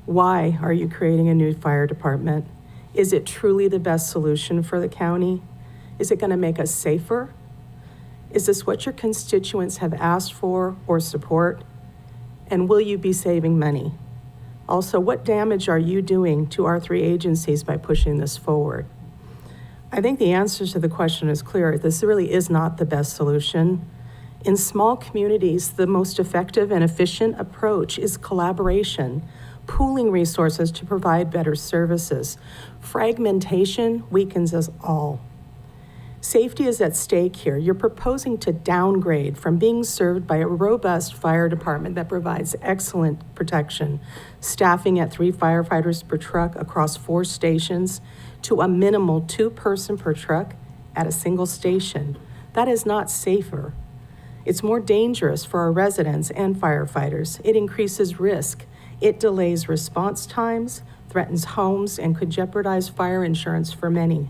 Why are you creating a new fire department? Is it truly the best solution for the county? Is it going to make us safer? Is this what your constituents have asked for or support? And will you be saving money? Also, what damage are you doing to our 3 agencies by pushing this forward? I think the answer to the question is clear. This really is not the best solution. In small communities, the most effective and efficient approach is collaboration, pooling resources to provide better services. Fragmentation weakens us all. Safety is at stake here. You're proposing to downgrade from being served by a robust fire department that provides excellent protection, staffing at 3 firefighters per truck across 4 stations, to a minimal 2 person per truck at a single station. That is not safer. It's more dangerous for our residents and firefighters. It increases risk. It delays response times, threatens homes, and could jeopardize fire insurance for many.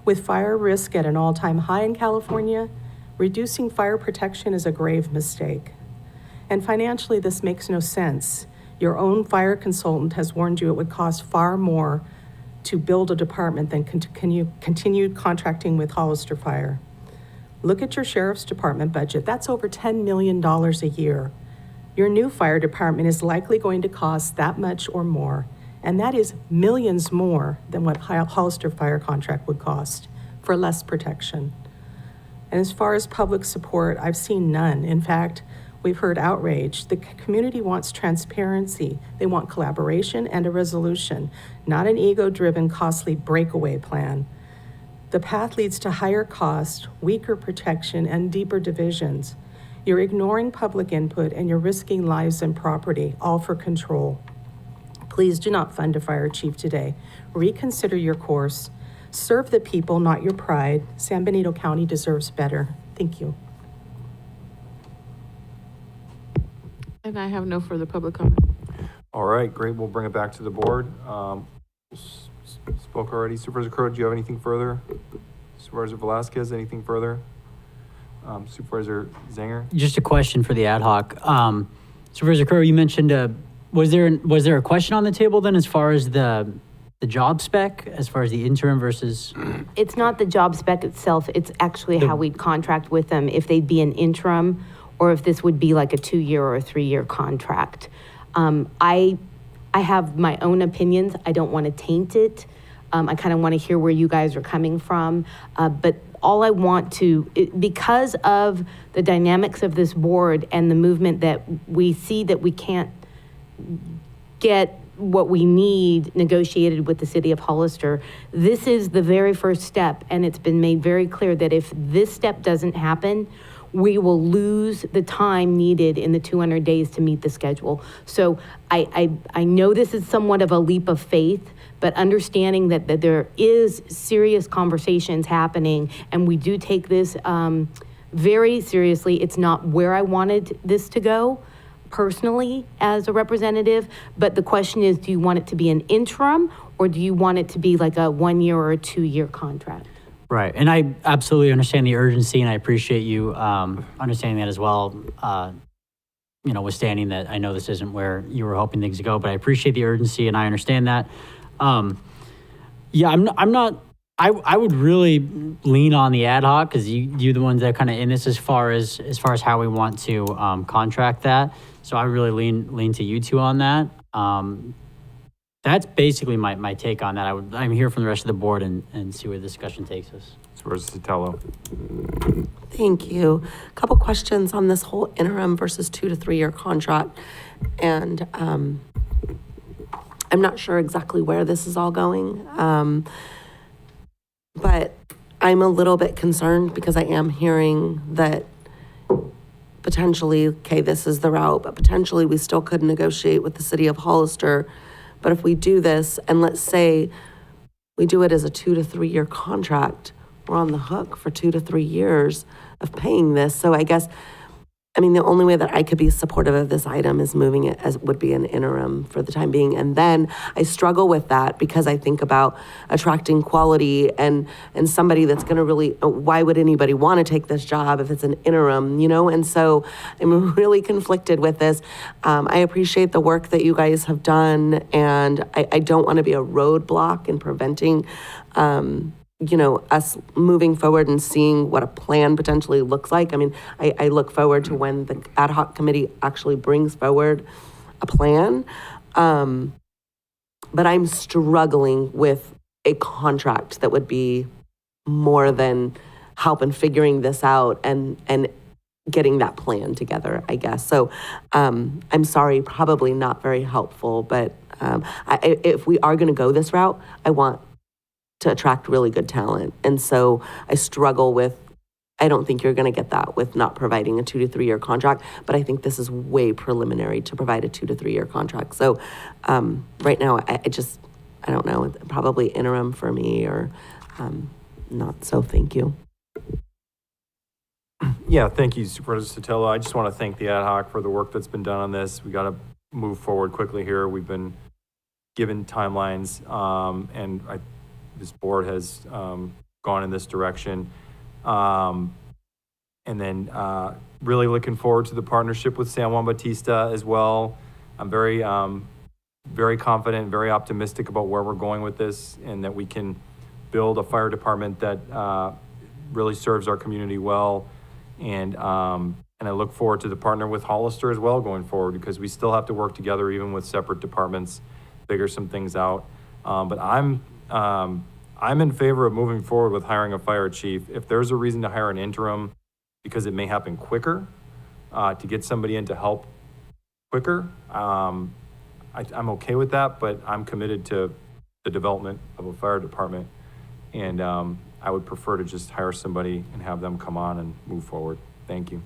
With fire risk at an all-time high in California, reducing fire protection is a grave mistake. And financially, this makes no sense. Your own fire consultant has warned you it would cost far more to build a department than continue contracting with Hollister Fire. Look at your sheriff's department budget. That's over $10 million a year. Your new fire department is likely going to cost that much or more, and that is millions more than what Hollister Fire contract would cost for less protection. And as far as public support, I've seen none. In fact, we've heard outrage. The community wants transparency. They want collaboration and a resolution, not an ego-driven, costly breakaway plan. The path leads to higher cost, weaker protection, and deeper divisions. You're ignoring public input and you're risking lives and property, all for control. Please do not fund a fire chief today. Reconsider your course. Serve the people, not your pride. San Benito County deserves better. Thank you. And I have no further public comment. All right, great. We'll bring it back to the board. Spoke already. Supervisor Crowe, do you have anything further? Supervisor Velasquez, anything further? Supervisor Zanger? Just a question for the ad hoc. Supervisor Crowe, you mentioned, was there a question on the table then as far as the job spec, as far as the interim versus? It's not the job spec itself, it's actually how we'd contract with them, if they'd be an interim, or if this would be like a 2-year or a 3-year contract. I have my own opinions, I don't want to taint it. I kind of want to hear where you guys are coming from, but all I want to, because of the dynamics of this board and the movement that we see that we can't get what we need negotiated with the city of Hollister, this is the very first step, and it's been made very clear that if this step doesn't happen, we will lose the time needed in the 200 days to meet the schedule. So I know this is somewhat of a leap of faith, but understanding that there is serious conversations happening, and we do take this very seriously. It's not where I wanted this to go personally as a representative, but the question is, do you want it to be an interim, or do you want it to be like a 1-year or a 2-year contract? Right, and I absolutely understand the urgency, and I appreciate you understanding that as well. Withstanding that I know this isn't where you were hoping things to go, but I appreciate the urgency, and I understand that. I would really lean on the ad hoc, because you're the ones that are kind of in this as far as how we want to contract that. So I really lean to you two on that. That's basically my take on that. I'm here from the rest of the board and see where the discussion takes us. Supervisor Sotelo. Thank you. A couple questions on this whole interim versus 2 to 3 year contract. And I'm not sure exactly where this is all going. But I'm a little bit concerned because I am hearing that potentially, okay, this is the route, but potentially we still could negotiate with the city of Hollister. But if we do this, and let's say we do it as a 2 to 3 year contract, we're on the hook for 2 to 3 years of paying this. So the only way that I could be supportive of this item is moving it as would be an interim for the time being. And then I struggle with that because I think about attracting quality and somebody that's going to really, why would anybody want to take this job if it's an interim, And so I'm really conflicted with this. I appreciate the work that you guys have done, and I don't want to be a roadblock in preventing us moving forward and seeing what a plan potentially looks like. I look forward to when the ad hoc committee actually brings forward a plan. But I'm struggling with a contract that would be more than help in figuring this out and getting that plan together, I guess. So I'm sorry, probably not very helpful, but if we are going to go this route, I want to attract really good talent. And so I struggle with, I don't think you're going to get that with not providing a 2 to 3 year contract, but I think this is way preliminary to provide a 2 to 3 year contract. So right now, I don't know, probably interim for me or not. So thank you. Yeah, thank you, Supervisor Sotelo. I just want to thank the ad hoc for the work that's been done on this. We got to move forward quickly here. We've been given timelines, and this board has gone in this direction. And then really looking forward to the partnership with San Juan Bautista as well. I'm very confident, very optimistic about where we're going with this, and that we can build a fire department that really serves our community well. And I look forward to the partner with Hollister as well going forward, because we still have to work together even with separate departments, figure some things out. But I'm in favor of moving forward with hiring a fire chief. If there's a reason to hire an interim, because it may happen quicker, to get somebody in to help quicker, I'm okay with that, but I'm committed to the development of a fire department. And I would prefer to just hire somebody and have them come on and move forward. Thank you.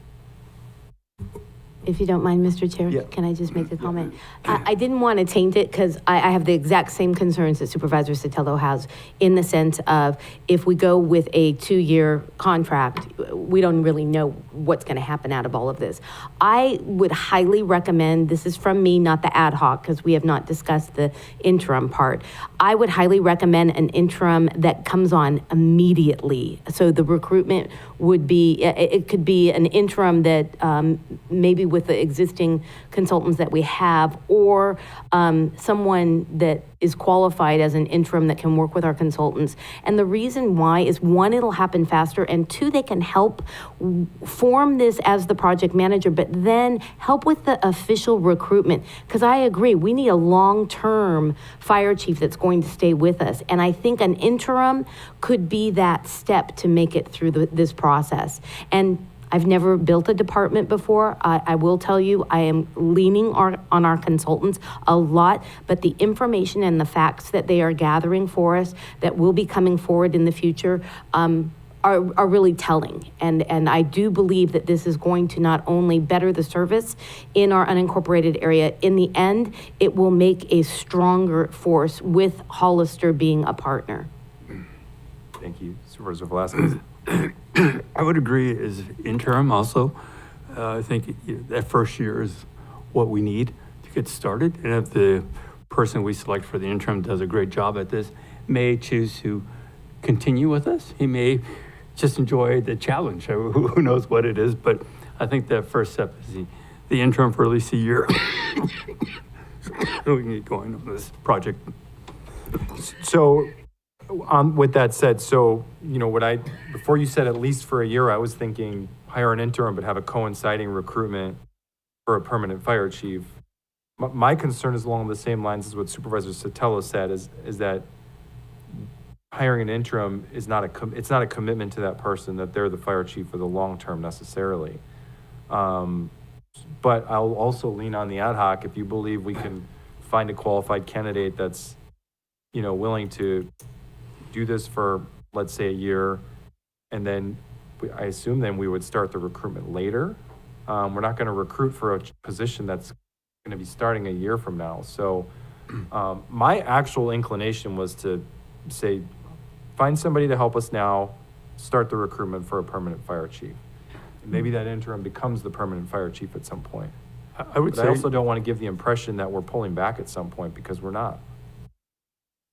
If you don't mind, Mr. Chair, Yeah. can I just make a comment? I didn't want to taint it because I have the exact same concerns that Supervisor Sotelo has in the sense of if we go with a 2-year contract, we don't really know what's going to happen out of all of this. I would highly recommend, this is from me, not the ad hoc, because we have not discussed the interim part. I would highly recommend an interim that comes on immediately. So the recruitment would be, it could be an interim that maybe with the existing consultants that we have, or someone that is qualified as an interim that can work with our consultants. And the reason why is, one, it'll happen faster, and two, they can help form this as the project manager, but then help with the official recruitment. Because I agree, we need a long-term fire chief that's going to stay with us. And I think an interim could be that step to make it through this process. And I've never built a department before. I will tell you, I am leaning on our consultants a lot, but the information and the facts that they are gathering for us that will be coming forward in the future are really telling. And I do believe that this is going to not only better the service in our unincorporated area, in the end, it will make a stronger force with Hollister being a partner. Thank you. Supervisor Velasquez. I would agree as interim also. I think that first year is what we need to get started. And if the person we select for the interim does a great job at this, may choose to continue with us. He may just enjoy the challenge. Who knows what it is, but I think that first step is the interim for at least a year. So we can get going on this project. So, with that said, so, you know, before you said at least for a year, I was thinking hire an interim, but have a coinciding recruitment for a permanent fire chief. My concern is along the same lines as what Supervisor Sotelo said, is that hiring an interim is it's not a commitment to that person that they're the fire chief for the long term necessarily. But I'll also lean on the ad hoc if you believe we can find a qualified candidate that's, you know, willing to do this for, let's say, a year, and then I assume then we would start the recruitment later. We're not going to recruit for a position that's going to be starting a year from now. So my actual inclination was to say, find somebody to help us now, start the recruitment for a permanent fire chief. And maybe that interim becomes the permanent fire chief at some point. I would But say, I also don't want to give the impression that we're pulling back at some point, because we're not.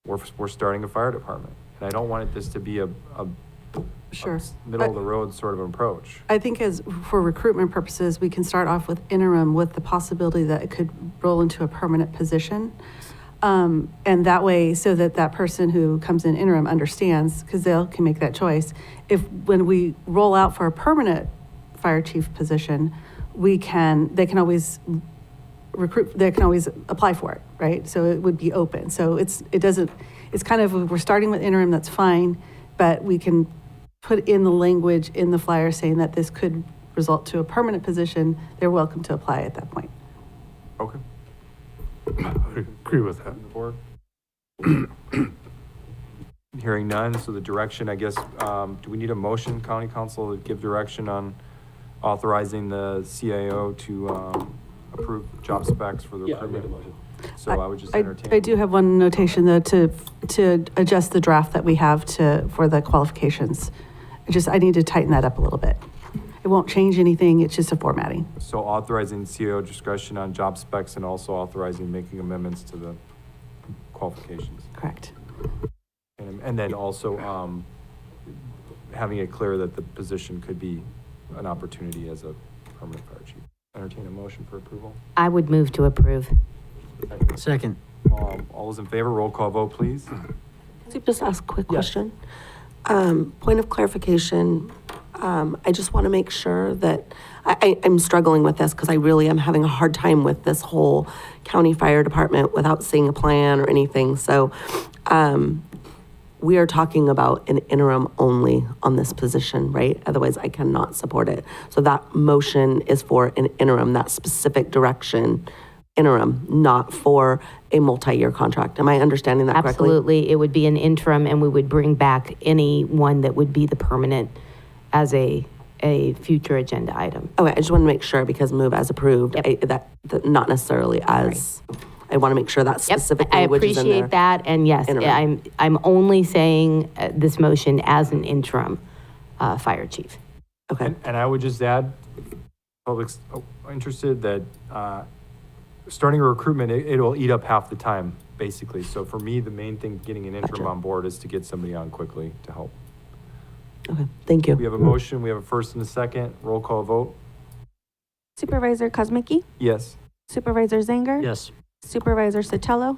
We're starting a fire department. And I don't want this to be a Sure. middle of the road sort of approach. I think for recruitment purposes, we can start off with interim with the possibility that it could roll into a permanent position. And that way, so that person who comes in interim understands, because they can make that choice. When we roll out for a permanent fire chief position, they can always recruit, they can always apply for it, right? So it would be open. So it's kind of, we're starting with interim, that's fine, but we can put in the language in the flyer saying that this could result to a permanent position. They're welcome to apply at that point. Okay. I would agree with that. The board? Hearing none, so the direction, I guess, do we need a motion, County Council, to give direction on authorizing the CIO to approve job specs for the recruitment? So I would just entertain. I do have one notation though, to adjust the draft that we have for the qualifications. I need to tighten that up a little bit. It won't change anything, it's just a formatting. So authorizing CEO discretion on job specs and also authorizing making amendments to the qualifications. Correct. And then also having it clear that the position could be an opportunity as a permanent fire chief. Entertain a motion for approval. I would move to approve. Second. All those in favor, roll call vote, please. Can I just ask a quick question? Point of clarification, I just want to make sure that, I'm struggling with this because I really am having a hard time with this whole county fire department without seeing a plan or anything. So we are talking about an interim only on this position, right? Otherwise, I cannot support it. So that motion is for an interim, that specific direction, interim, not for a multi-year contract. Am I understanding that correctly? Absolutely. It would be an interim, and we would bring back anyone that would be the permanent as a a future agenda item. Okay, I just want to make sure because move as approved, Yep. that not necessarily as, I want to make sure that Yep, specific I language is in there. appreciate that, and yes, Interim. I'm only saying this motion as an interim fire chief. Okay. And I would just add, public's interested, that starting a recruitment, it'll eat up half the time, basically. So for me, the main thing, getting an interim Gotcha. on board is to get somebody on quickly to help. Okay, thank you. We have a motion, we have a first and a second, roll call vote. Supervisor Kuzmicki, Yes. Supervisor Zanger, Yes. Supervisor Sotelo,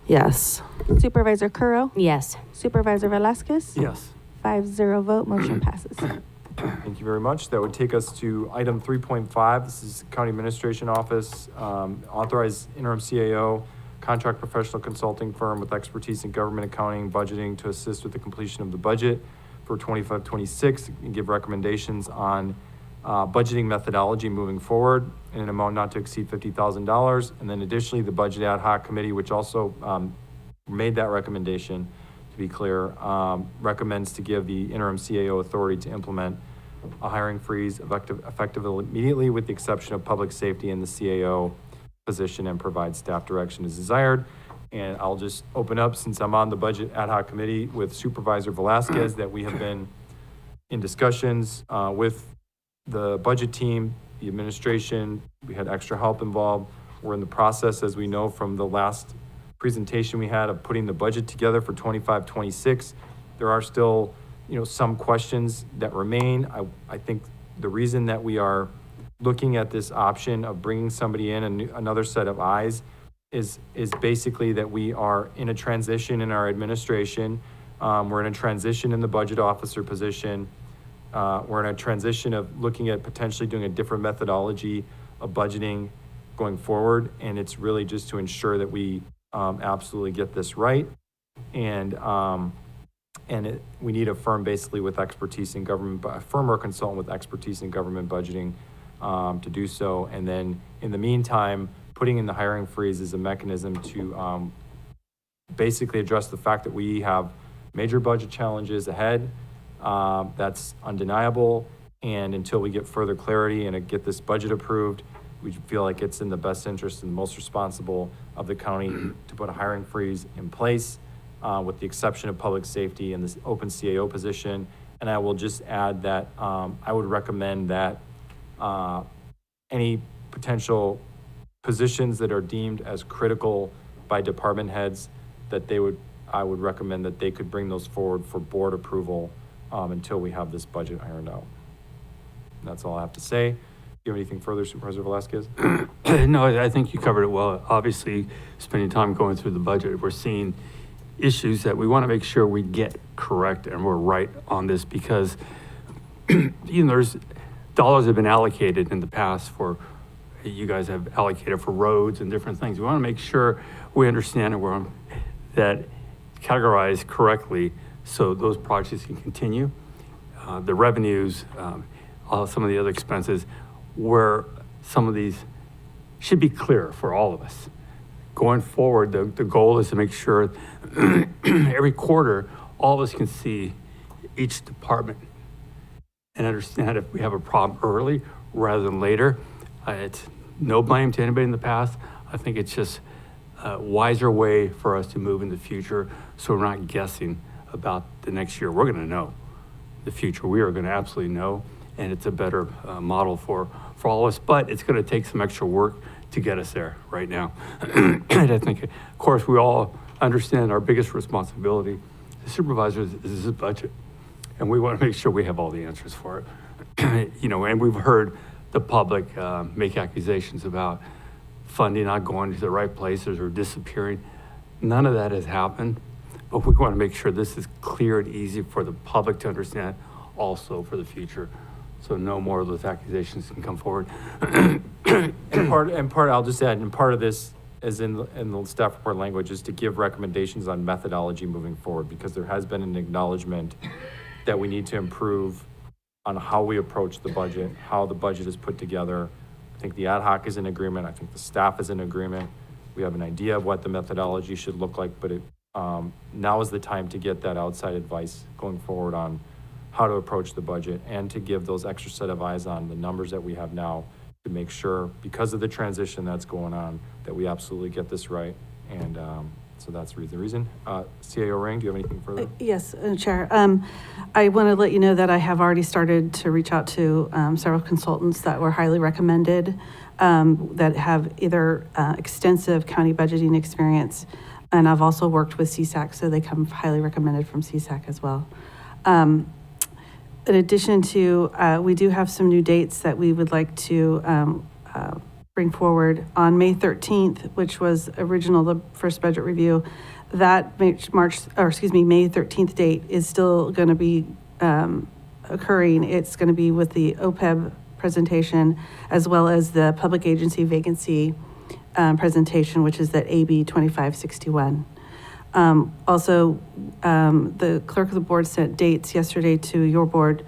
Yes. Supervisor Curro, Yes. Supervisor Velasquez. Yes. 5-0 vote, motion passes. Thank you very much. That would take us to item 3.5. This is County Administration Office, authorize interim CAO, contract professional consulting firm with expertise in government accounting, budgeting to assist with the completion of the budget for 25-26 and give recommendations on budgeting methodology moving forward in an amount not to exceed $50,000. And then additionally, the Budget Ad Hoc Committee, which also made that recommendation, to be clear, recommends to give the interim CAO authority to implement a hiring freeze effective immediately with the exception of public safety in the CAO position and provide staff direction as desired. And I'll just open up, since I'm on the Budget Ad Hoc Committee with Supervisor Velasquez, that we have been in discussions with the budget team, the administration. We had extra help involved. We're in the process, as we know from the last presentation we had, of putting the budget together for 25-26. There are still, some questions that remain. I think the reason that we are looking at this option of bringing somebody in, another set of eyes, is basically that we are in a transition in our administration. We're in a transition in the budget officer position. We're in a transition of looking at potentially doing a different methodology of budgeting going forward. And it's really just to ensure that we absolutely get this right. And we need a firm basically with expertise in government, a firm or consultant with expertise in government budgeting to do so. And then in the meantime, putting in the hiring freeze is a mechanism to basically address the fact that we have major budget challenges ahead. That's undeniable. And until we get further clarity and get this budget approved, we feel like it's in the best interest and most responsible of the county to put a hiring freeze in place, with the exception of public safety and this open CAO position. And I will just add that I would recommend that any potential positions that are deemed as critical by department heads, that I would recommend that they could bring those forward for board approval until we have this budget ironed out. And that's all I have to say. Do you have anything further, Supervisor Velasquez? No, I think you covered it well. Obviously, spending time going through the budget, we're seeing issues that we want to make sure we get correct and we're right on this, because there's dollars have been allocated in the past for, you guys have allocated for roads and different things. We want to make sure we understand and we're on that categorized correctly so those projects can continue. The revenues, some of the other expenses, where some of these should be clear for all of us. Going forward, the goal is to make sure every quarter, all of us can see each department and understand if we have a problem early rather than later. It's no blame to anybody in the past. I think it's just a wiser way for us to move in the future, so we're not guessing about the next year. We're going to know the future. We are going to absolutely know, and it's a better model for all of us, but it's going to take some extra work to get us there right now. And I think, of course, we all understand our biggest responsibility as supervisors is this budget, and we want to make sure we have all the answers for it. And we've heard the public make accusations about funding not going to the right places or disappearing. None of that has happened, but we want to make sure this is clear and easy for the public to understand, also for the future, so no more of those accusations can come forward. And part, I'll just add, and part of this, as in the staff report language, is to give recommendations on methodology moving forward, because there has been an acknowledgement that we need to improve on how we approach the budget, how the budget is put together. I think the ad hoc is in agreement. I think the staff is in agreement. We have an idea of what the methodology should look like, but now is the time to get that outside advice going forward on how to approach the budget and to give those extra set of eyes on the numbers that we have now to make sure, because of the transition that's going on, that we absolutely get this right. And so that's the reason. CAO Ring, do you have anything further? Yes, Chair. I want to let you know that I have already started to reach out to several consultants that were highly recommended, that have either extensive county budgeting experience, and I've also worked with CSAC, so they come highly recommended from CSAC as well. In addition to, we do have some new dates that we would like to bring forward. On May 13th, which was the first budget review, that May 13th date is still going to be occurring. It's going to be with the OPEB presentation, as well as the public agency vacancy presentation, which is that AB 2561. Also, the clerk of the board sent dates yesterday to your board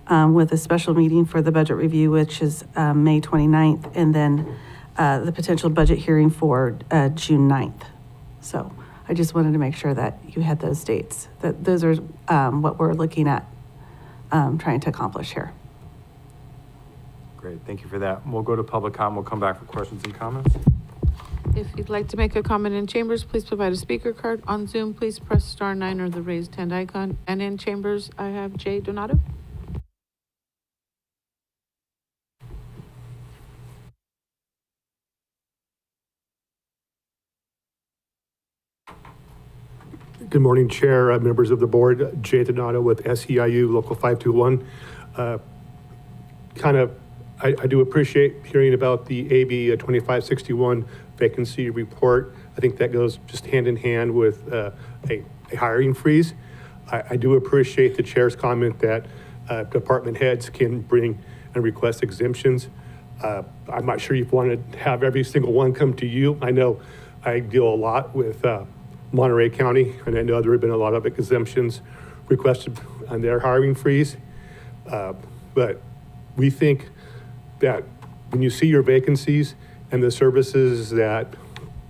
with a special meeting for the budget review, which is May 29th, and then the potential budget hearing for June 9th. So I just wanted to make sure that you had those dates, that those are what we're looking at trying to accomplish here. Great, thank you for that. We'll go to public comment. We'll come back for questions and comments. If you'd like to make a comment in chambers, please provide a speaker card. On Zoom, please press *9 or the raised hand icon. And in chambers, I have Jay Donato. Good morning, Chair, members of the board. Jay Donato with SEIU Local 521. I do appreciate hearing about the AB 2561 vacancy report. I think that goes just hand in hand with a hiring freeze. I do appreciate the chair's comment that department heads can bring and request exemptions. I'm not sure you want to have every single one come to you. I know I deal a lot with Monterey County, and I know there have been a lot of exemptions requested on their hiring freeze. But we think that when you see your vacancies and the services that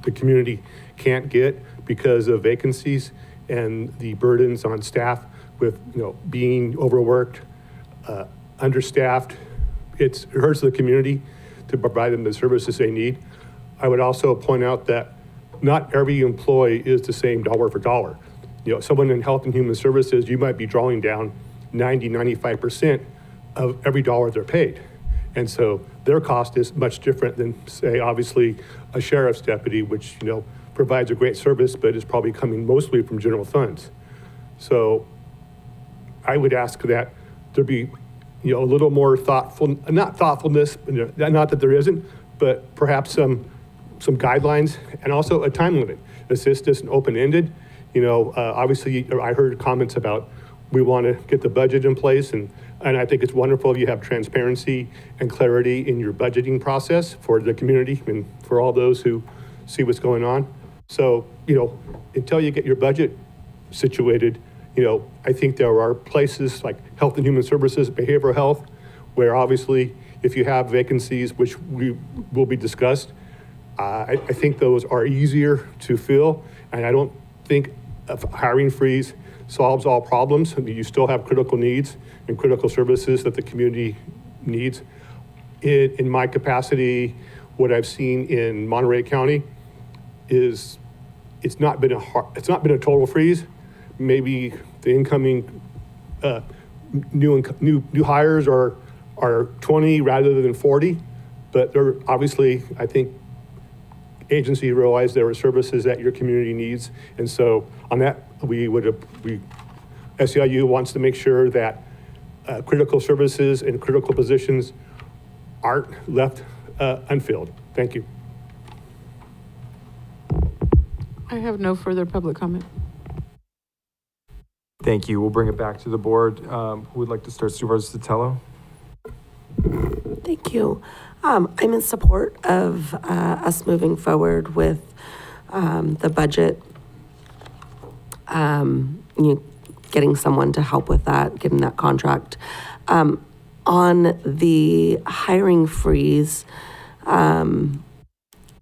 the community can't get because of vacancies and the burdens on staff with, being overworked, understaffed, it hurts the community to provide them the services they need. I would also point out that not every employee is the same dollar for dollar. Someone in Health and Human Services, you might be drawing down 95% of every dollar they're paid. And so their cost is much different than, say, obviously a sheriff's deputy, which, provides a great service, but is probably coming mostly from general funds. So I would ask that there be, a little more thoughtfulness, not that there isn't, but perhaps some guidelines and also a time limit. This isn't open-ended. Obviously I heard comments about we want to get the budget in place, and I think it's wonderful if you have transparency and clarity in your budgeting process for the community and for all those who see what's going on. So, until you get your budget situated, I think there are places like Health and Human Services, behavioral health, where obviously if you have vacancies, which will be discussed, I think those are easier to fill, and I don't think a hiring freeze solves all problems. I mean, you still have critical needs and critical services that the community needs. In my capacity, what I've seen in Monterey County is it's not been a total freeze. Maybe the incoming new hires are 20 rather than 40, but they're obviously, I think, agency realized there are services that your community needs. And so on that, SEIU wants to make sure that critical services and critical positions aren't left unfilled. Thank you. I have no further public comment. Thank you. We'll bring it back to the board. Who would like to start? Supervisor Sotelo? Thank you. I'm in support of us moving forward with the budget, getting someone to help with that, getting that contract. On the hiring freeze,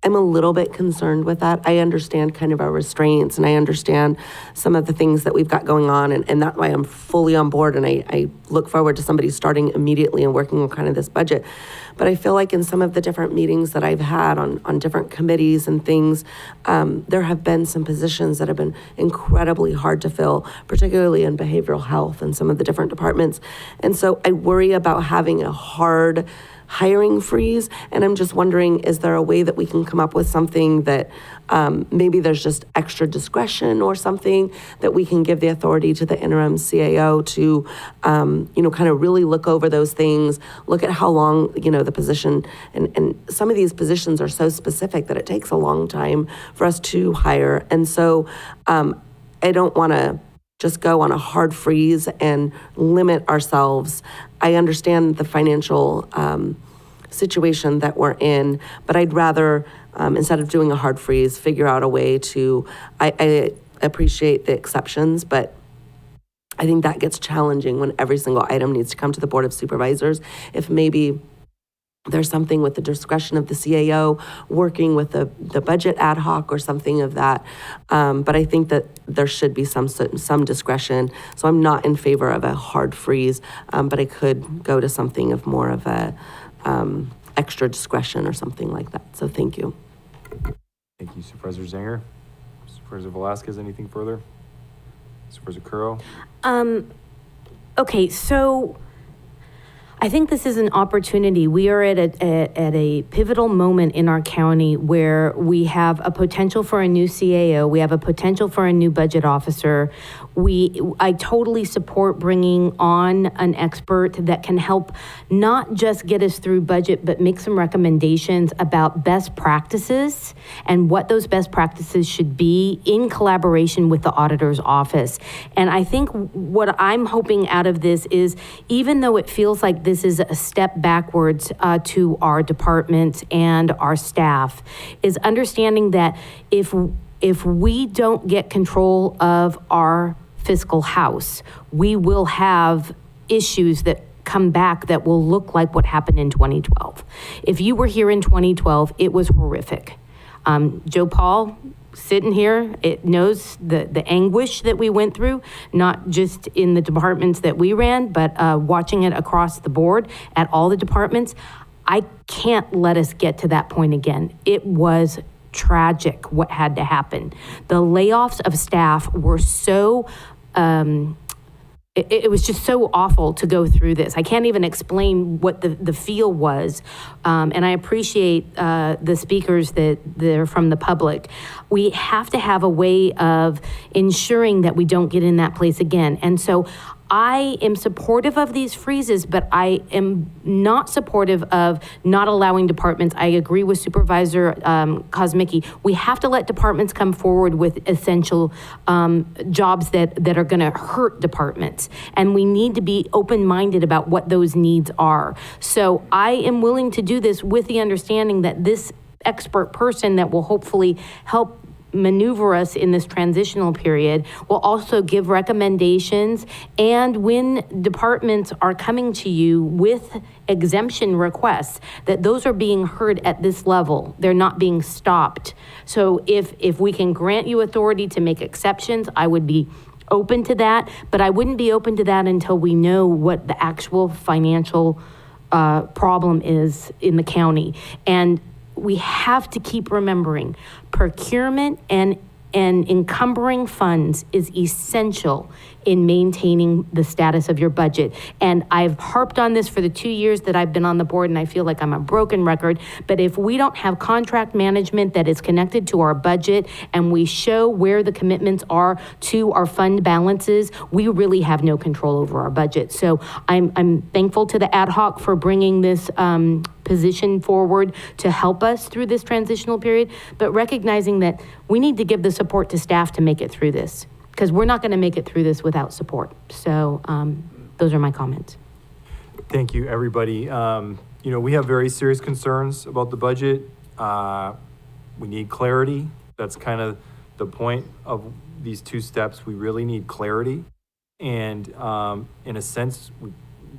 I'm a little bit concerned with that. I understand kind of our restraints and I understand some of the things that we've got going on. And that's why I'm fully on board. And I look forward to somebody starting immediately and working on kind of this budget. But I feel like in some of the different meetings that I've had on different committees and things, there have been some positions that have been incredibly hard to fill, particularly in behavioral health and some of the different departments. And so I worry about having a hard hiring freeze. And I'm just wondering, is there a way that we can come up with something that maybe there's just extra discretion or something that we can give the authority to the interim CAO to, kind of really look over those things, look at how long, the position, and some of these positions are so specific that it takes a long time for us to hire. And so I don't want to just go on a hard freeze and limit ourselves. I understand the financial situation that we're in, but I'd rather, instead of doing a hard freeze, figure out a way to, I appreciate the exceptions, but I think that gets challenging when every single item needs to come to the Board of Supervisors. If maybe there's something with the discretion of the CAO working with the budget ad hoc or something of that. But I think that there should be some discretion. So I'm not in favor of a hard freeze, but I could go to something of more of a extra discretion or something like that. So thank you. Thank you, Supervisor Zanger. Supervisor Velasquez, anything further? Supervisor Curro? Okay, so I think this is an opportunity. We are at a pivotal moment in our county where we have a potential for a new CAO. We have a potential for a new budget officer. I totally support bringing on an expert that can help not just get us through budget, but make some recommendations about best practices and what those best practices should be in collaboration with the auditor's office. And I think what I'm hoping out of this is, even though it feels like this is a step backwards to our departments and our staff, is understanding that if we don't get control of our fiscal house, we will have issues that come back that will look like what happened in 2012. If you were here in 2012, it was horrific. Joe Paul, sitting here, it knows the anguish that we went through, not just in the departments that we ran, but watching it across the board at all the departments. I can't let us get to that point again. It was tragic what had to happen. The layoffs of staff were so it was just so awful to go through this. I can't even explain what the feel was. And I appreciate the speakers that are from the public. We have to have a way of ensuring that we don't get in that place again. And so I am supportive of these freezes, but I am not supportive of not allowing departments. I agree with Supervisor Kosmicki. We have to let departments come forward with essential jobs that are going to hurt departments. And we need to be open-minded about what those needs are. So I am willing to do this with the understanding that this expert person that will hopefully help maneuver us in this transitional period will also give recommendations. And when departments are coming to you with exemption requests, that those are being heard at this level. They're not being stopped. So if we can grant you authority to make exceptions, I would be open to that, but I wouldn't be open to that until we know what the actual financial problem is in the county. And we have to keep remembering procurement and encumbering funds is essential in maintaining the status of your budget. And I've harped on this for the 2 years that I've been on the board, and I feel like I'm a broken record. But if we don't have contract management that is connected to our budget and we show where the commitments are to our fund balances, we really have no control over our budget. So I'm thankful to the ad hoc for bringing this position forward to help us through this transitional period, but recognizing that we need to give the support to staff to make it through this, because we're not going to make it through this without support. So those are my comments. Thank you, everybody. We have very serious concerns about the budget. We need clarity. That's kind of the point of these two steps. We really need clarity. And in a sense,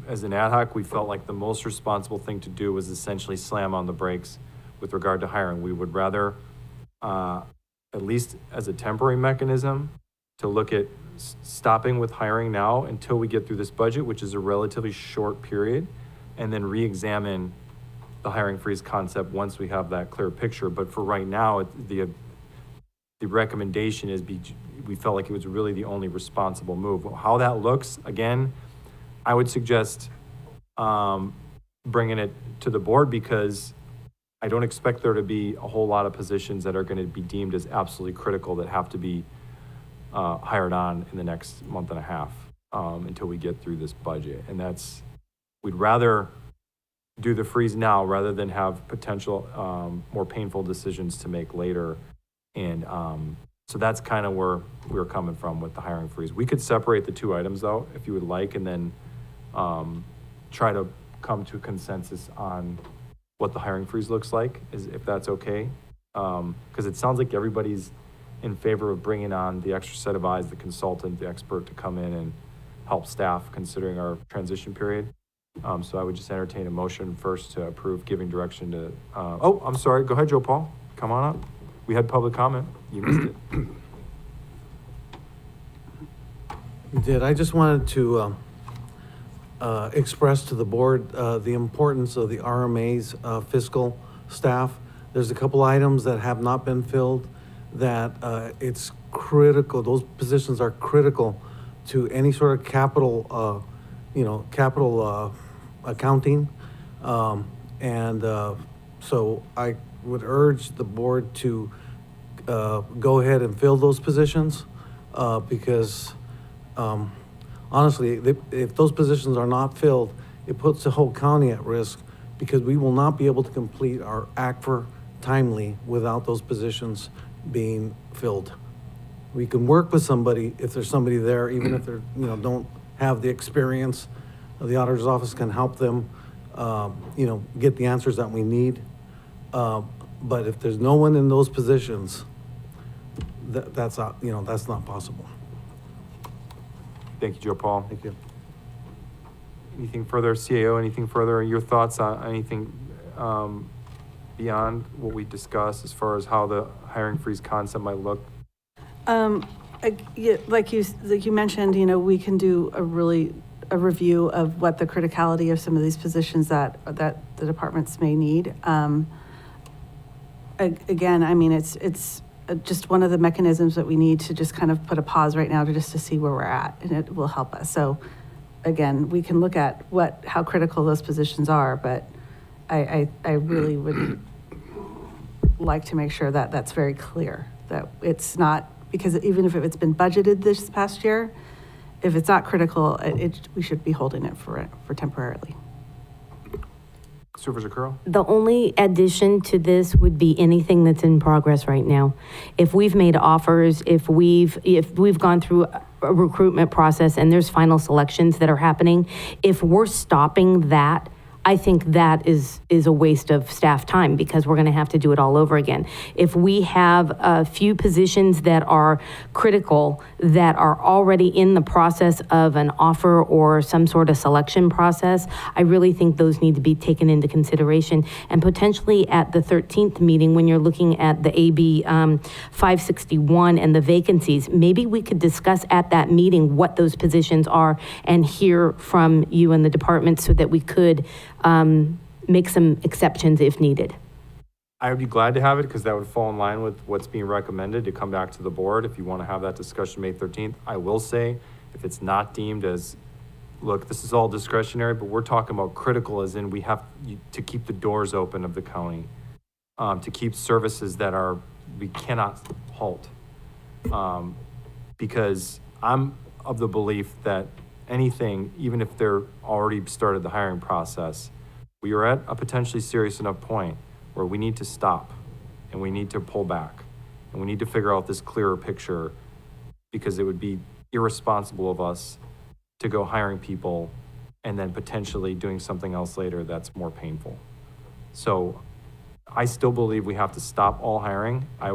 as an ad hoc, we felt like the most responsible thing to do was essentially slam on the brakes with regard to hiring. We would rather, at least as a temporary mechanism, to look at stopping with hiring now until we get through this budget, which is a relatively short period, and then re-examine the hiring freeze concept once we have that clear picture. But for right now, the recommendation is we felt like it was really the only responsible move. How that looks, again, I would suggest bringing it to the board, because I don't expect there to be a whole lot of positions that are going to be deemed as absolutely critical that have to be hired on in the next month and a half until we get through this budget. And we'd rather do the freeze now rather than have potential more painful decisions to make later. And so that's kind of where we're coming from with the hiring freeze. We could separate the two items though, if you would like, and then try to come to a consensus on what the hiring freeze looks like, if that's okay. Because it sounds like everybody's in favor of bringing on the extra set of eyes, the consultant, the expert to come in and help staff considering our transition period. So I would just entertain a motion first to approve giving direction to, oh, I'm sorry. Go ahead, Joe Paul. Come on up. We had public comment. You missed it. You did. I just wanted to express to the board the importance of the RMA's fiscal staff. There's a couple items that have not been filled that it's critical. Those positions are critical to any sort of capital, capital accounting. So I would urge the board to go ahead and fill those positions because honestly, if those positions are not filled, it puts the whole county at risk because we will not be able to complete our ACFR timely without those positions being filled. We can work with somebody if there's somebody there, even if they're, don't have the experience. The auditor's office can help them, get the answers that we need. But if there's no one in those positions, that's not, that's not possible. Thank you, Joe Paul. Thank you. Anything further, CAO? Anything further? Your thoughts on anything beyond what we discussed as far as how the hiring freeze concept might look? Like you mentioned, we can do a review of what the criticality of some of these positions that the departments may need. Again, I mean, it's just one of the mechanisms that we need to just kind of put a pause right now to see where we're at, and it will help us. So again, we can look at how critical those positions are, but I really would like to make sure that that's very clear, that it's not, because even if it's been budgeted this past year, if it's not critical, we should be holding it for temporarily. Supervisor Curl? The only addition to this would be anything that's in progress right now. If we've made offers, if we've gone through a recruitment process and there's final selections that are happening, if we're stopping that, I think that is a waste of staff time because we're going to have to do it all over again. If we have a few positions that are critical, that are already in the process of an offer or some sort of selection process, I really think those need to be taken into consideration. And potentially at the 13th meeting, when you're looking at the AB 561 and the vacancies, maybe we could discuss at that meeting what those positions are and hear from you and the department so that we could make some exceptions if needed. I would be glad to have it because that would fall in line with what's being recommended to come back to the board if you want to have that discussion May 13th. I will say, if it's not deemed as, look, this is all discretionary, but we're talking about critical as in we have to keep the doors open of the county, to keep services that we cannot halt. Because I'm of the belief that anything, even if they're already started the hiring process, we are at a potentially serious enough point where we need to stop and we need to pull back and we need to figure out this clearer picture because it would be irresponsible of us to go hiring people and then potentially doing something else later that's more painful. So I still believe we have to stop all hiring. I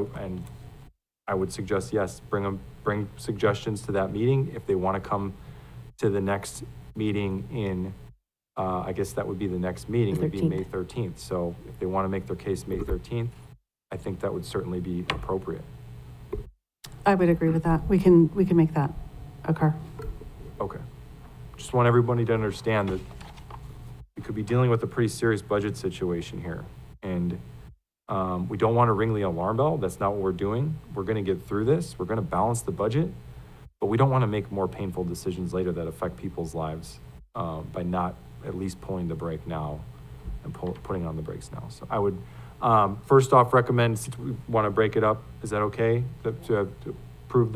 would suggest, yes, bring suggestions to that meeting if they want to come to the next meeting in I guess that would be the next meeting, The would be May 13th. 13th. So if they want to make their case May 13th, I think that would certainly be appropriate. I would agree with that. We can make that occur. Okay. Just want everybody to understand that we could be dealing with a pretty serious budget situation here. And we don't want to ring the alarm bell. That's not what we're doing. We're going to get through this. We're going to balance the budget, but we don't want to make more painful decisions later that affect people's lives by not at least pulling the brake now and putting on the brakes now. So I would, first off, recommend, since we want to break it up, is that okay? To approve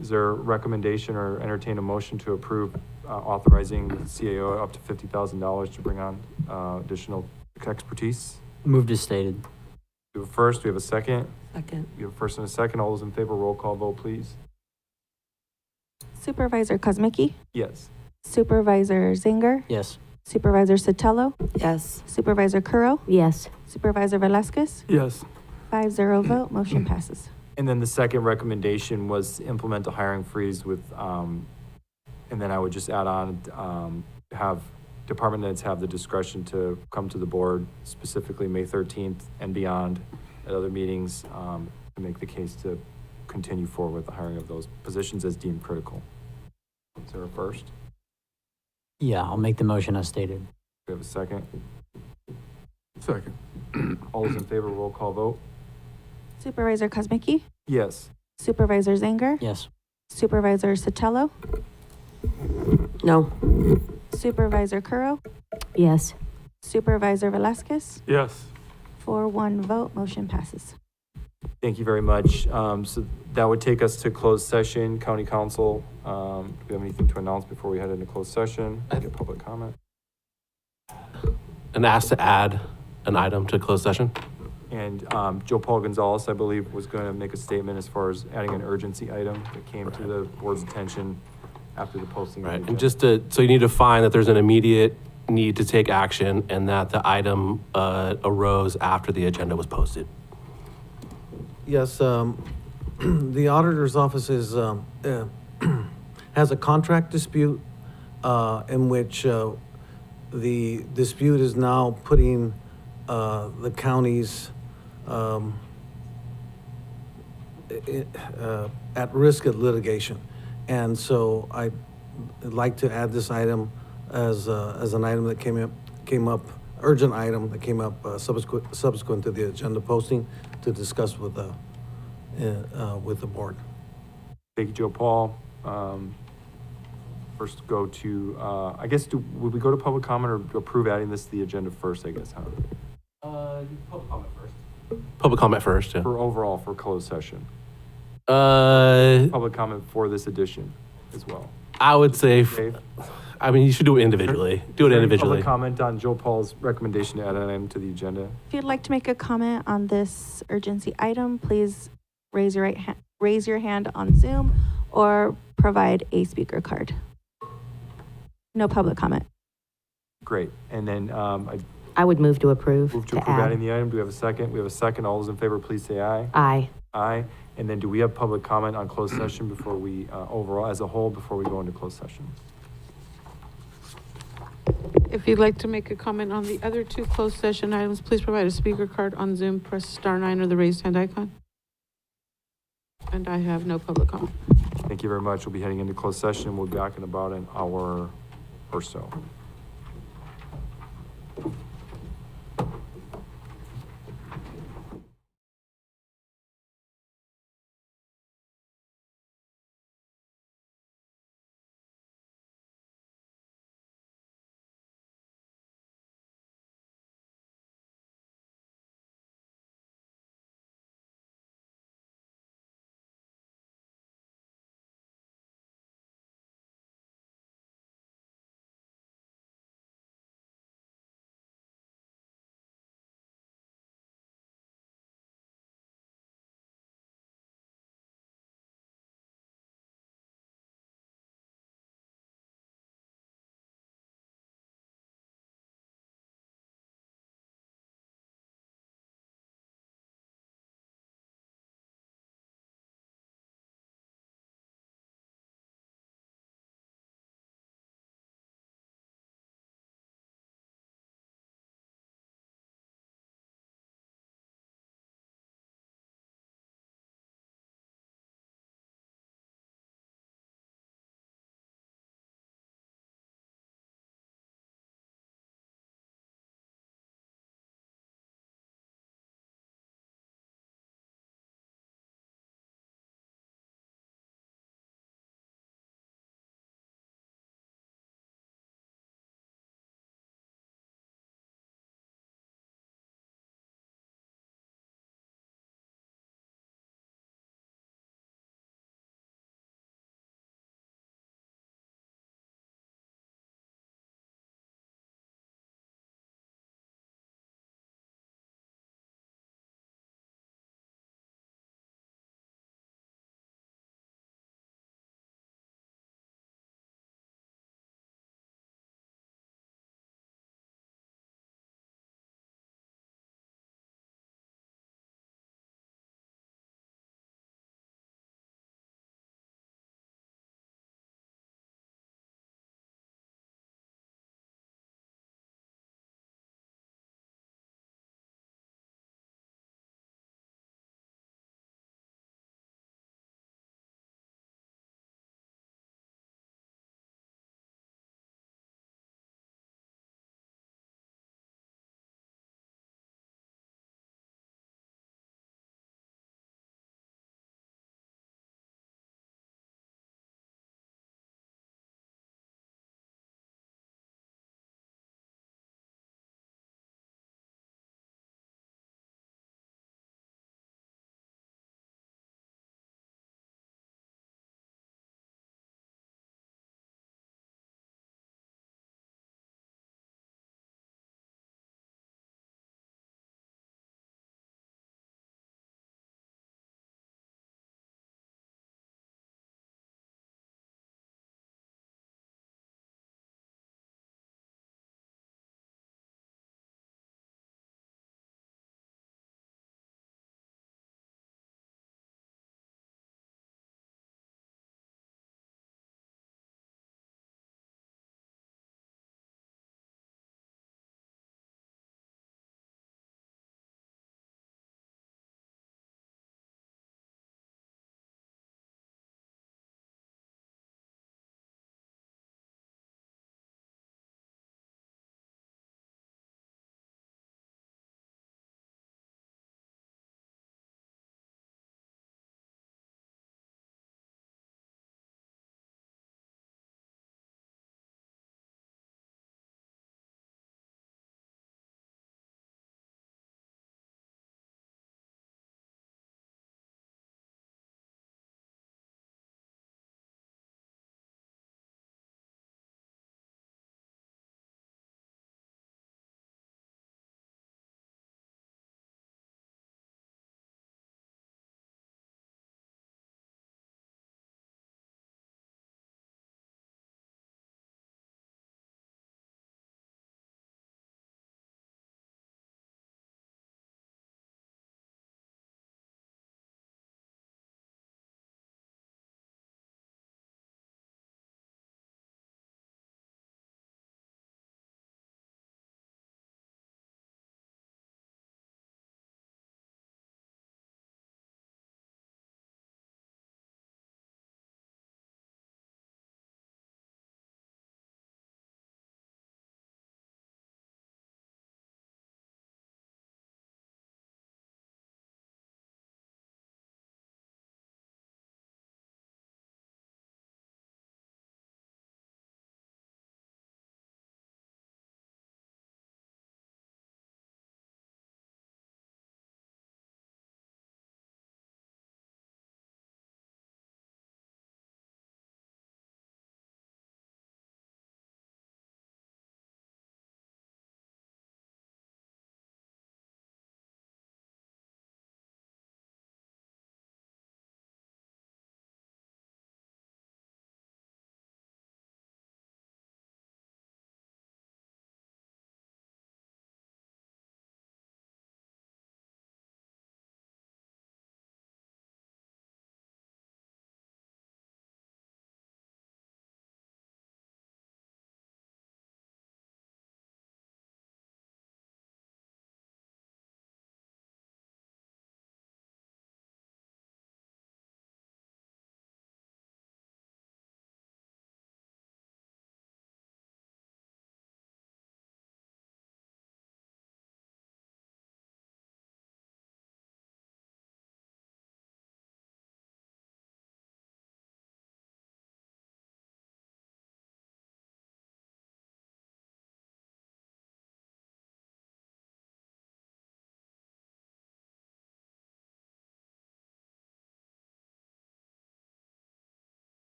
is there a recommendation or entertain a motion to approve authorizing the CAO up to $50,000 to bring on additional expertise? Moved as stated. We have a first, we have a second. Second. You have a first and a second. All those in favor, roll call vote, please. Supervisor Kozmicki, Yes. Supervisor Zinger, Yes. Supervisor Sotelo, Yes. Supervisor Curro, Yes. Supervisor Velasquez, Yes. 5-0 vote, motion passes. And then the second recommendation was implement a hiring freeze with, and then I would just add on, have department heads have the discretion to come to the board, specifically May 13th and beyond at other meetings, to make the case to continue forward with the hiring of those positions as deemed critical. Is there a first? Yeah, I'll make the motion as stated. Do we have a second? Second. All those in favor, roll call vote? Supervisor Kozmicki, Yes. Supervisor Zinger, Yes. Supervisor Sotelo, No. Supervisor Curro, Yes. Supervisor Velasquez, Yes. 4-1 vote, motion passes. Thank you very much. So that would take us to closed session, county council. Do we have anything to announce before we head into closed session? Get public comment. And asked to add an item to closed session. And Joe Paul Gonzalez, I believe, was going to make a statement as far as adding an urgency item that came to the board's attention after the posting. Right, and just so you need to find that there's an immediate need to take action and that the item arose after the agenda was posted. Yes, the auditor's office is, has a contract dispute in which the dispute is now putting the county's at risk of litigation. And so I'd like to add this item as an item that came up, urgent item that came up subsequent to the agenda posting to discuss with the board. Thank you, Joe Paul. First go to, I guess, would we go to public comment or approve adding this to the agenda first, I guess, huh? Public comment first. Public comment first, yeah. For overall, for closed session. Uh, Public comment for this edition as well. I would say, Dave? I mean, you should do it individually. Do it Is there any individually. Public comment on Joe Paul's recommendation to add an item to the agenda? If you'd like to make a comment on this urgency item, please raise your hand on Zoom or provide a speaker card. No public comment. Great. And then I would move to approve. move to approve adding the item. Do we have a second? We have a second. All those in favor, please say aye. Aye. Aye. And then do we have public comment on closed session before we, overall, as a whole, before we go into closed session? If you'd like to make a comment on the other two closed session items, please provide a speaker card on Zoom, press *9 or the raised hand icon. And I have no public comment. Thank you very much. We'll be heading into closed session. We'll be back in about an hour or so.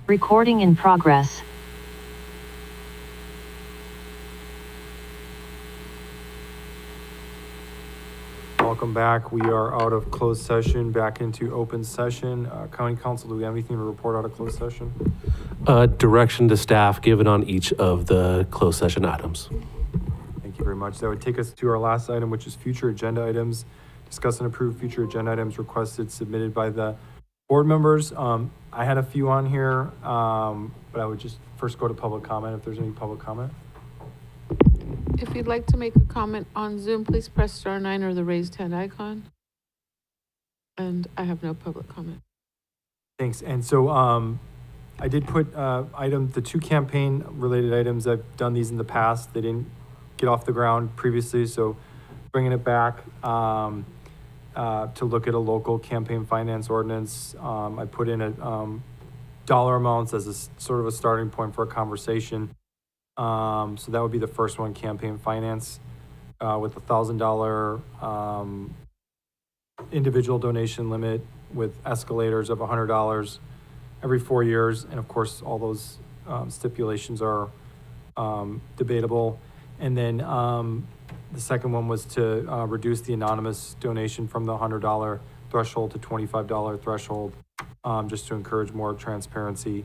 Recording in progress. Welcome back. We are out of closed session, back into open session. County Council, do we have anything to report out of closed session? Direction to staff given on each of the closed session items. Thank you very much. That would take us to our last item, which is future agenda items. Discuss and approve future agenda items requested, submitted by the board members. I had a few on here, but I would just first go to public comment if there's any public comment. If you'd like to make a comment on Zoom, please press *9 or the raised hand icon. And I have no public comment. Thanks. And so I did put the two campaign related items. I've done these in the past. They didn't get off the ground previously, so bringing it back to look at a local campaign finance ordinance. I put in dollar amounts as a sort of a starting point for a conversation. So that would be the first one, campaign finance, with $1,000 individual donation limit with escalators of $100 every 4 years. And of course, all those stipulations are debatable. And then the second one was to reduce the anonymous donation from the $100 threshold to $25 threshold, just to encourage more transparency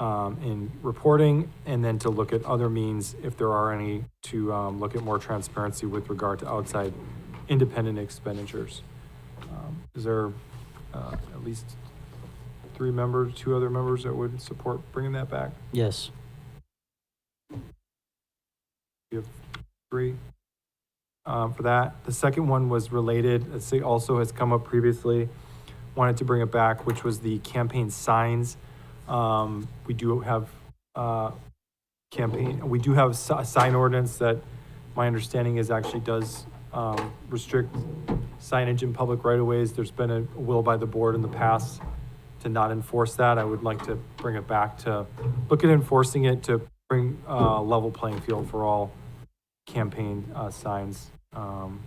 in reporting, and then to look at other means, if there are any, to look at more transparency with regard to outside independent expenditures. Is there at least two other members that would support bringing that back? Yes. You have 3 for that. The second one was related. It also has come up previously. Wanted to bring it back, which was the campaign signs. We do have a sign ordinance that my understanding is actually does restrict signage in public right-of-ways. There's been a will by the board in the past to not enforce that. I would like to bring it back to look at enforcing it, to bring a level playing field for all campaign signs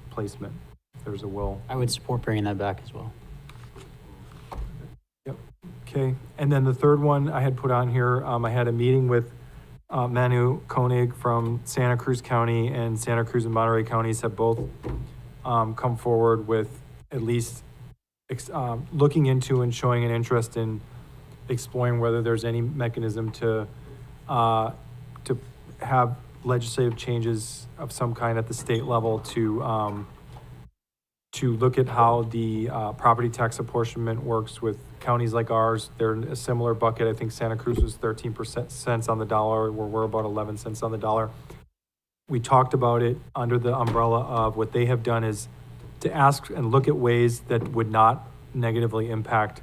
placement. If there's a will. I would support bringing that back as well. Yep. Okay. And then the third one I had put on here, I had a meeting with Manu Koenig from Santa Cruz County, and Santa Cruz and Monterey counties have both come forward with at least looking into and showing an interest in exploring whether there's any mechanism to have legislative changes of some kind at the state level to look at how the property tax apportionment works with counties like ours. They're in a similar bucket. I think Santa Cruz was 13% on the dollar, where we're about 11 cents on the dollar. We talked about it under the umbrella of what they have done is to ask and look at ways that would not negatively impact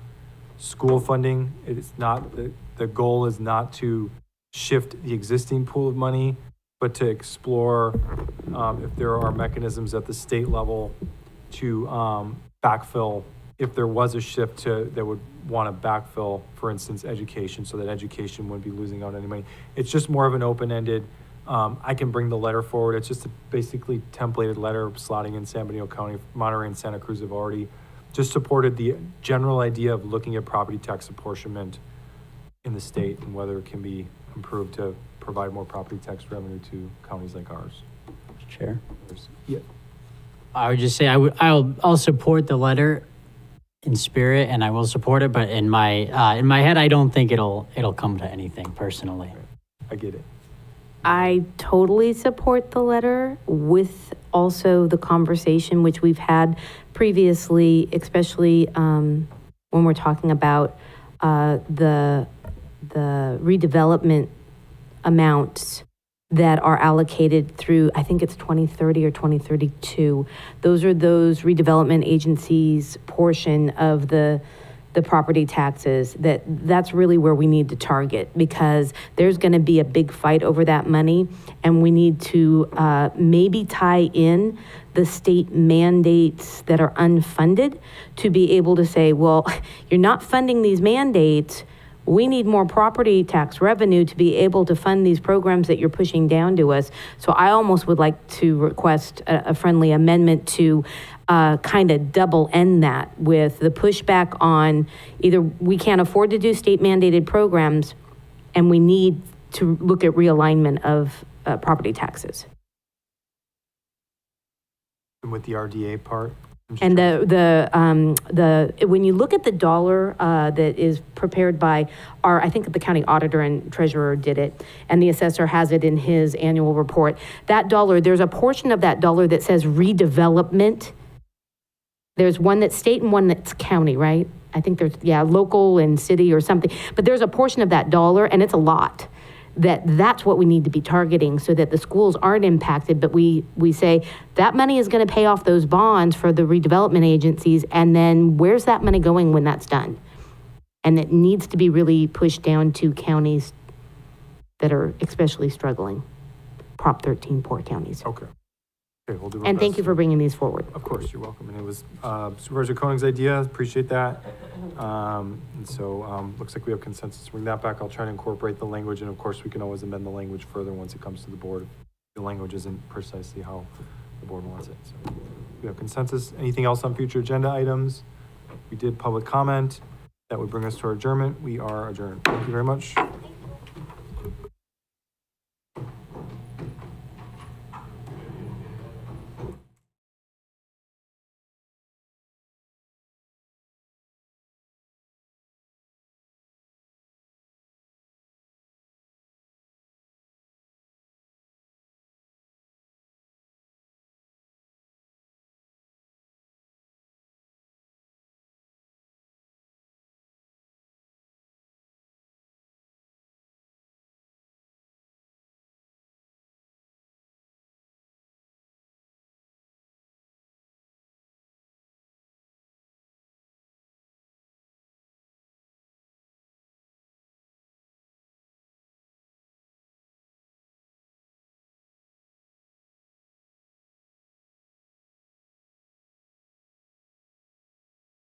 school funding. It is not, the goal is not to shift the existing pool of money, but to explore if there are mechanisms at the state level to backfill if there was a shift that would want to backfill, for instance, education, so that education wouldn't be losing out any money. It's just more of an open-ended, I can bring the letter forward. It's just a basically templated letter slotting in San Benito County. Monterey and Santa Cruz have already just supported the general idea of looking at property tax apportionment in the state and whether it can be improved to provide more property tax revenue to counties like ours. Chair? Yeah. I would just say I'll support the letter in spirit, and I will support it, but in my head, I don't think it'll come to anything personally. I get it. I totally support the letter, with also the conversation which we've had previously, especially when we're talking about the redevelopment amounts that are allocated through, I think it's 2030 or 2032. Those are those redevelopment agencies' portion of the property taxes. That's really where we need to target, because there's going to be a big fight over that money, and we need to maybe tie in the state mandates that are unfunded to be able to say, well, you're not funding these mandates. We need more property tax revenue to be able to fund these programs that you're pushing down to us. So I almost would like to request a friendly amendment to kind of double end that with the pushback on either we can't afford to do state mandated programs and we need to look at realignment of property taxes. And with the RDA part? And when you look at the dollar that is prepared by I think the county auditor and treasurer did it, and the assessor has it in his annual report, that dollar, there's a portion of that dollar that says redevelopment. There's one that's state and one that's county, right? I think there's, local and city or something. But there's a portion of that dollar, and it's a lot, that's what we need to be targeting so that the schools aren't impacted. But we say that money is going to pay off those bonds for the redevelopment agencies. And then where's that money going when that's done? And it needs to be really pushed down to counties that are especially struggling. Prop 13 poor counties. Okay. Okay, we'll do our And thank best. you for bringing these forward. Of course, you're welcome. And it was Supervisor Koenig's idea. Appreciate that. And so looks like we have consensus to bring that back. I'll try to incorporate the language, and of course, we can always amend the language further once it comes to the board. The language isn't precisely how the board wants it. So we have consensus. Anything else on future agenda items? We did public comment. That would bring us to our adjournment. We are adjourned. Thank you very much.